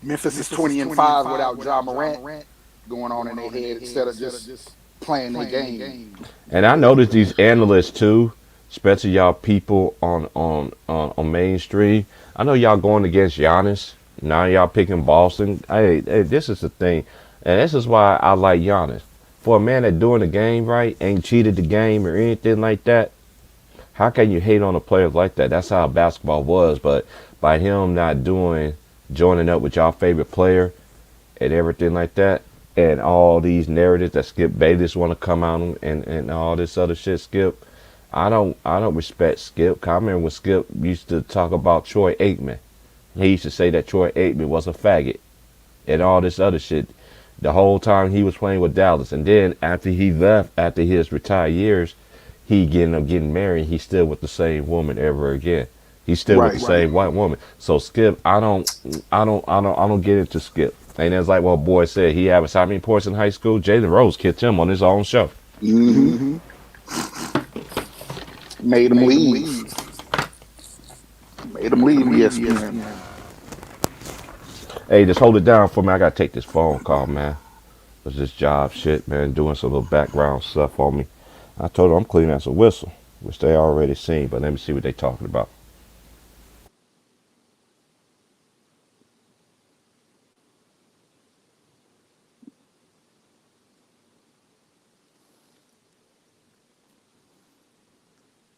Memphis is 20-5 without Ja Morant going on in their head instead of just playing their game. And I noticed these analysts too, especially y'all people on mainstream. I know y'all going against Giannis. Now y'all picking Boston. Hey, this is the thing, and this is why I like Giannis. For a man that doing the game right, ain't cheated the game or anything like that. How can you hate on a player like that? That's how basketball was. But by him not joining up with y'all favorite player and everything like that, and all these narratives that Skip Bayless want to come out and all this other shit, Skip, I don't respect Skip. I remember when Skip used to talk about Troy Aikman. He used to say that Troy Aikman was a faggot and all this other shit the whole time he was playing with Dallas. And then after he left, after his retired years, he ended up getting married. He's still with the same woman ever again. He's still with the same white woman. So Skip, I don't get into Skip. And it's like what boy said, he averaged how many points in high school? Jalen Rose kicked him on his own show. Mm-hmm. Made him leave. Made him leave ESPN. Hey, just hold it down for me. I gotta take this phone call, man. It's this job shit, man, doing some little background stuff on me. I told them I'm clean as a whistle, which they already seen, but let me see what they talking about.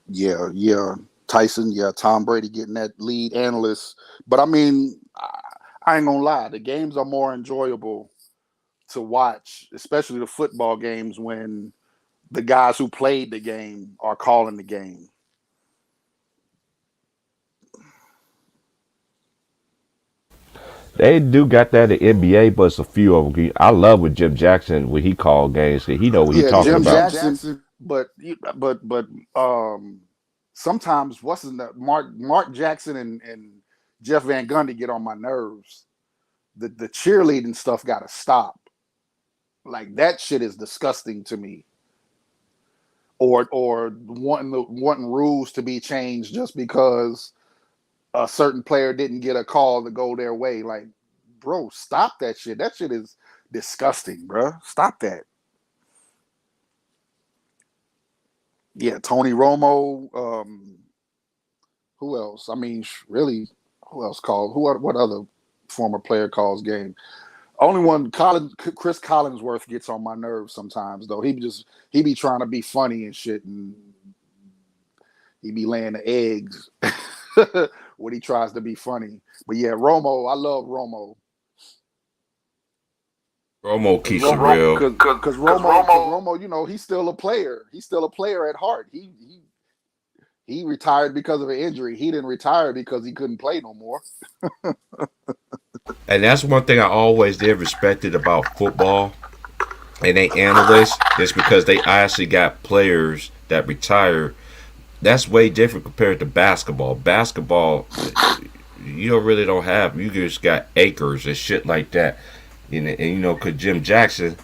Yeah. Tyson, Tom Brady getting that lead analyst. But I mean, I ain't gonna lie, the games are more enjoyable to watch, especially the football games, when the guys who played the game are calling the game. They do got that in NBA, but it's a few of them. I love with Jim Jackson when he called games. He know what he talking Jim about. Jackson, but sometimes what's in the Mark Jackson and Jeff Van Gundy get on my nerves. The cheerleading stuff got to stop. Like that shit is disgusting to me. or wanting rules to be changed just because a certain player didn't get a call to go their way. Like, bro, stop that shit. That shit is disgusting, bro. Stop that. Yeah, Tony Romo. Who else? I mean, really, who else called? What other former player calls game? Only one, Chris Collinsworth gets on my nerves sometimes, though. He be trying to be funny and shit, and he be laying the eggs when he tries to be funny. But yeah, Romo, I love Romo. Romo keeps it real. Because Romo, you know, he's still a player. He's still a player at heart. He retired because of an injury. He didn't retire because he couldn't play no more. And that's one thing I always did respected about football and they analysts is because they actually got players that retire. That's way different compared to basketball. Basketball, you really don't have. You just got acres and shit like that. And you know, cause Jim Jackson,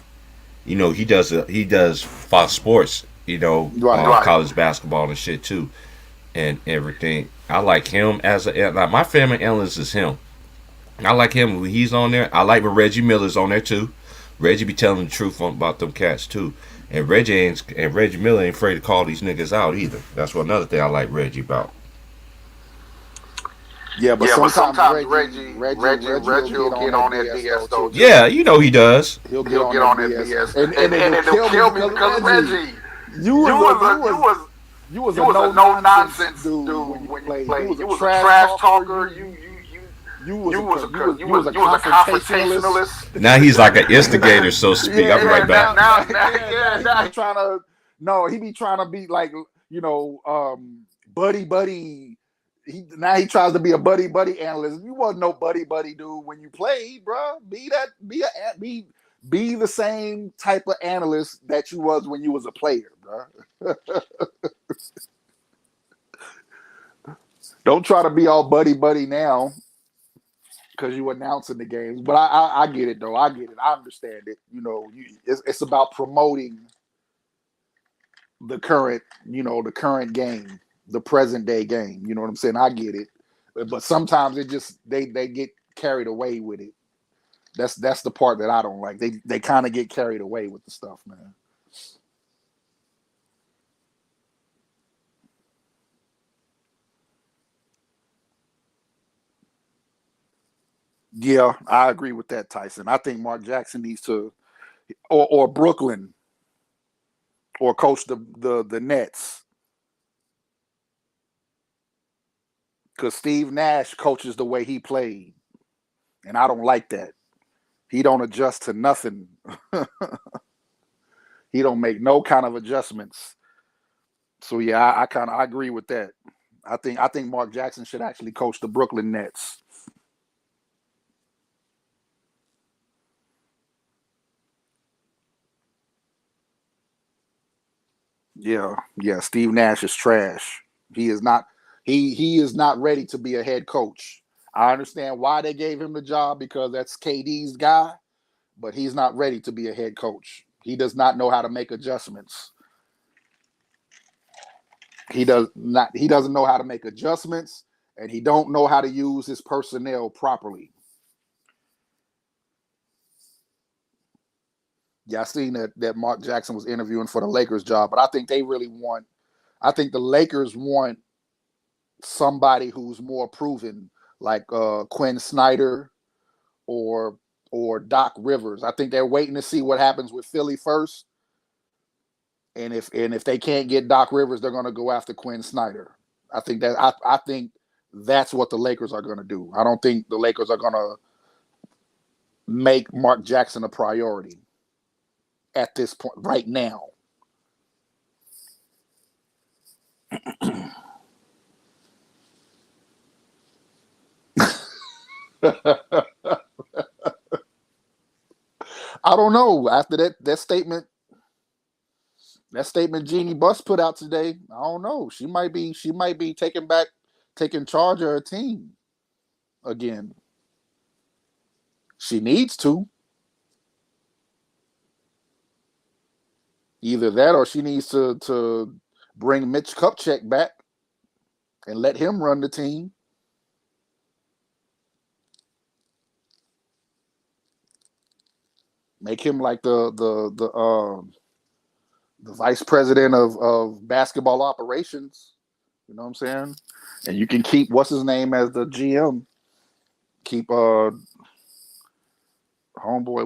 you know, he does Fox Sports, you know, college basketball and shit too, and everything. I like him as like my family analyst is him. I like him when he's on there. I like when Reggie Miller's on there too. Reggie be telling the truth about them cats too. And Reggie Miller ain't afraid to call these niggas out either. That's what another thing I like Reggie about. Yeah, but sometimes Reggie will get on that BS though. Yeah, you know he does. He'll get on that BS, and it'll kill me because Reggie, you was a no nonsense dude when you played. You was a trash talker. You was a confrontationalist. Now he's like an instigator, so to speak. I'll be right back. Now he's trying to. No, he be trying to be like, you know, buddy. Now he tries to be a buddy analyst. You wasn't no buddy dude when you played, bro. Be the same type of analyst that you was when you was a player, bro. Don't try to be all buddy now because you announcing the games. But I get it though. I get it. I understand it. You know, it's about promoting the current game, the present day game. You know what I'm saying? I get it. But sometimes it just they get carried away with it. That's the part that I don't like. They kind of get carried away with the stuff, man. Yeah, I agree with that, Tyson. I think Mark Jackson needs to, or Brooklyn, or coach the Nets, because Steve Nash coaches the way he played, and I don't like that. He don't adjust to nothing. He don't make no kind of adjustments. So yeah, I agree with that. I think Mark Jackson should actually coach the Brooklyn Nets. Yeah. Steve Nash is trash. He is not. He is not ready to be a head coach. I understand why they gave him the job because that's KD's guy, but he's not ready to be a head coach. He does not know how to make adjustments. He doesn't know how to make adjustments, and he don't know how to use his personnel properly. Yeah, I seen that Mark Jackson was interviewing for the Lakers job, but I think the Lakers want somebody who's more proven, like Quinn Snyder or Doc Rivers. I think they're waiting to see what happens with Philly first. And if they can't get Doc Rivers, they're going to go after Quinn Snyder. I think that's what the Lakers are going to do. I don't think the Lakers are going to make Mark Jackson a priority at this point right now. I don't know. After that statement Jeannie Buss put out today, I don't know. She might be taking charge of her team again. She needs to. Either that, or she needs to bring Mitch Kupchak back and let him run the team. Make him like the vice president of basketball operations. You know what I'm saying? And you can keep what's his name as the GM. Keep homeboy,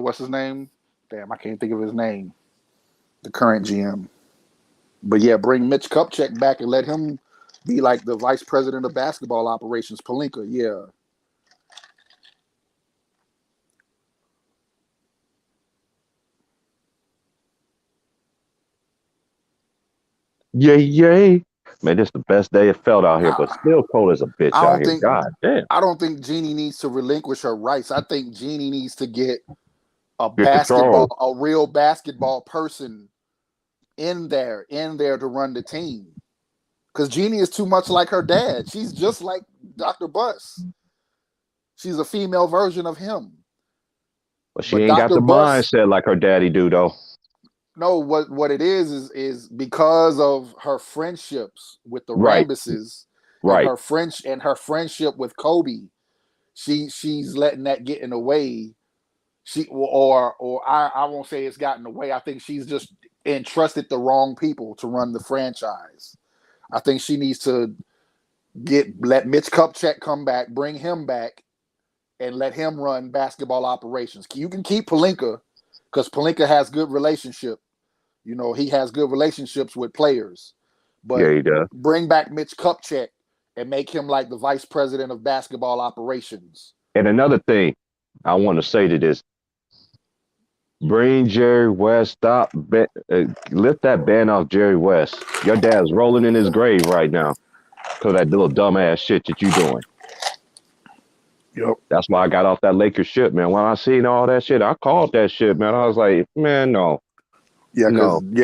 what's his name? Damn, I can't think of his name. The current GM. But yeah, bring Mitch Kupchak back and let him be like the vice president of basketball operations. Pelinka, yeah. Yay. Man, this is the best day it felt out here, but still cold as a bitch out here. God damn. I don't think Jeannie needs to relinquish her rights. I think Jeannie needs to get a real basketball person in there to run the team. Because Jeannie is too much like her dad. She's just like Dr. Buss. She's a female version of him. But she ain't got the mindset like her daddy do, though. No, what it is because of her friendships with the Rambuses, right? And her friendship with Kobe, she's letting that get in the way. I won't say it's gotten away. I think she's just entrusted the wrong people to run the franchise. I think she needs to let Mitch Kupchak come back, bring him back, and let him run basketball operations. You can keep Pelinka because Pelinka has good relationship. You know, he has good relationships with players. But yeah, he does. Bring back Mitch Kupchak and make him like the vice president of basketball operations. And another thing I want to say to this, bring Jerry West, lift that ban off Jerry West. Your dad's rolling in his grave right now because of that little dumbass shit that you doing. Yep. That's why I got off that Lakers shit, man. When I seen all that shit, I called that shit, man. I was like, man, no. Yeah,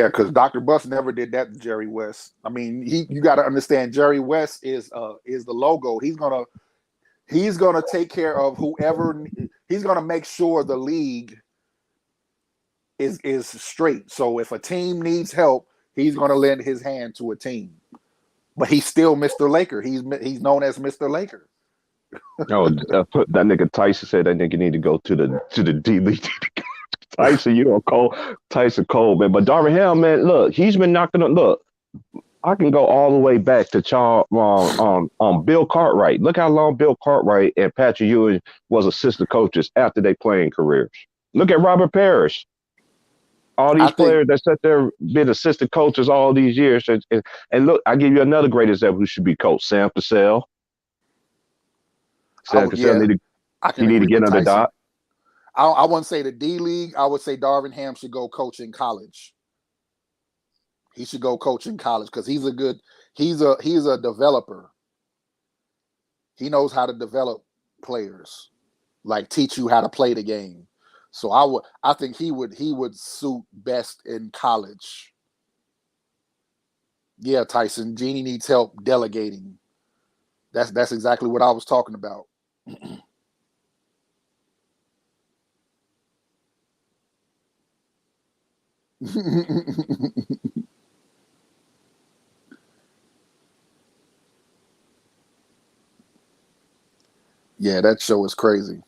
because Dr. Buss never did that to Jerry West. I mean, you got to understand, Jerry West is the logo. He's gonna take care of whoever. He's gonna make sure the league is straight. So if a team needs help, he's gonna lend his hand to a team. But he's still Mr. Laker. He's known as Mr. Laker. No, that nigga Tyson said that nigga need to go to the D League. Tyson, you know, Tyson Cole, man. But Darvin Ham, man, look, he's been knocking on. Look, I can go all the way back to Bill Cartwright. Look how long Bill Cartwright and Patrick Ewing was assistant coaches after they playing careers. Look at Robert Parrish. All these players that sat there been assistant coaches all these years. And look, I give you another great example who should be coached, Sam Cassell. Sam Cassell need to get under Doc. I wouldn't say the D League. I would say Darvin Ham should go coach in college. He should go coach in college because he's a developer. He knows how to develop players, like teach you how to play the game. So I think he would suit best in college. Yeah, Tyson, Jeannie needs help delegating. That's exactly what I was talking about. Yeah, that show is crazy.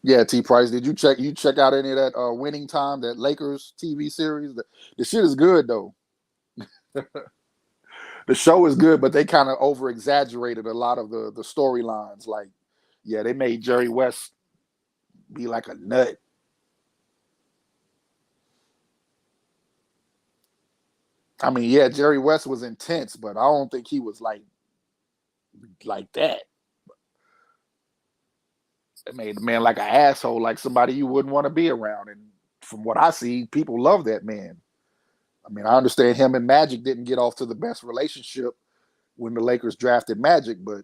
Yeah, T Price, did you check out any of that Winning Time, that Lakers TV series? The shit is good though. The show is good, but they kind of over exaggerated a lot of the storylines. Like, yeah, they made Jerry West be like a nut. I mean, yeah, Jerry West was intense, but I don't think he was like that. It made the man like an asshole, like somebody you wouldn't want to be around. And from what I see, people love that man. I mean, I understand him and Magic didn't get off to the best relationship when the Lakers drafted Magic, but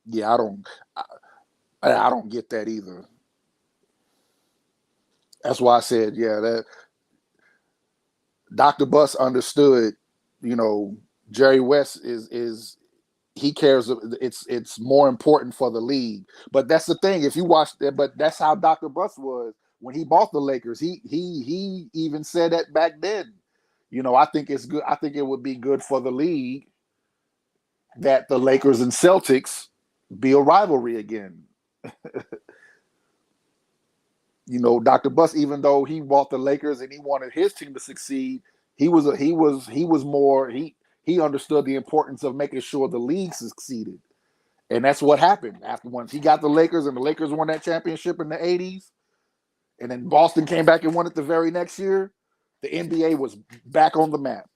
yeah, I don't get that either. That's why I said, yeah, that Dr. Buss understood, you know, Jerry West is he cares. It's more important for the league. But that's the thing. If you watch that, but that's how Dr. Buss was when he bought the Lakers. He even said that back then. I think it's good. I think it would be good for the league that the Lakers and Celtics be a rivalry again. Dr. Buss, even though he bought the Lakers and he wanted his team to succeed, he understood the importance of making sure the league succeeded. And that's what happened after once he got the Lakers and the Lakers won that championship in the 80s. And then Boston came back and won it the very next year. The NBA was back on the map.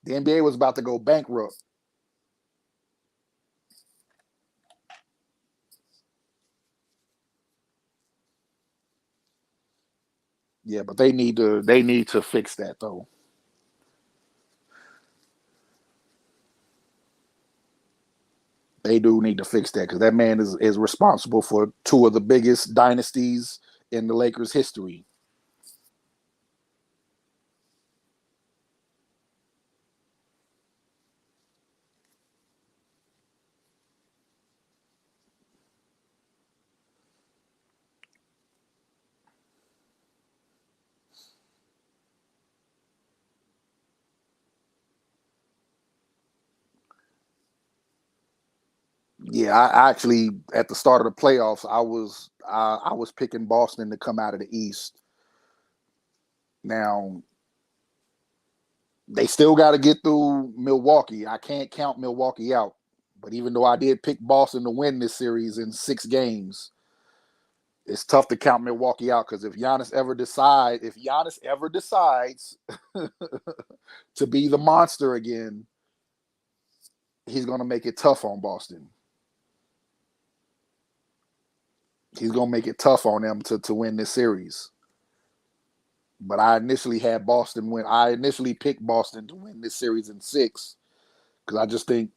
The NBA was about to go bankrupt. Yeah, but they need to fix that though. They do need to fix that because that man is responsible for two of the biggest dynasties in the Lakers' history. Yeah, I actually at the start of the playoffs, I was picking Boston to come out of the East. Now they still got to get through Milwaukee. I can't count Milwaukee out. But even though I did pick Boston to win this series in 6 games, it's tough to count Milwaukee out because if Giannis ever decides to be the monster again, he's going to make it tough on Boston. He's going to make it tough on them to win this series. But I initially had Boston win. I initially picked Boston to win this series in 6 because I just think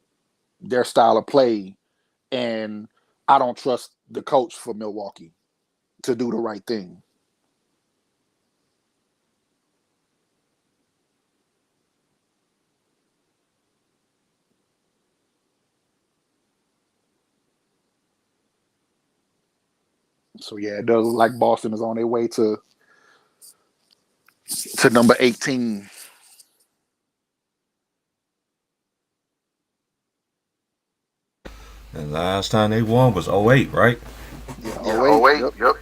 their style of play, and I don't trust the coach for Milwaukee to do the right thing. So yeah, it does look like Boston is on their way to number 18. And last time they won was 08, right? Yeah, 08. Yep.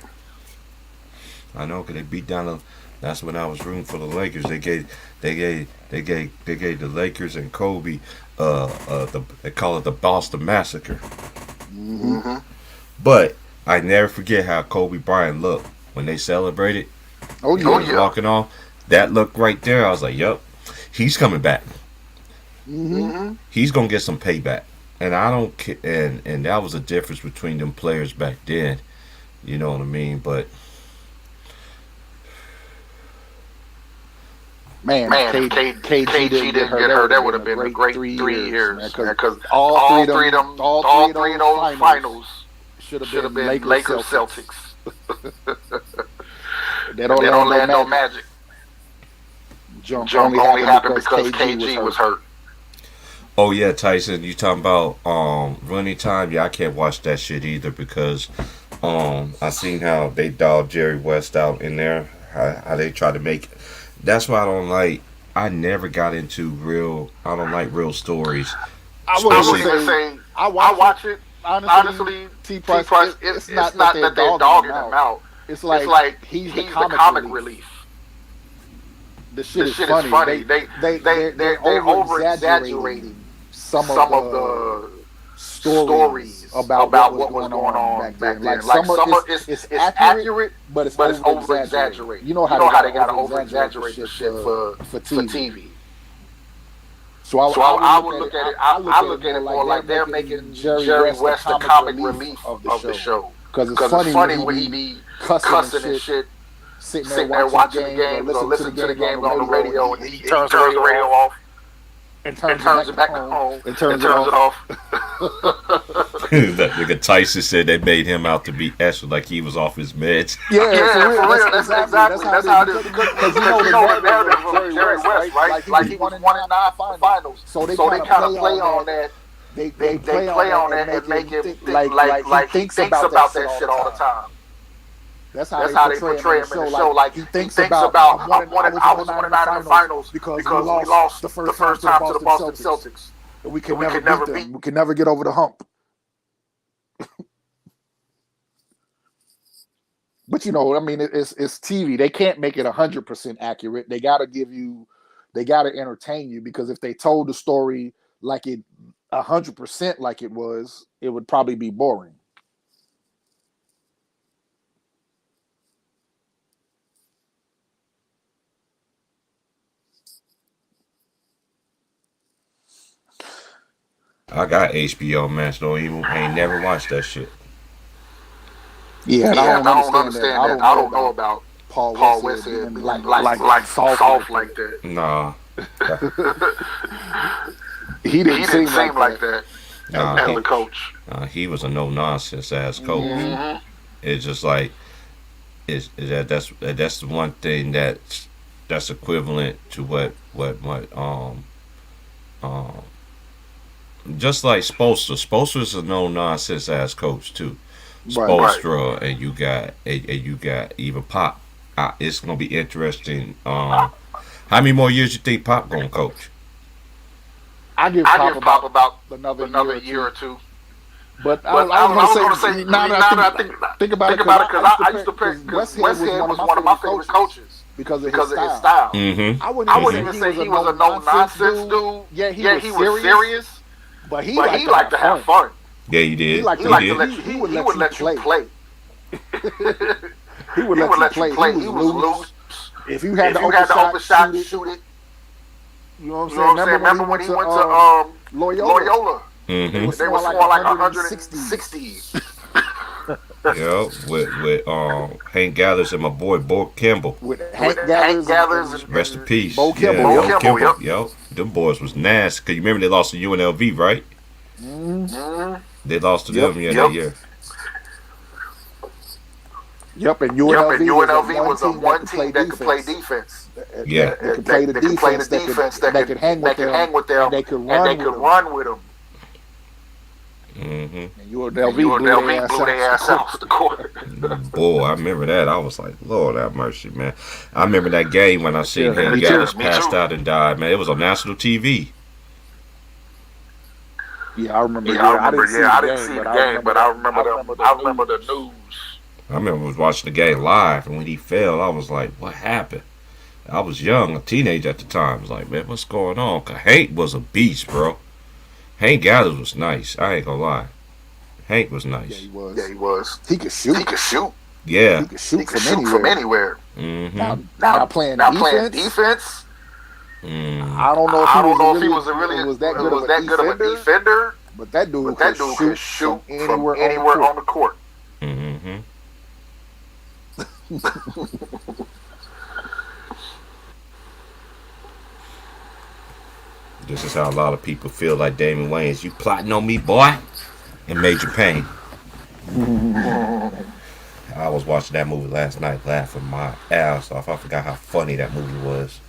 I know because they beat down the. That's when I was rooting for the Lakers. They gave the Lakers and Kobe they call it the Boston Massacre. Mm-hmm. But I never forget how Kobe Bryant looked when they celebrated. Oh He was walking off. That look right there, I was like, "Yep, he's coming back. Mm-hmm. He's gonna get some payback." And I don't care. And that was the difference between them players back then. You know what I mean? But man, KG didn't get hurt. That would have been a great 3 years. Because all three of those finals should have been Lakers Celtics. That Orlando Magic jump only happened because KG was hurt. oh yeah, Tyson, you talking about running time? Yeah, I can't watch that shit either because I seen how they dogged Jerry West out in there. How they try to make. That's why I don't like. I never got into real. I don't like real stories. I wouldn't say I watch it. Honestly, T-Price, it's not that they're dogging him out. It's like he's the comic relief. The shit is funny. They're over-exaggerating some of the stories about what was going on back then. Like some of it's accurate, but it's over-exaggerated. You know how they got to over-exaggerate the shit for TV. So I would look at it. I look at it more like they're making Jerry West the comic relief of the show. Because it's funny when he be cussing and shit, sitting there watching the games or listening to the games on the radio, and he turns the radio off. and turns it back to home and turns it off. That nigga Tyson said they made him out to be actually like he was off his meds. Yeah, for real. That's how it is. Because you know the narrative of Jerry West, right? Like he was 1-9 finals. So they kind of play on that. They play on that and make him think like he thinks about that shit all the time. That's how they portray him in the show. Like he thinks about I was 1-9 in the finals because we lost the first time to the Boston Celtics. And we could never beat them. We could never get over the hump. But you know, I mean, it's TV. They can't make it 100% accurate. They got to entertain you, because if they told the story like it 100% like it was, it would probably be boring. I got HBO, man. So I ain't never watched that shit. Yeah, I don't understand that. I don't know about Paul Westhead being like soft like that. Nah. He didn't seem like that as a coach. He was a no nonsense ass coach. Mm-hmm. It's just like that's the one thing that's equivalent to what just like Spoelstra. Spoelstra's a no nonsense ass coach too. Spoelstra, and you got even Pop. It's gonna be interesting. How many more years you think Pop gonna coach? I give Pop about another year or two. But I was gonna say now that I think about it, because I used to pick Westhead was one of my favorite coaches because of his style. Mm-hmm. I wouldn't even say he was a no nonsense dude. Yeah, he was serious, but he liked to have fun. Yeah, he did. He would let you play. He would let you play. He was loose. If you had the open shot, shoot it. You know what I'm saying? Remember when he went to Loyola? Mm-hmm. They were scoring like 160. Yeah, with Hank Gathers and my boy Bo Kimball. With Hank Gathers and rest in peace. Bo Kimball. Bo Kimball. Yep. Them boys was nasty. Cause you remember they lost to UNLV, right? Mm-hmm. They lost to them that year. Yep, and UNLV was a one team that could play defense. Yeah, they could play the defense that could hang with them, and they could run with them. Mm-hmm. And UNLV blew their ass off the court. Boy, I remember that. I was like, Lord have mercy, man. I remember that game when I seen him Gathers passed out and died, man. It was on national TV. Yeah, I remember. I didn't see the game, but I remember the news. I remember was watching the game live, and when he fell, I was like, what happened? I was young, a teenager at the time. I was like, man, what's going on? Cause Hank was a beast, bro. Hank Gathers was nice. I ain't gonna lie. Hank was nice. Yeah, he was. He could shoot. Yeah. He could shoot from anywhere. Mm-hmm. Now playing defense. I don't know if he was that good of a defender. But that dude could shoot from anywhere on the court. Mm-hmm. This is how a lot of people feel like Damon Wayans. You plotting on me, boy? In Major Pain. I was watching that movie last night, laughing my ass off. I forgot how funny that movie was.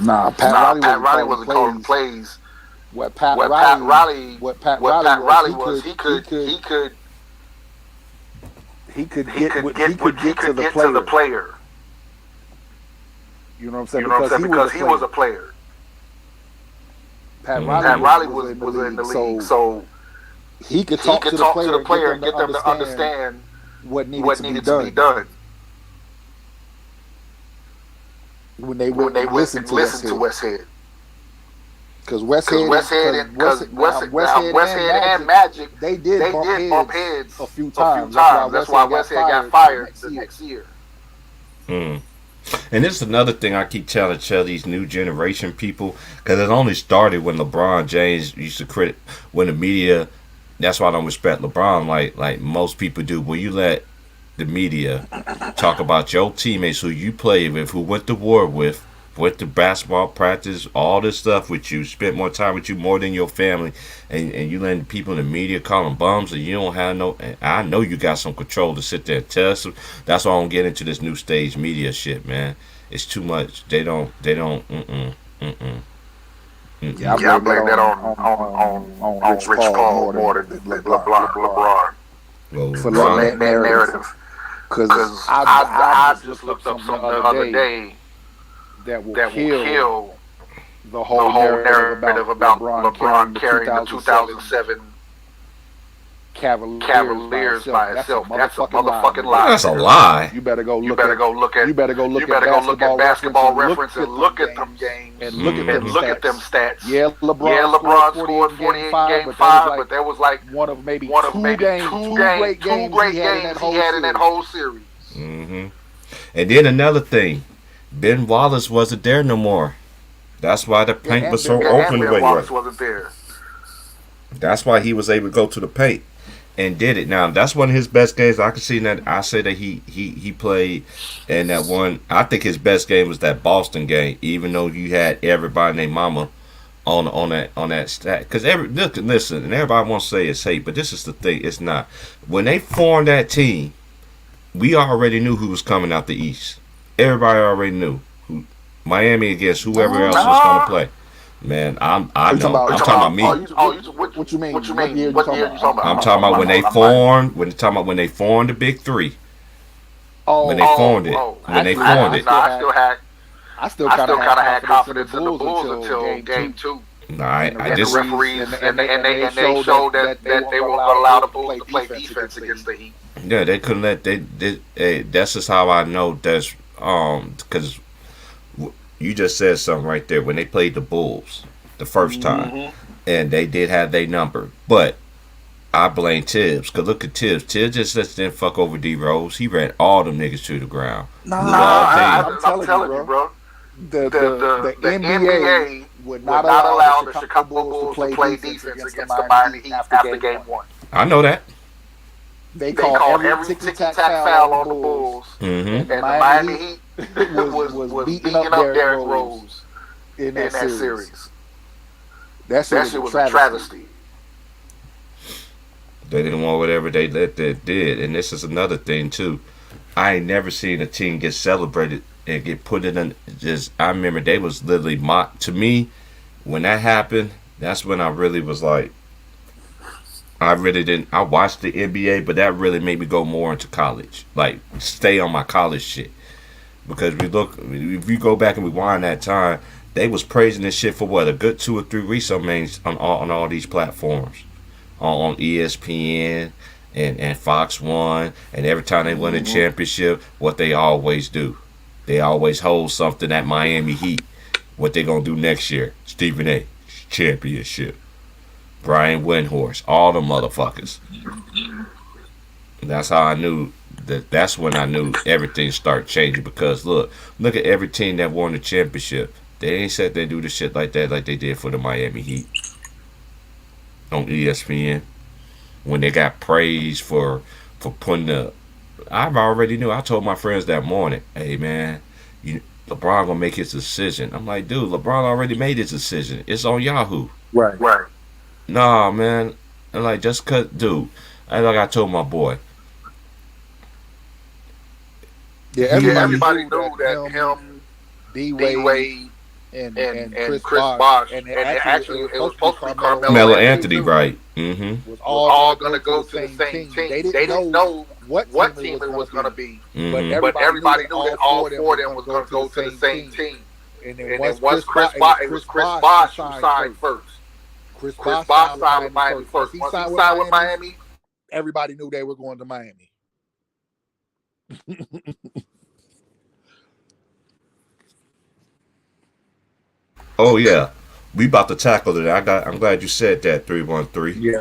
Nah, Pat Riley wasn't calling plays. What Pat Riley was, he could get to the player. You know what I'm saying? Because he was a player. Pat Riley was in the league, so he could talk to the player and get them to understand what needed to be done. When they listen to Westhead. Because Westhead and Magic, they did bump heads a few times. That's why Westhead got fired the next year. And this is another thing I keep trying to tell these new generation people, because it only started when LeBron James used to credit, when the media, that's why I don't respect LeBron like most people do. When you let the media talk about your teammates who you played with, who went to war with, went to basketball practice, all this stuff with you, spent more time with you more than your family, and you letting people in the media call them bums, and you don't have no. And I know you got some control to sit there and tell us. That's why I don't get into this new stage media shit, man. It's too much. They don't. Mm-mm. Yeah, I blame that on Rich Paul more than LeBron. Well, For that narrative. Because I just looked up something the other day that will kill the whole narrative about LeBron carrying the 2007 Cavaliers by itself. That's a motherfucking lie. That's a lie. You better go look at basketball reference and look at them games and look at them stats. Yeah, LeBron scored 48 in game 5, but there was like one of maybe two great games he had in that whole series. Mm-hmm. And then another thing, Ben Wallace wasn't there no more. That's why the paint was so open the way it was. Wasn't there. That's why he was able to go to the paint and did it. Now that's one of his best games. I can see that. I say that he played in that one. I think his best game was that Boston game, even though you had everybody named Mama on that stat. Because listen, and everybody wants to say it's hate, but this is the thing. It's not. When they formed that team, we already knew who was coming out the East. Everybody already knew who Miami against whoever else was going to play. Man, I'm talking about me. What you mean? What year you talking about? I'm talking about when they formed. When they formed the Big Three. When they formed it. When they formed it. I still kind of had confidence in the Bulls until game 2. No, I just the referees and they showed that they were allowed the Bulls to play defense against the Heat. Yeah, they couldn't let that's just how I know that's because you just said something right there when they played the Bulls the first time, and they did have their number, but I blame Tibbs because look at Tibbs. Tibbs just didn't fuck over D Rose. He ran all them niggas to the ground. I'm telling you, bro. The NBA would not allow the Chicago Bulls to play defense against the Miami Heat after game 1. I know that. They called every ticky-tack foul on the Bulls, and the Miami Heat was beating up Derrick Rose in that series. That shit was a travesty. They didn't want whatever they did, and this is another thing too. I ain't never seen a team get celebrated and get put in. I remember they was literally mocked. To me, when that happened, that's when I really was like, I really didn't. I watched the NBA, but that really made me go more into college, like stay on my college shit. Because if you go back and rewind that time, they was praising this shit for what, a good 2 or 3 weeks on all these platforms, on ESPN and Fox 1, and every time they win a championship, what they always do, they always hold something at Miami Heat. What they gonna do next year? Stephen A. championship. Brian Windhorst, all the motherfuckers. That's how I knew that's when I knew everything started changing, because look at every team that won the championship. They ain't said they do the shit like that like they did for the Miami Heat on ESPN when they got praised for putting the. I already knew. I told my friends that morning, hey man, LeBron gonna make his decision. I'm like, dude, LeBron already made his decision. It's on Yahoo. Right. Nah, man. And like, just cause, dude. Like I told my boy. Yeah, everybody knew that him, D-Wade, and Chris Bosh, and actually it was supposed to be Carmelo Anthony, right? Mm-hmm. Was all going to go to the same team. They didn't know what team it was going to be, but everybody knew that all 4 of them was going to go to the same team. And then once Chris Bosh who signed first. Chris Bosh signed with Miami first. Once he signed with Miami, everybody knew they were going to Miami. Oh yeah, we about to tackle it. I'm glad you said that. 313. Yeah.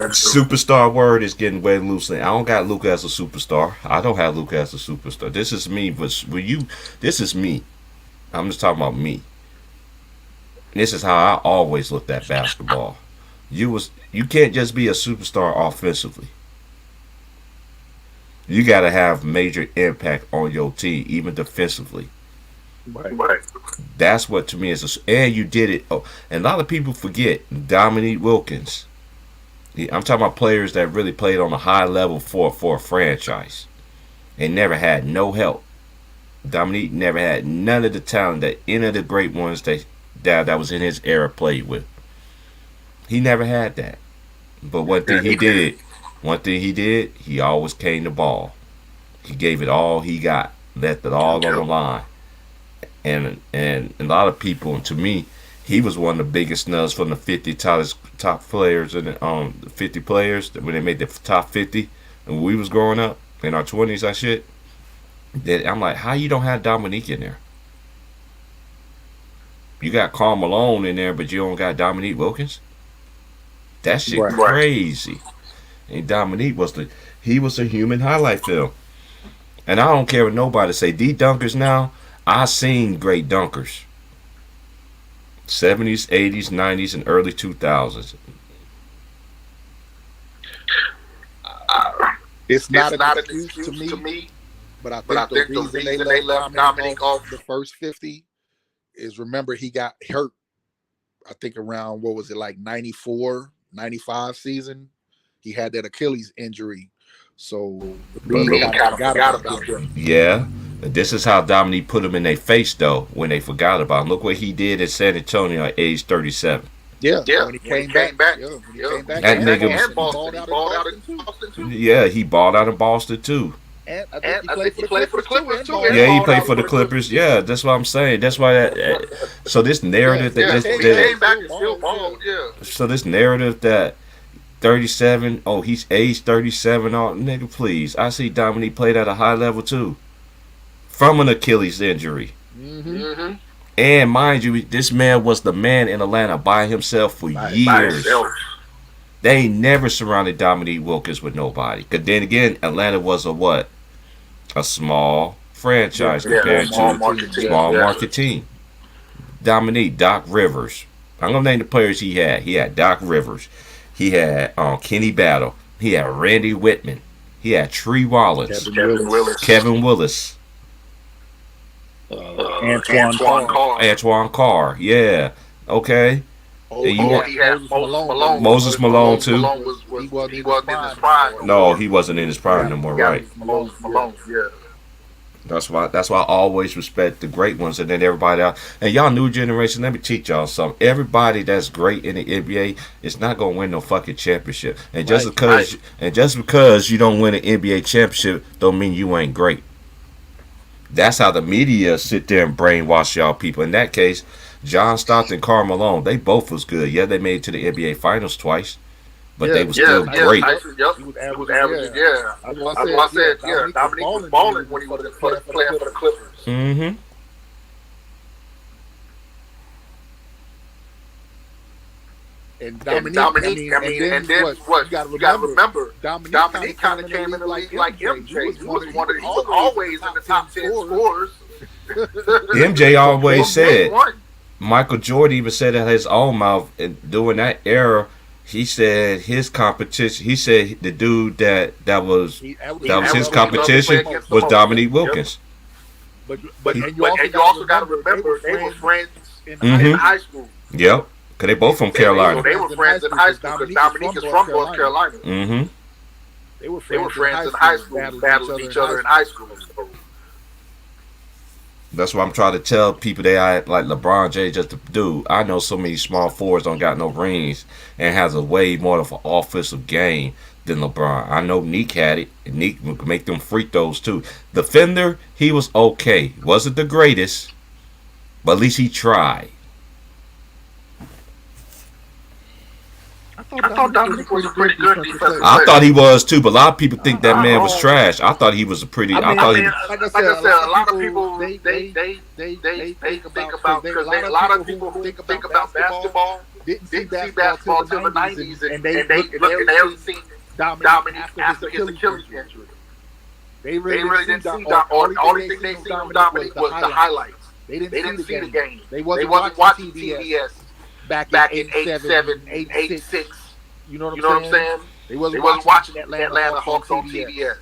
Superstar word is getting way loose. I don't got Luka as a superstar. I don't have Luka as a superstar. This is me. But this is me. I'm just talking about me. This is how I always looked at basketball. You can't just be a superstar offensively. You got to have major impact on your team, even defensively. Right. That's what to me is, and you did it. Oh, and a lot of people forget Dominique Wilkins. I'm talking about players that really played on a high level for a franchise and never had no help. Dominique never had none of the talent that any of the great ones that was in his era played with. He never had that. But one thing he did, he always came to ball. He gave it all he got, left it all on the line. And a lot of people, and to me, he was one of the biggest snubs from the 50 top players and the 50 players when they made the top 50 and we was growing up in our 20s and shit. That I'm like, how you don't have Dominique in there? You got Karl Malone in there, but you don't got Dominique Wilkins. That shit crazy. And Dominique was a human highlight film. And I don't care what nobody say. These dunkers now, I seen great dunkers. 70s, 80s, 90s, and early 2000s. It's not an excuse to me, but I think the reason they left Dominique off the first 50 is, remember, he got hurt, I think around, what was it, like 94, 95 season. He had that Achilles injury. So we kind of forgot about him. Yeah. This is how Dominique put him in their face, though, when they forgot about him. Look what he did at San Antonio at age 37. Yeah, when he came back. That nigga balled out in Boston too. Yeah, he balled out in Boston too. And I think he played for the Clippers too. Yeah, he played for the Clippers. Yeah, that's what I'm saying. That's why so this narrative came back and still balled. Yeah. So this narrative that 37, oh, he's age 37. Oh, nigga, please. I see Dominique played at a high level too, from an Achilles injury. Mm-hmm. And mind you, this man was the man in Atlanta by himself for years. They ain't never surrounded Dominique Wilkins with nobody. Because then again, Atlanta was a small franchise compared to a small market team. Dominique, Doc Rivers. I'm going to name the players he had. He had Doc Rivers. He had Kenny Battle. He had Randy Whitman. He had Tree Wallace. Kevin Willis. Antoine Carr. Yeah. Okay. He had Moses Malone too. He wasn't in his prime. No, he wasn't in his prime no more. Right. Malone. Yeah. That's why I always respect the great ones, and then everybody else. And y'all new generation, let me teach y'all something. Everybody that's great in the NBA is not gonna win no fucking championship. And just because you don't win an NBA championship don't mean you ain't great. That's how the media sit there and brainwash y'all people. In that case, John Stockton, Karl Malone, they both was good. Yeah, they made it to the NBA Finals twice, but they were still great. He was averaging. Yeah. That's what I said. Yeah, Dominique was balling when he was playing for the Clippers. Mm-hmm. And then what? You got to remember, Dominique kind of came in the league like MJ. He was always in the top 10 scorers. MJ always said. Michael Jordan even said at his own mouth, and during that era, he said his competition. He said the dude that was his competition was Dominique Wilkins. But you also got to remember they were friends in high school. Yep. Because they both from Carolina. They were friends in high school because Dominique is from North Carolina. Mm-hmm. They were friends in high school, battled each other in high school. That's why I'm trying to tell people they act like LeBron James just a dude. I know so many small forwards don't got no rings and has a way more of an offensive game than LeBron. I know Nick had it, and Nick would make them free throws too. Defender, he was okay. Wasn't the greatest, but at least he tried. I thought Dominique was a pretty good defensive player. I thought he was too, but a lot of people think that man was trash. I thought he was a pretty. Like I said, a lot of people they think about, because a lot of people who think about basketball didn't see basketball till the 90s, and they haven't seen Dominique after his Achilles injury. They really didn't see Dominique. The only thing they seen of Dominique was the highlights. They didn't see the game. They wasn't watching TBS back in 87, 86. You know what I'm saying? They wasn't watching Atlanta Hawks on TBS.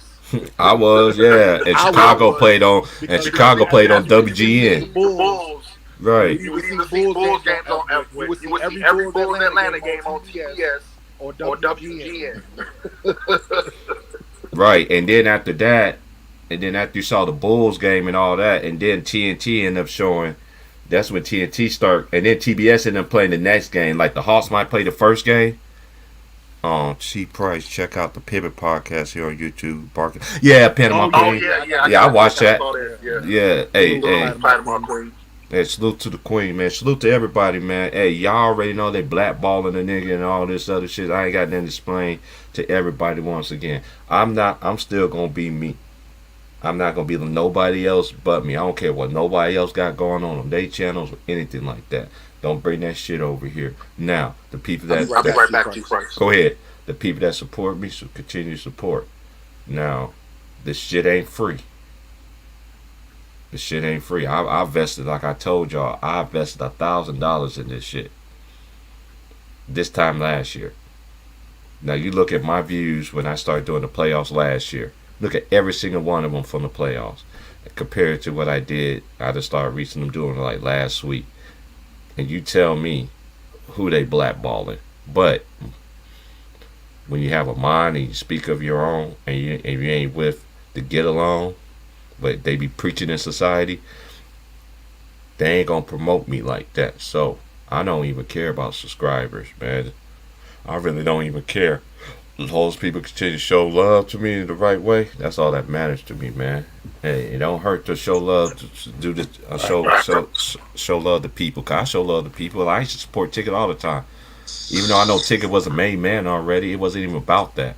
I was, yeah. And Chicago played on, WGN. The Bulls. Right. You would even see Bulls games on. You would see every Bulls Atlanta game on TBS or WGN. Right, and then after that, and then after you saw the Bulls game and all that, and then TNT ended up showing. That's when TNT start, and then TBS ended up playing the next game. Like the Hawks might play the first game. Cheap price. Check out the Pivot podcast here on YouTube. Yeah, Panama Queen. Yeah, I watched that. Yeah, hey, salute to the Queen, man. Salute to everybody, man. Hey, y'all already know they blackballing a nigga and all this other shit. I ain't got nothing to explain to everybody once again. I'm still gonna be me. I'm not gonna be nobody else but me. I don't care what nobody else got going on their channels or anything like that. Don't bring that shit over here. Now, the people that I'll be right back to you, Christ. Go ahead. The people that support me should continue to support. Now, this shit ain't free. This shit ain't free. I invested, like I told y'all, I invested $1,000 in this shit. This time last year. Now you look at my views when I started doing the playoffs last year. Look at every single one of them from the playoffs. Compared to what I did, I just started reaching them doing like last week. And you tell me who they blackballing. But when you have a mind and you speak of your own and you ain't with the get along, but they be preaching in society, they ain't gonna promote me like that. So I don't even care about subscribers, man. I really don't even care. As long as people continue to show love to me in the right way, that's all that matters to me, man. Hey, it don't hurt to show love, to do this, show love to people. Cause I show love to people. I used to support Ticket all the time, even though I know Ticket was a made man already. It wasn't even about that.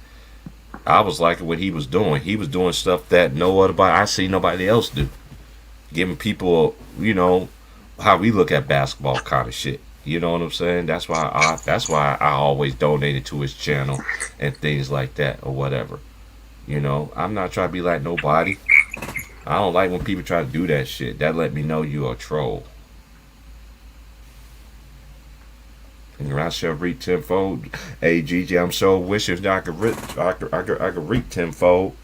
I was liking what he was doing. He was doing stuff that I see nobody else do. Giving people, how we look at basketball kind of shit. You know what I'm saying? That's why I always donated to his channel and things like that or whatever. I'm not trying to be like nobody. I don't like when people try to do that shit. That let me know you a troll. And I shall reap tenfold. Hey, Gigi, I'm so wishing I could reap tenfold.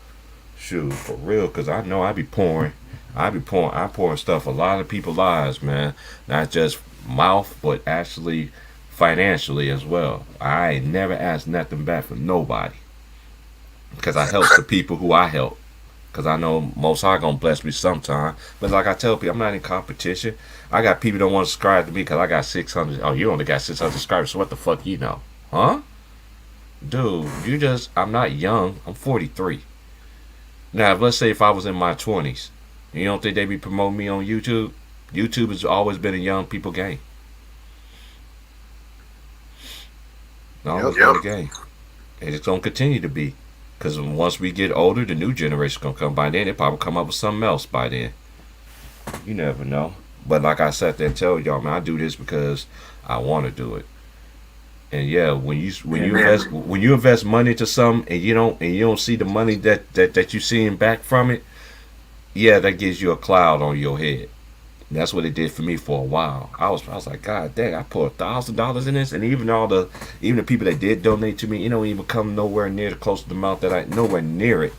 Shoot, for real, because I know I pouring stuff a lot of people's lives, man. Not just mouth, but actually financially as well. I ain't never asked nothing back from nobody. Because I help the people who I help. Because I know Most High gonna bless me sometime. But like I tell people, I'm not in competition. I got people that don't want to subscribe to me because I got 600. Oh, you only got 600 subscribers, so what the fuck you know? Huh? Dude, I'm not young. I'm 43. Now, let's say if I was in my 20s, you don't think they be promoting me on YouTube? YouTube has always been a young people game. Always been a game. And it's going to continue to be. Because once we get older, the new generation going to come by then. They probably come up with something else by then. You never know. But like I sat there and tell y'all, man, I do this because I want to do it. And yeah, when you invest money into something and you don't see the money that you seeing back from it, yeah, that gives you a cloud on your head. And that's what it did for me for a while. I was like, God dang, I put $1,000 in this, and even the people that did donate to me, it don't even come nowhere near close to the amount that nowhere near it.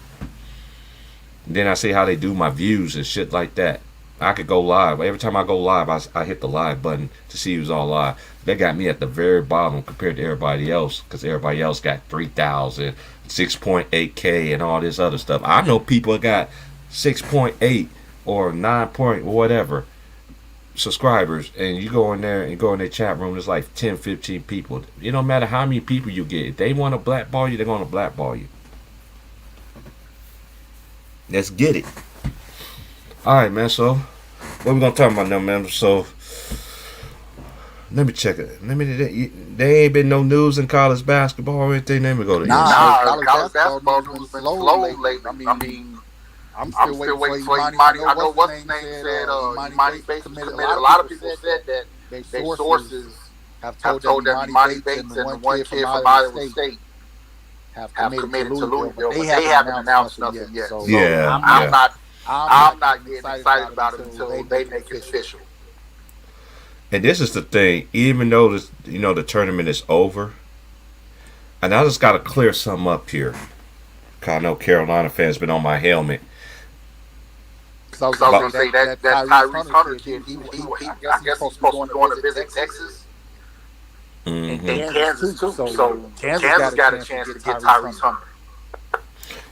And then I see how they do my views and shit like that. I could go live. Every time I go live, I hit the live button to see who's all live. They got me at the very bottom compared to everybody else, because everybody else got 3,000, 6.8K, and all this other stuff. I know people got 6.8 or 9 point whatever subscribers, and you go in there and go in their chat room, there's like 10, 15 people. It don't matter how many people you get. If they want to blackball you, they're going to blackball you. Let's get it. All right, man. So, what we gonna talk about now, man? So, let me check it. There ain't been no news in college basketball or anything. Let me go to college basketball news been slow lately. I mean, I'm still waiting for Imani. I know what's his name said. Imani Bates committed. A lot of people said that their sources have told them Imani Bates and the one kid from Iowa State have committed to Louisville, but they haven't announced nothing yet. So I'm not getting excited about it until they make it official. And this is the thing, even though the tournament is over, and I just got to clear something up here. 'Cause I know Carolina fans been on my helmet. Because I was going to say that Tyrese Hunter kid, I guess he's supposed to be going to visit Texas and Kansas too. So Kansas got a chance to get Tyrese Hunter.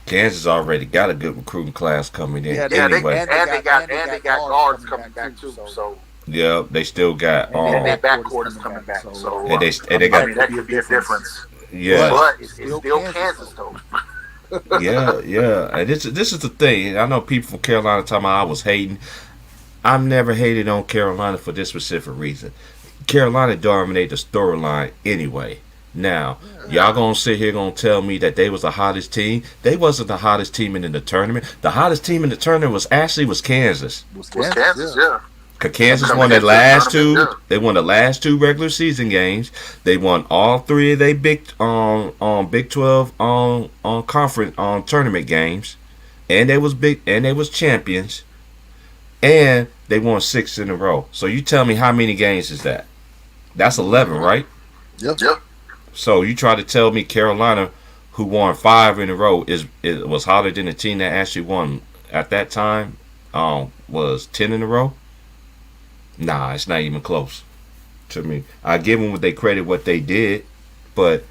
Kansas already got a good recruiting class coming in. Yeah, anyway. they got guards coming back too. So yeah, they still got and their backcourt is coming back. So and they got that could be a difference. Yeah, but it's still Kansas though. yeah, and this is the thing. I know people from Carolina talking about I was hating. I've never hated on Carolina for this specific reason. Carolina dominated the storyline anyway. Now, y'all gonna sit here gonna tell me that they was the hottest team? They wasn't the hottest team in the tournament. The hottest team in the tournament was Kansas. Was Kansas, yeah. Cause Kansas won the last two. Yeah. They won the last two regular season games. They won all three of their Big 12 conference tournament games, and they was champions, and they won 6 in a row. So you tell me how many games is that? That's 11, right? Yep. So you try to tell me Carolina, who won 5 in a row, was hotter than the team that actually won at that time, was 10 in a row? Nah, it's not even close to me. I give them what they credit what they did, but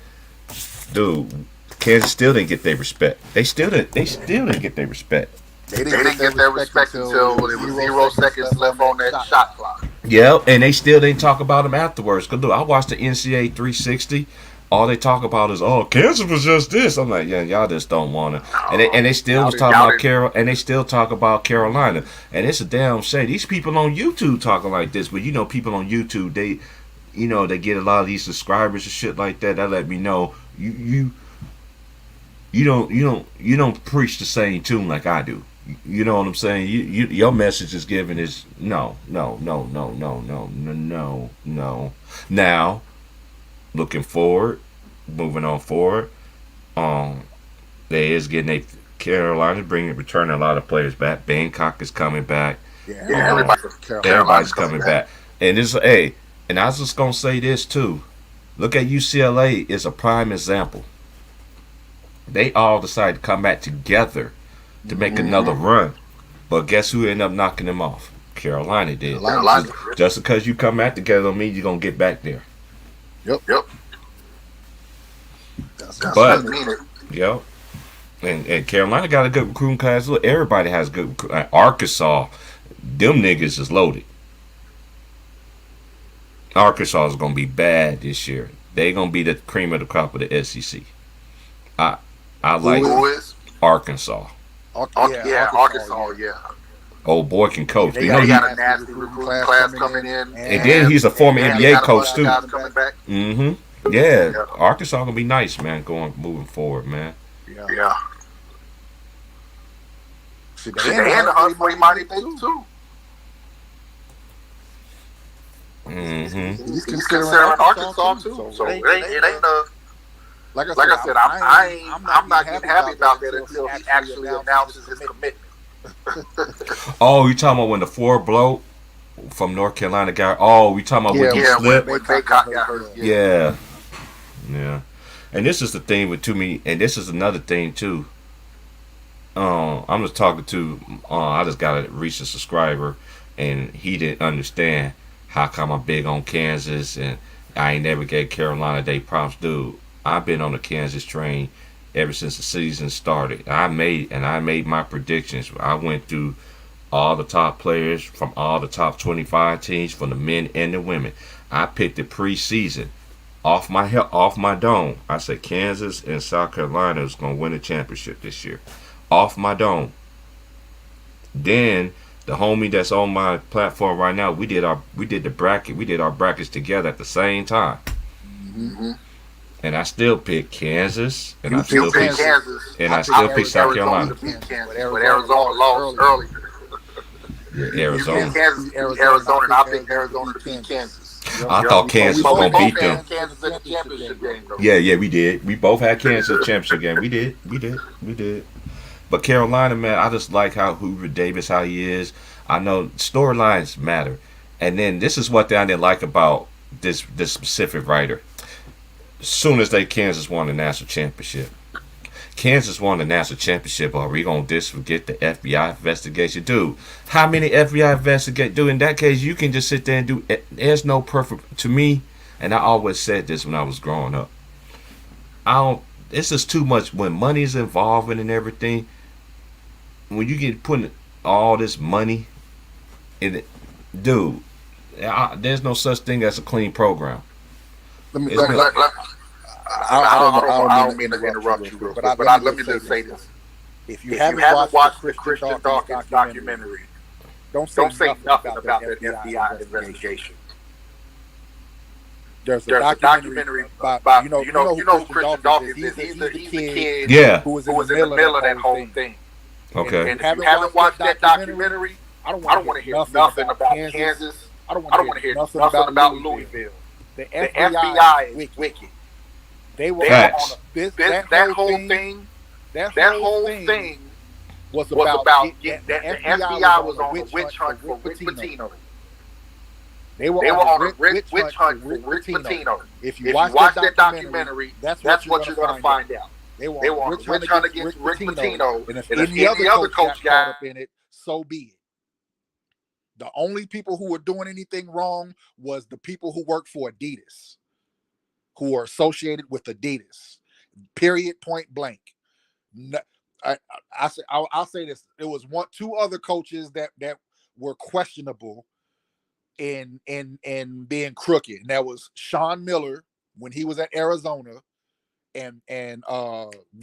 dude, Kansas still didn't get their respect. They still didn't get their respect. They didn't get their respect until there was 0 seconds left on that shot clock. Yeah, and they still didn't talk about them afterwards. Cause dude, I watched the NCAA 360. All they talk about is, Kansas was just this. I'm like, yeah, y'all just don't want to. And they still was talking about and they still talk about Carolina. And it's a damn shame. These people on YouTube talking like this, but people on YouTube, they get a lot of these subscribers and shit like that. That let me know you don't preach the same tune like I do. You know what I'm saying? Your message is given is no. Now, looking forward, moving on forward, they is getting Carolina returning a lot of players back. Bangkok is coming back. Yeah, everybody's coming back. And and I was just gonna say this too. Look at UCLA is a prime example. They all decided to come back together to make another run. But guess who ended up knocking them off? Carolina did. Just because you come back together don't mean you're going to get back there. Yep. But, and Carolina got a good recruiting class. Look, everybody has good recruiting. Arkansas, them niggas is loaded. Arkansas is going to be bad this year. They're going to be the cream of the crop of the SEC. I like Arkansas. Arkansas, yeah. Old boy can coach. They got a nasty recruiting class coming in. And then he's a former NBA coach too. Mm-hmm. Yeah. Arkansas gonna be nice, man, moving forward, man. Yeah. They had a hunt for mighty things too. Mm-hmm. He's considering Arkansas too. So it ain't a. Like I said, I'm not getting happy about that until he actually announces his commitment. Oh, you talking about when the 4 blow from North Carolina guy? Oh, we talking about when he slipped? When Baycott got hurt. Yeah. And this is the thing with me, and this is another thing too. I'm just talking to. I just got a recent subscriber, and he didn't understand how come I'm big on Kansas, and I ain't never gave Carolina they props, dude. I've been on the Kansas train ever since the season started. I made my predictions. I went through all the top players from all the top 25 teams, from the men and the women. I picked the preseason off my dome. I said Kansas and South Carolina is going to win a championship this year. Off my dome. Then the homie that's on my platform right now, we did our brackets together at the same time. Mm-hmm. And I still pick Kansas, and I still pick Kansas, and I still pick South Carolina. But Arizona lost early. Yeah, Arizona. You picked Arizona, and I picked Arizona to beat Kansas. I thought Kansas was gonna beat them. Kansas in the championship game, though. Yeah, we did. We both had Kansas in the championship game. We did. But Carolina, man, I just like how Hoover Davis, how he is. I know storylines matter, and then this is what I didn't like about this specific writer. Soon as Kansas won the national championship, Kansas won the national championship. Are we gonna forget the FBI investigation, dude? How many FBI investigate? Dude, in that case, you can just sit there and do. There's no perfect to me, and I always said this when I was growing up. I don't. It's just too much when money is involved and everything. When you get putting all this money in it, dude, there's no such thing as a clean program. I don't mean to interrupt you, but let me just say this. If you haven't watched the Christian Dawkins documentary, don't say nothing about that FBI investigation. There's a documentary about you know who Christian Dawkins is. He's the kid who was in the middle of that whole thing. Okay. And if you haven't watched that documentary, I don't want to hear nothing about Kansas. I don't want to hear nothing about Louisville. The FBI is wicked. They were on that whole thing was about the FBI was on a witch hunt for Rick Pitino. They were on a witch hunt for Rick Pitino. If you watch that documentary, that's what you're going to find out. They were on a witch hunt against Rick Pitino, and if any other coach got up in it, so be it. The only people who were doing anything wrong was the people who worked for Adidas, who are associated with Adidas. Period. Point blank. No, I'll say this: there was two other coaches that were questionable in being crooked, and that was Sean Miller when he was at Arizona, and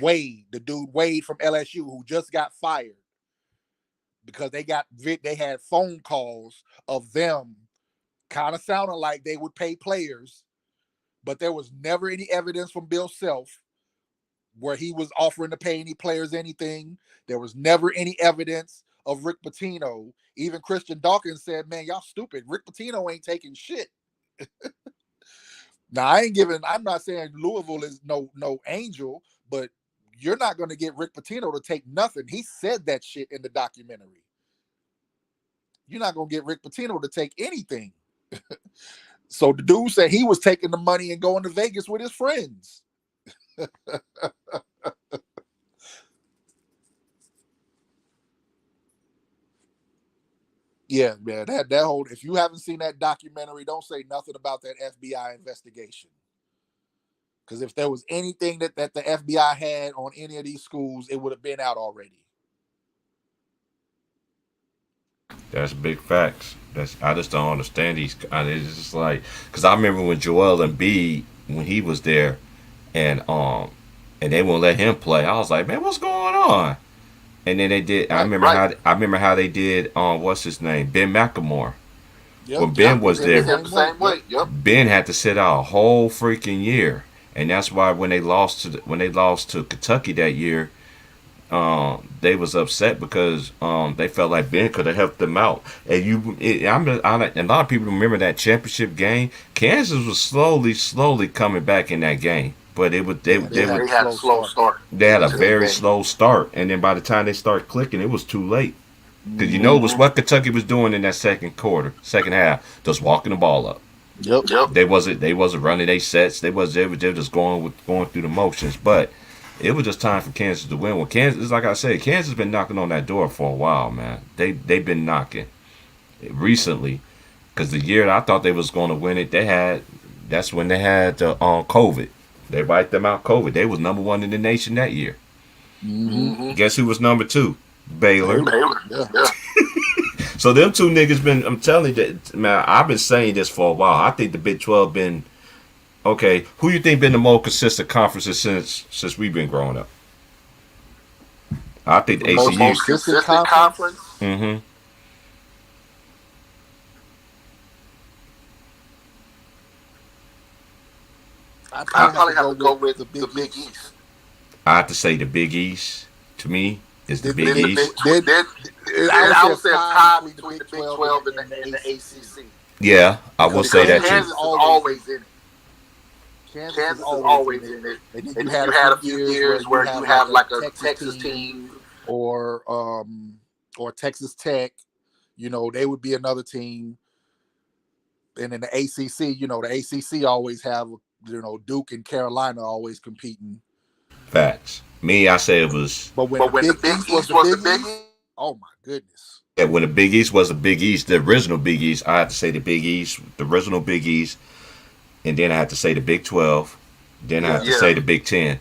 Wade, the dude Wade from LSU, who just got fired because they had phone calls of them kind of sounding like they would pay players, but there was never any evidence from Bill Self where he was offering to pay any players anything. There was never any evidence of Rick Pitino. Even Christian Dawkins said, man, y'all stupid. Rick Pitino ain't taking shit. Now, I'm not saying Louisville is no angel, but you're not going to get Rick Pitino to take nothing. He said that shit in the documentary. You're not going to get Rick Pitino to take anything. So the dude said he was taking the money and going to Vegas with his friends. Yeah, man, that whole, if you haven't seen that documentary, don't say nothing about that FBI investigation. Because if there was anything that the FBI had on any of these schools, it would have been out already. That's big facts. I just don't understand these. It's just like, because I remember when Joel Embiid, when he was there, and they won't let him play. I was like, man, what's going on? And then they did. I remember how they did. What's his name? Ben McLemore. Yep, when Ben was there, the same way. Yep. Ben had to sit out a whole freaking year, and that's why when they lost to Kentucky that year, they was upset because they felt like Ben could have helped them out. And a lot of people remember that championship game. Kansas was slowly coming back in that game. But they had a slow start. They had a very slow start, and then by the time they start clicking, it was too late. Because it was what Kentucky was doing in that second half, just walking the ball up. Yep. They wasn't running their sets. They were just going through the motions. But it was just time for Kansas to win. Well, Kansas, like I said, Kansas has been knocking on that door for a while, man. They've been knocking recently. Because the year I thought they was going to win it, that's when they had COVID. They wiped them out COVID. They was number 1 in the nation that year. Mm-hmm. Guess who was number 2? Baylor. Yeah. So them two niggas I'm telling you, man, I've been saying this for a while. I think the Big 12 been, okay, who you think been the most consistent conferences since we've been growing up? I think the ACU. Most consistent conference? Mm-hmm. I probably have to go with the Big East. I have to say the Big East, to me, is the Big East. I would say a tie between the Big 12 and the ACC. Yeah, I will say that Kansas too. Is always in it. Kansas is always in it. And you had a few years where you have like a Texas team or Texas Tech. They would be another team. And in the ACC, the ACC always have, Duke and Carolina always competing. Facts. Me, I say it was. But when the Big East was the Big East, oh my goodness. Yeah, when the Big East was the Big East, the original Big East, I have to say the Big East, the original Big East, and then I have to say the Big 12. Then I have to say the Big 10.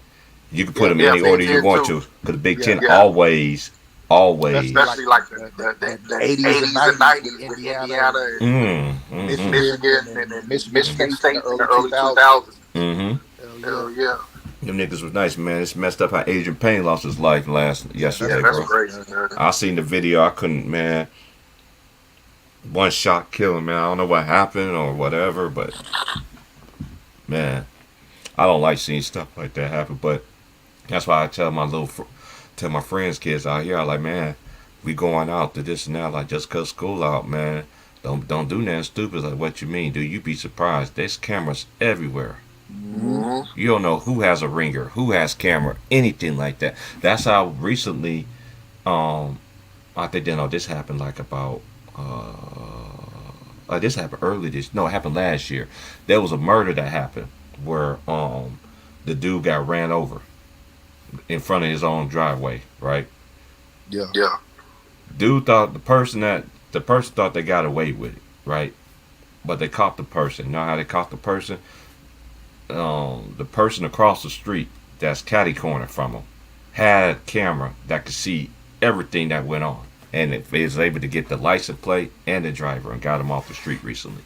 You can put them in any order you want to, because the Big 10 always, especially like the 80s and 90s with Indiana and Michigan and Michigan State in the early 2000s. Hell yeah. Them niggas was nice, man. It's messed up how Adrian Payne lost his life yesterday, That's bro. crazy. I seen the video. I couldn't, man. One shot killing, man. I don't know what happened or whatever, but man, I don't like seeing stuff like that happen. But that's why I tell tell my friends, kids out here, I like, man, we going out to this and that, like just cause school out, man. Don't do nothing stupid. Like, what you mean, dude? You be surprised. There's cameras everywhere. You don't know who has a ringer, who has camera, anything like that. That's how recently, I think this happened like about this happened early it happened last year. There was a murder that happened where the dude got ran over in front of his own driveway, right? Yeah. Dude thought the person thought they got away with it, right? But they caught the person. You know how they caught the person? The person across the street that's catty corner from him had a camera that could see everything that went on, and it was able to get the license plate and the driver and got him off the street recently.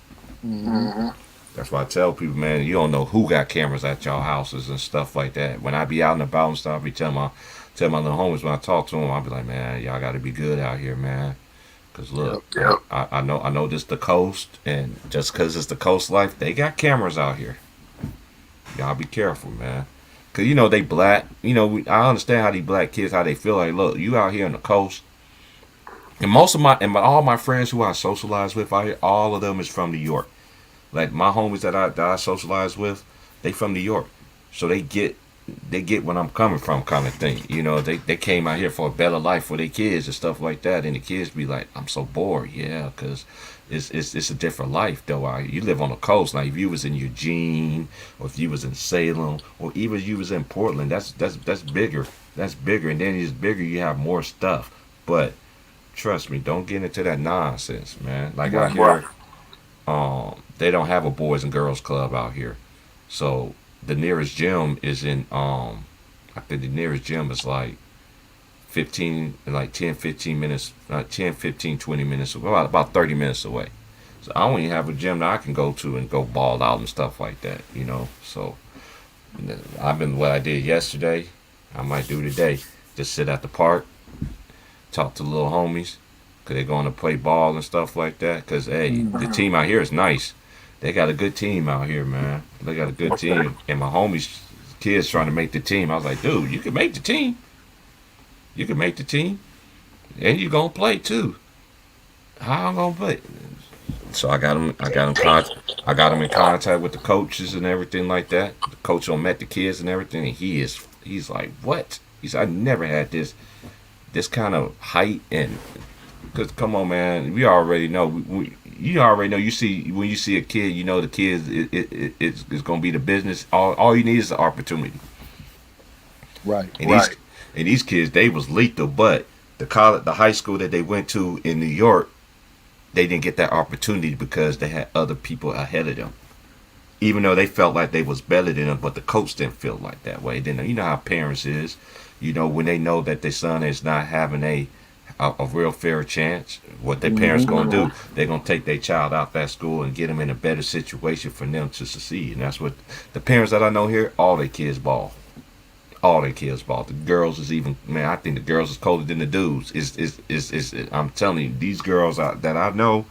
That's why I tell people, man, you don't know who got cameras at y'all houses and stuff like that. When I be out and about and stuff, I be telling my little homies when I talk to them, I be like, man, y'all got to be good out here, man. Cause look, I know this the coast, and just cause it's the coast life, they got cameras out here. Y'all be careful, man. Cause they black. I understand how these black kids, how they feel like. Look, you out here on the coast, and all my friends who I socialize with out here, all of them is from New York. Like my homies that I socialize with, they from New York, so they get where I'm coming from, kind of thing. They came out here for a better life for their kids and stuff like that, and the kids be like, I'm so bored, yeah, cause it's a different life though. You live on the coast. Now if you was in Eugene, or if you was in Salem, or even if you was in Portland, that's bigger. That's bigger, and then it's bigger. You have more stuff, but trust me, don't get into that nonsense, man. Like out here, they don't have a boys and girls club out here, so the nearest gym is in I think the nearest gym is like 10, 15 minutes, 10, 15, 20 minutes, about 30 minutes away. So I don't even have a gym that I can go to and go ball out and stuff like that, So what I did yesterday, I might do today. Just sit at the park, talk to little homies, because they're going to play ball and stuff like that. Because, hey, the team out here is nice. They got a good team out here, man. They got a good team. And my homies, kids trying to make the team. I was like, dude, you can make the team. You can make the team. And you're going to play, too. How I'm going to play? So I got him in contact with the coaches and everything like that. The coach met the kids and everything, and he's like, what? He said, I never had this kind of height, and because come on, man, we already know. You already know. You see when you see a kid, the kid is going to be the business. All you need is the opportunity. Right. And these kids, they was lethal, but the high school that they went to in New York, they didn't get that opportunity because they had other people ahead of them. Even though they felt like they was better than them, but the coach didn't feel like that way. Then you know how parents is. When they know that their son is not having a real fair chance, what their parents gonna do? They're gonna take their child out that school and get them in a better situation for them to succeed. And that's what the parents that I know here, all their kids ball. All their kids ball. The girls is even, man, I think the girls is colder than the dudes. I'm telling you, these girls that I know,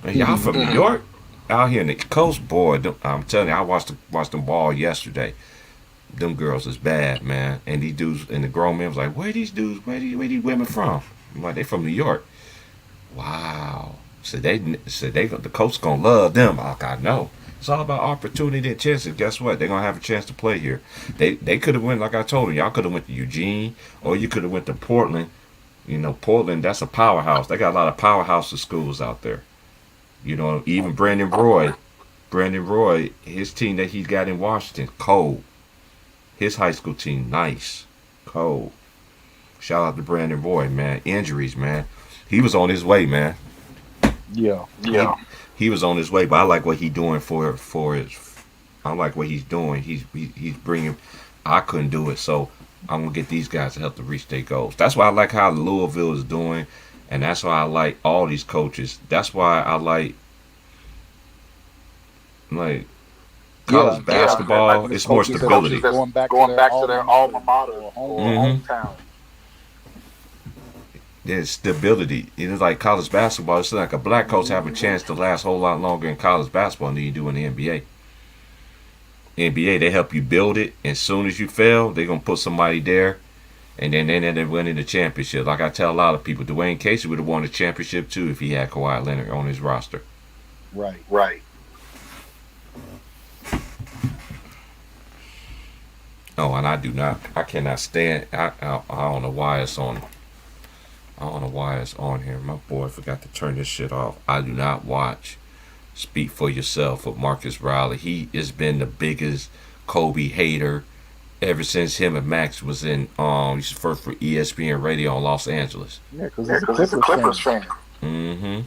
man, y'all from New York, out here in the coast, boy. I'm telling you, I watched them ball yesterday. Them girls is bad, man. And these dudes and the grown men was like, where these women from? I'm like, they from New York. Wow. So the coach gonna love them. Like, I know. It's all about opportunity and chances. Guess what? They're gonna have a chance to play here. They could have went, like I told you, y'all could have went to Eugene, or you could have went to Portland. Portland, that's a powerhouse. They got a lot of powerhouse schools out there. Even Brandon Roy, his team that he's got in Washington, cold. His high school team, nice, cold. Shout out to Brandon Boyd, man. Injuries, man. He was on his way, man. Yeah. He was on his way, but I like what he's doing for his. I like what he's doing. He's bringing. I couldn't do it, so I'm gonna get these guys to help to reach their goals. That's why I like how Louisville is doing, and that's why I like all these coaches. That's why I like college basketball. It's more stability. Going back to their alma mater or hometown. There's stability. It's like college basketball. It's like a black coach have a chance to last a whole lot longer in college basketball than you do in the NBA. NBA, they help you build it. As soon as you fail, they're going to put somebody there. And then they're winning the championship. Like I tell a lot of people, Dwayne Casey would have won the championship too if he had Kawhi Leonard on his roster. Right. Oh, and I cannot stand, I don't know why it's on. I don't know why it's on here. My boy forgot to turn this shit off. I do not watch Speak for Yourself with Marcus Riley. He has been the biggest Kobe hater ever since him and Max was in he's first for ESPN radio in Los Angeles. Yeah, because he's a Clippers fan. Mm-hmm.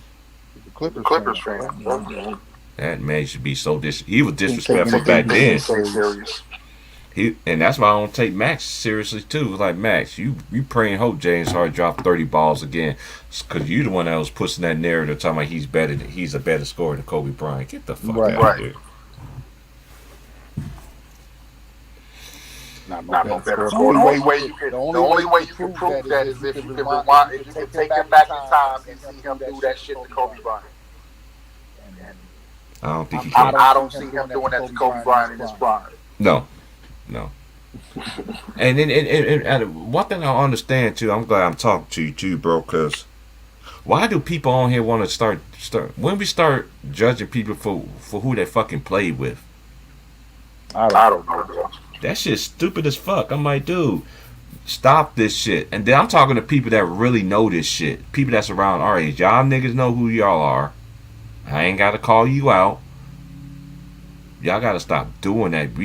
He's a Clippers fan. That man should be so he was disrespectful back then. And that's why I don't take Max seriously too. Like, Max, you pray and hope James Harden drop 30 balls again, because you the one that was pushing that narrative talking about he's a better scorer than Kobe Bryant. Get the fuck out of here. Not no better scorer. The only way you can prove that is if you can rewind, if you can take him back in time and see him do that shit to Kobe Bryant. I don't think he can. I don't see him doing that to Kobe Bryant in his prime. No. And then and one thing I understand too, I'm glad I'm talking to you too, bro, because why do people on here want to start when we start judging people for who they fucking played with? I don't know, bro. That shit's stupid as fuck. I'm like, dude, stop this shit. And then I'm talking to people that really know this shit. People that's around our age. Y'all niggas know who y'all are. I ain't gotta call you out. Y'all gotta stop doing that.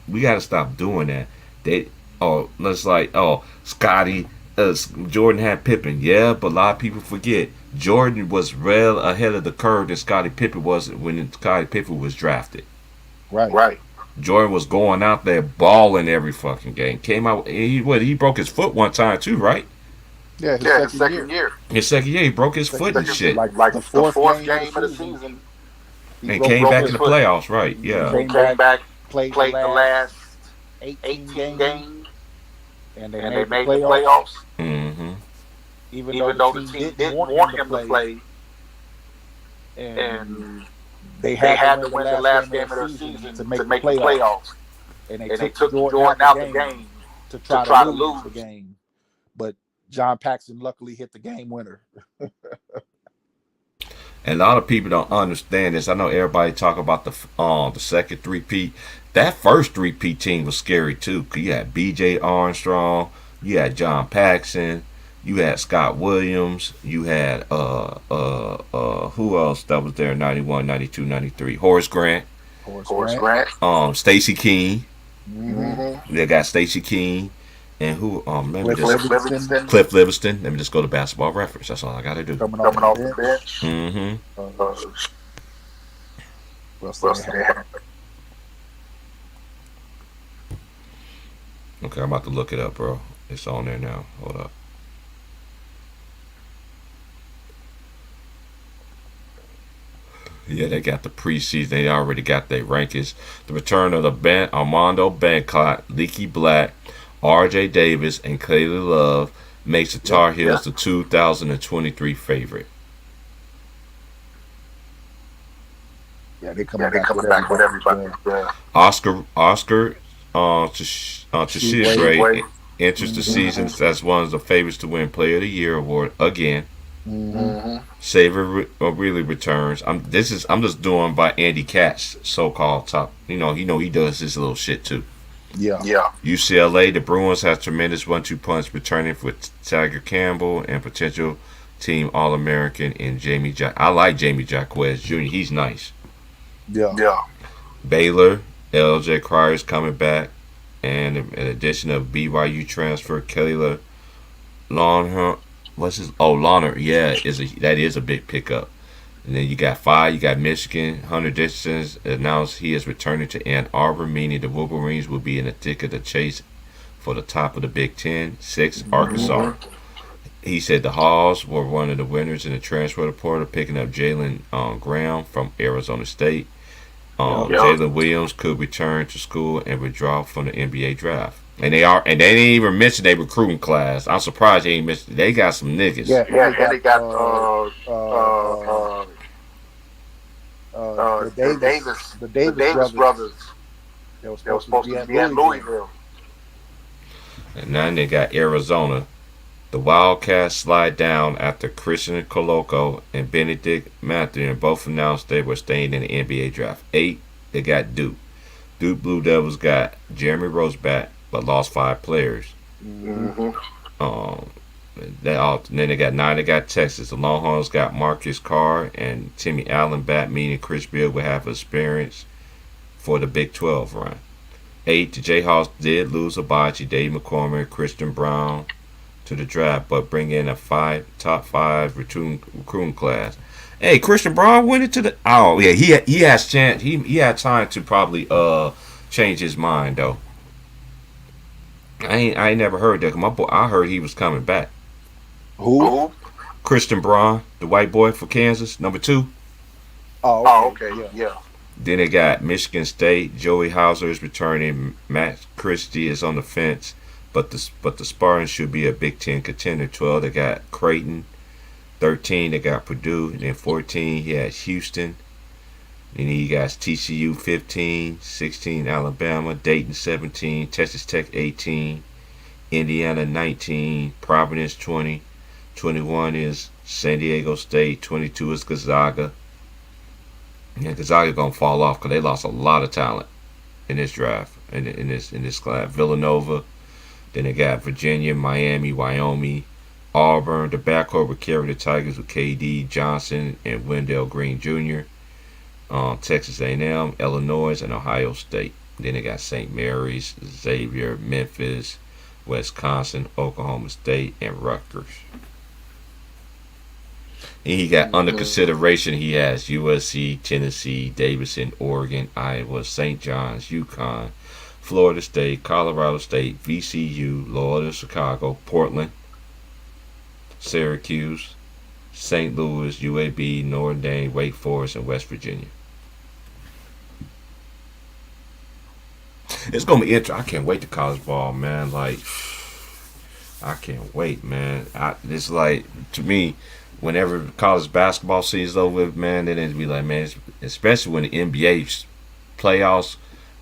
We gotta stop doing that. Scotty, Jordan had Pippen. Yeah, but a lot of people forget Jordan was well ahead of the curve than Scottie Pippen was when Scottie Pippen was drafted. Right. Jordan was going out there balling every fucking game. Came out, he broke his foot one time too, right? Yeah, his second year. His second year, he broke his foot and shit. Like the fourth game of the season. And came back in the playoffs, right? Yeah. Came back, played the last 18 games, and they made the playoffs. Mm-hmm. Even though the team didn't want him to play, and they had to win the last game of their season to make the playoffs. And they took Jordan out the game to try to lose the game. But John Paxson luckily hit the game winner. And a lot of people don't understand this. I know everybody talk about the second three-peat. That first three-peat team was scary too. Cause you had B.J. Armstrong, you had John Paxson, you had Scott Williams, you had who else that was there in 91, 92, 93? Horace Grant. Stacey King. Mm-hmm. They got Stacey King. And who? Cliff Livingston. Let me just go to Basketball Reference. That's all I got to do. Coming off the bench. Mm-hmm. Okay, I'm about to look it up, bro. It's on there now. Hold up. Yeah, they got the preseason. They already got their rankings. The return of the Armando Bacot, Leaky Black, R.J. Davis, and Caleb Love makes the Tar Heels the 2023 favorite. Yeah, they coming back with everybody. Oscar Tshiebwe enters the season as one of the favorites to win Player of the Year award again. Mm-hmm. Saver really returns. I'm just doing by Andy Katz, so-called top. He does this little shit too. Yeah. UCLA, the Bruins have tremendous 1-2 punch returning for Tiger Campbell and potential team All-American in I like Jamie Jacquez Jr. He's nice. Yeah. Baylor, L.J. Cryer's coming back, and in addition of BYU transfer Kelly Longhorn. What's his? Oh, Launer. Yeah, that is a big pickup. And then you got 5. You got Michigan. Hunter Dickinson announced he is returning to Ann Arbor, meaning the Wolverines will be in the thick of the chase for the top of the Big Ten. 6, Arkansas. He said the Hawks were one of the winners in the transfer portal, picking up Jalen Graham from Arizona State. Jalen Williams could return to school and withdraw from the NBA draft. And they didn't even mention their recruiting class. I'm surprised they ain't mentioned. They got some niggas. Yeah, and they got the Davis brothers. They were supposed to be at Louisville. And now they got Arizona. The Wildcats slide down after Christian Coloco and Benedict Mathurin both announced they were staying in the NBA draft. 8, they got Duke. Duke Blue Devils got Jeremy Roseback, but lost 5 players. Mm-hmm. Then they got 9. They got Texas. The Longhorns got Marcus Carr and Timmy Allen back, meaning Chris Beard will have experience for the Big 12 run. 8, the Jayhawks did lose Abachi, Dave McCormick, Christian Brown to the draft, but bring in a top 5 recruiting class. Hey, Christian Brown went into the. Oh yeah, he has chance. He had time to probably change his mind though. I ain't never heard that. My boy, I heard he was coming back. Who? Christian Braun, the white boy for Kansas, number 2. Oh, okay. Yeah. Then they got Michigan State. Joey Hauser is returning. Matt Christie is on the fence, but the Spartans should be a Big Ten contender. 12, they got Creighton. 13, they got Purdue. And then 14, he has Houston. Then he got TCU 15, 16, Alabama, Dayton 17, Texas Tech 18, Indiana 19, Providence 20, 21 is San Diego State, 22 is Gonzaga. Yeah, Gonzaga gonna fall off because they lost a lot of talent in this draft, in this class. Villanova, then they got Virginia, Miami, Wyoming, Auburn. The backcourt would carry the Tigers with KD Johnson and Wendell Green Jr. Texas A&M, Illinois, and Ohio State. Then they got St. Mary's, Xavier, Memphis, Wisconsin, Oklahoma State, and Rutgers. And he got under consideration. He has USC, Tennessee, Davidson, Oregon, Iowa, St. John's, UConn, Florida State, Colorado State, VCU, Loyola Chicago, Portland, Syracuse, St. Louis, UAB, Notre Dame, Wake Forest, and West Virginia. It's gonna be interesting. I can't wait to college ball, man. Like, I can't wait, man. It's like, to me, whenever college basketball season's over, man, then it'd be like, man, especially when the NBA playoffs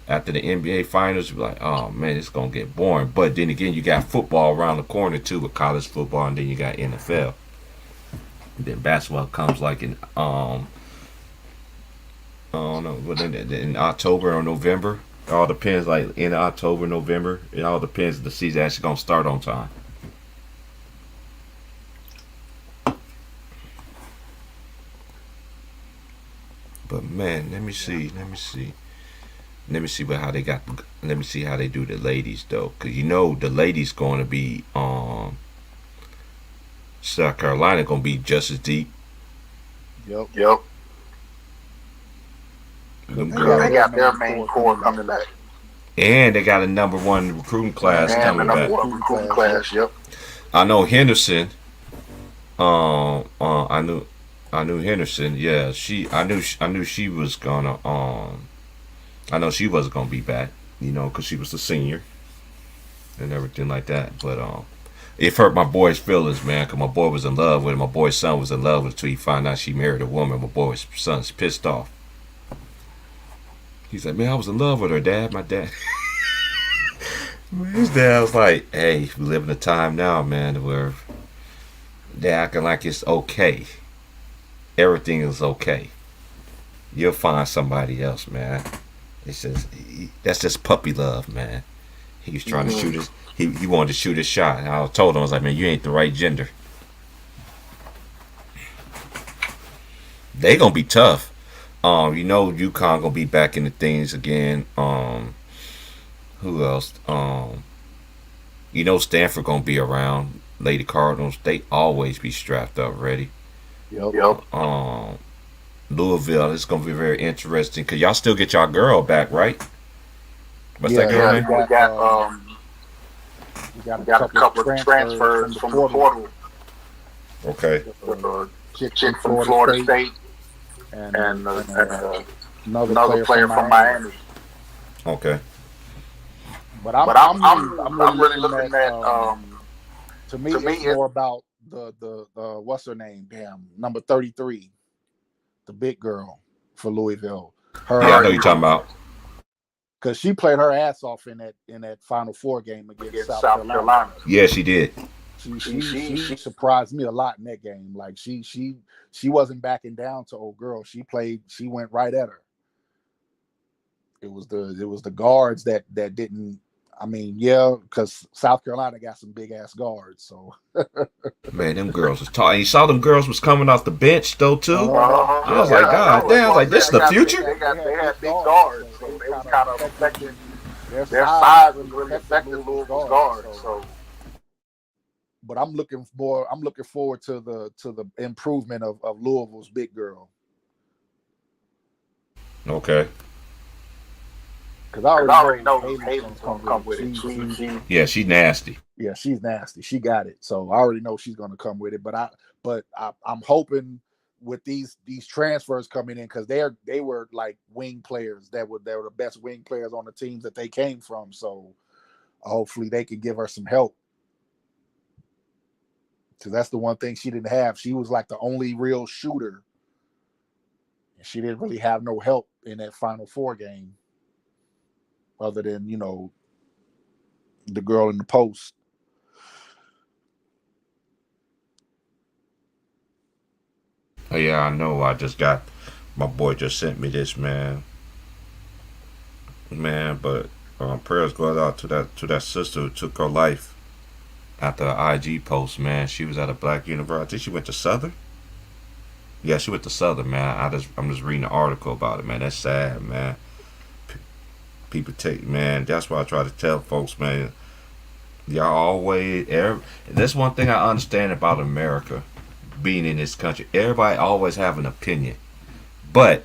after the NBA finals, you're like, oh man, it's gonna get boring. But then again, you got football around the corner too with college football, and then you got NFL. And then basketball comes like in I don't know, but in October or November. It all depends, like in October, November. It all depends if the season actually gonna start on time. But man, let me see how they got. Let me see how they do the ladies though, cause you know the ladies going to be South Carolina gonna be just as deep. Yep. They got their main core coming back. And they got a number 1 recruiting class coming back. Recruiting class, yep. I know Henderson. I knew Henderson. Yeah, I knew she was gonna. I know she wasn't gonna be back. You know, because she was a senior and everything like that. But it hurt my boy's feelings, man. Because my boy was in love with her. My boy's son was in love with her until he found out she married a woman. My boy's son's pissed off. He's like, man, I was in love with her, Dad. My dad. His dad was like, hey, we live in a time now, man, where they're acting like it's okay. Everything is okay. You'll find somebody else, man. It's just that's just puppy love, man. He was trying to shoot his. He wanted to shoot his shot. And I told him, I was like, man, you ain't the right gender. They gonna be tough. You know UConn gonna be back in the things again. Who else? You know Stanford gonna be around. Lady Cardinals, they always be strapped up ready. Yep. Louisville, it's gonna be very interesting because y'all still get y'all girl back, right? What's that Yeah, girl name? we got a couple of transfers from the portal. Okay. Chick from Florida State and another player from Miami. Okay. But I'm really looking at to me it's more about the what's her name? Damn, number 33, the big girl for Louisville. Yeah, I know you're talking about. Because she played her ass off in that Final Four game against South Carolina. Yeah, she did. She surprised me a lot in that game. Like she wasn't backing down to old girl. She went right at her. It was the guards that didn't. I mean, yeah, because South Carolina got some big ass guards. So man, them girls was tall. And you saw them girls was coming off the bench though too. I was like, God damn! I was like, this is the future. They had big guards, so they was kind of affecting their size was really affecting Louisville's guards. So, but I'm looking forward to the improvement of Louisville's big girl. Okay. Because I already know Halen's gonna come with it. Yeah, she's nasty. Yeah, she's nasty. She got it. So I already know she's gonna come with it. But I'm hoping with these transfers coming in, because they were like wing players they were the best wing players on the teams that they came from. So hopefully they can give her some help. Because that's the one thing she didn't have. She was like the only real shooter. And she didn't really have no help in that Final Four game. Other than, the girl in the post. Oh, yeah, I know. I just got my boy just sent me this, man. But prayers go out to that sister who took her life after an IG post, man. She was at a black university. I think she went to Southern. Yeah, she went to Southern, man. I'm just reading the article about it, man. That's sad, man. People take, man. That's why I try to tell folks, man. Y'all always, that's one thing I understand about America, being in this country. Everybody always have an opinion, but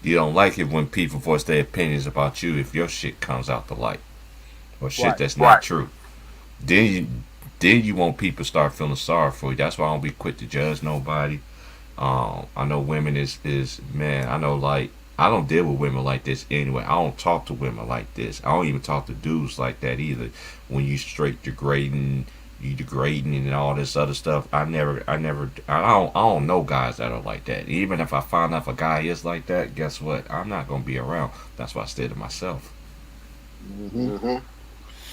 you don't like it when people voice their opinions about you if your shit comes out the light or shit that's not true. Then you want people to start feeling sorry for you. That's why I don't be quick to judge nobody. I know women is man. I know, like, I don't deal with women like this anyway. I don't talk to women like this. I don't even talk to dudes like that either. When you straight degrading and all this other stuff, I don't know guys that are like that. Even if I find out if a guy is like that, guess what? I'm not gonna be around. That's why I stay to myself. Mm-hmm.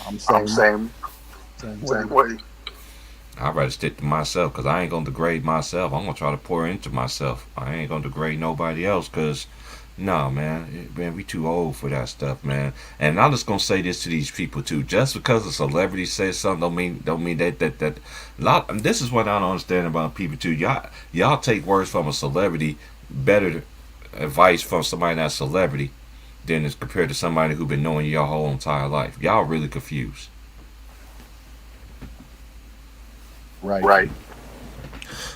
I'm same way. I'd rather stick to myself because I ain't gonna degrade myself. I'm gonna try to pour into myself. I ain't gonna degrade nobody else because. No, man, we too old for that stuff, man. And I'm just gonna say this to these people too. Just because a celebrity says something, don't mean that. This is what I don't understand about people too. Y'all take words from a celebrity better advice from somebody that's a celebrity than is compared to somebody who been knowing you your whole entire life. Y'all really confused. Right.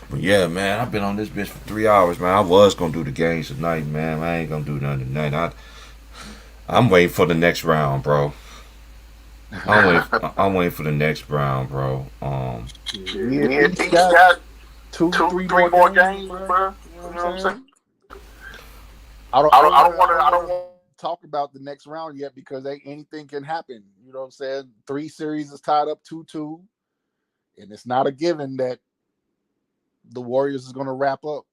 But yeah, man, I've been on this bitch for 3 hours, man. I was gonna do the games tonight, man. I ain't gonna do nothing tonight. I'm waiting for the next round, bro. I'm waiting for the next round, bro. Yeah, he got two, three more games, bro. You know what I'm saying? I don't want to talk about the next round yet because anything can happen. You know what I'm saying? 3 series is tied up 2-2, and it's not a given that the Warriors is going to wrap up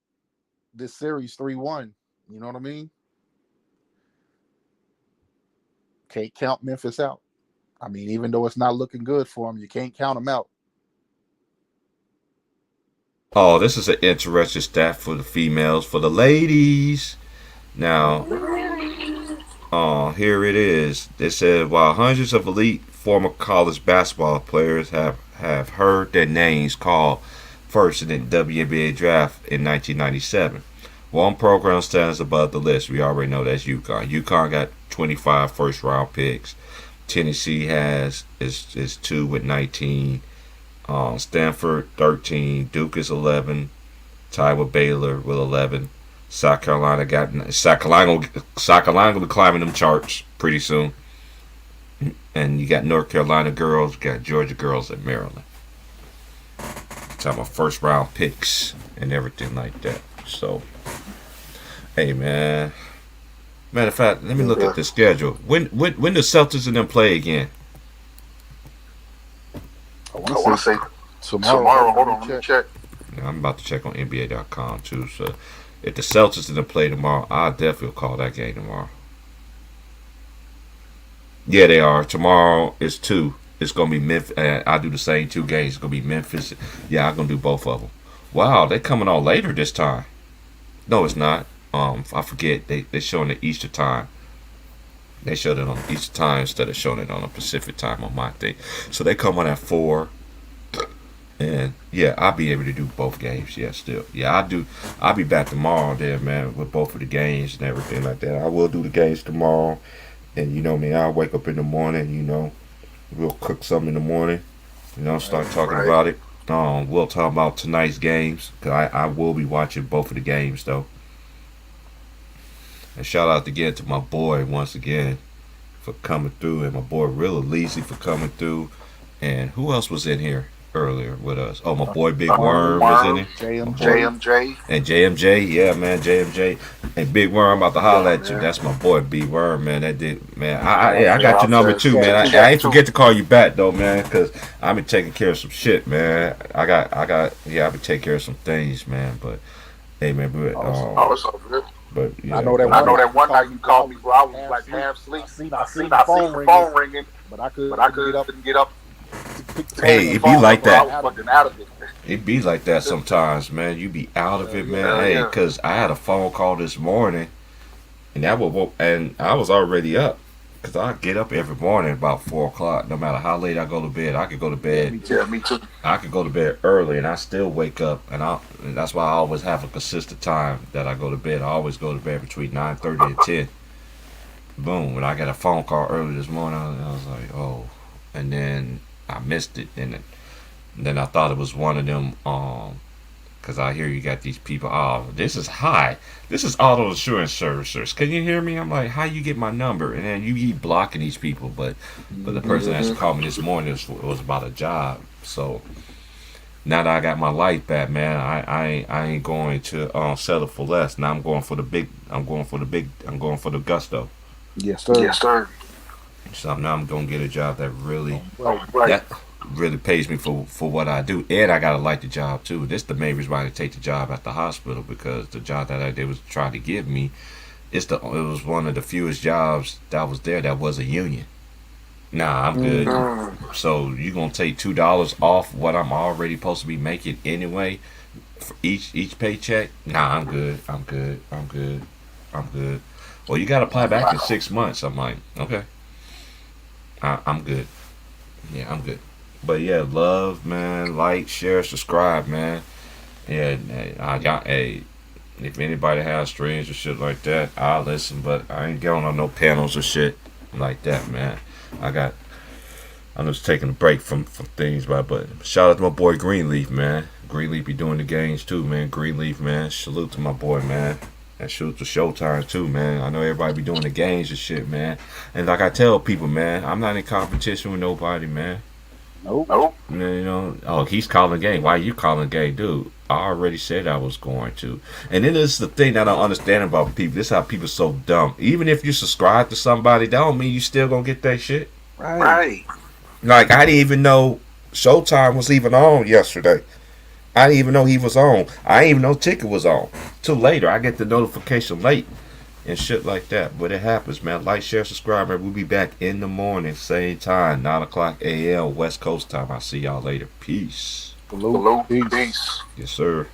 this series 3-1. You know what I mean? Can't count Memphis out. I mean, even though it's not looking good for them, you can't count them out. Oh, this is an interesting stat for the females. For the ladies, now, here it is. It said, while hundreds of elite former college basketball players have heard their names called first in the WNBA draft in 1997. One program stands above the list. We already know that's UConn. UConn got 25 first round picks. Tennessee is 2 with 19. Stanford 13. Duke is 11. Tied with Baylor with 11. South Carolina will be climbing them charts pretty soon. And you got North Carolina girls, you got Georgia girls, and Maryland. Talking about first round picks and everything like that. So, hey man. Matter of fact, let me look at the schedule. When the Celtics and them play again? I want to say tomorrow. Hold on, let me check. Yeah, I'm about to check on NBA.com too. So, if the Celtics and them play tomorrow, I definitely will call that game tomorrow. Yeah, they are. Tomorrow is 2. It's gonna be Memphis. I do the same 2 games. It's gonna be Memphis. Yeah, I'm gonna do both of them. Wow, they coming on later this time. No, it's not. I forget. They showing the Easter time. They showed it on Easter time instead of showing it on a Pacific time on my thing. So they come on at 4. And yeah, I'll be able to do both games. Yeah, still. Yeah, I do. I'll be back tomorrow there, man, with both of the games and everything like that. I will do the games tomorrow. And you know me, I'll wake up in the morning, you know, we'll cook something in the morning, you know, start talking about it. We'll talk about tonight's games, because I will be watching both of the games, though. And shout out again to my boy, once again, for coming through, and my boy Real Leasy for coming through. And who else was in here earlier with us? Oh, my boy Big Worm was in it. JMJ. And JMJ, yeah, man, JMJ. And Big Worm, I'm about to holler at you. That's my boy Big Worm, man. That did, man. I got your number too, man. I ain't forget to call you back though, man, because I've been taking care of some shit, man. I been taking care of some things, man. But hey, man, but it's all good. But yeah. I know that one night you called me, bro. I was like half asleep. I seen the phone ringing, but I couldn't get up. Hey, it be like that. I was fucking out of it. It be like that sometimes, man. You be out of it, man. Hey, because I had a phone call this morning, and I was already up, because I get up every morning about 4 o'clock. No matter how late I go to bed, I could go to bed. Yeah, me too. I could go to bed early, and I still wake up, and that's why I always have a consistent time that I go to bed. I always go to bed between 9:30 and 10. Boom. When I got a phone call early this morning, I was like, oh, and then I missed it, and then I thought it was one of them, because I hear you got these people, oh, this is auto insurance servicers. Can you hear me? I'm like, how you get my number? And then you keep blocking these people, but the person that called me this morning was about a job. So now that I got my life back, man, I ain't going to settle for less. Now I'm going for the gusto. Yes, sir. Yes, sir. So now I'm gonna get a job that really pays me for what I do, and I gotta like the job too. This is the main reason why I take the job at the hospital, because the job that they was trying to give me, it was one of the fewest jobs that was there that was a union. Nah, I'm good. So you gonna take $2 off what I'm already supposed to be making anyway for each paycheck? Nah, I'm good. Well, you gotta apply back in 6 months. I'm like, okay. I'm good. Yeah, I'm good. But yeah, love, man. Like, share, subscribe, man. Yeah, hey, if anybody has streams or shit like that, I'll listen. But I ain't going on no panels or shit like that, man. I'm just taking a break from things, but shout out to my boy Greenleaf, man. Greenleaf be doing the games too, man. Greenleaf, man. Salute to my boy, man. And shoot to Showtime too, man. I know everybody be doing the games and shit, man. And like I tell people, man, I'm not in competition with nobody, man. Nope. You know, oh, he's calling game. Why are you calling game, dude? I already said I was going to. And then this is the thing that I don't understand about people. This is how people so dumb. Even if you subscribe to somebody, that don't mean you still gonna get that shit. Right. Like, I didn't even know Showtime was even on yesterday. I didn't even know he was on. I didn't even know Ticket was on. Till later. I get the notification late and shit like that. But it happens, man. Like, share, subscribe, man. We'll be back in the morning, same time, 9 o'clock a.m. West Coast time. I'll see y'all later. Peace. Peace. Yes, sir.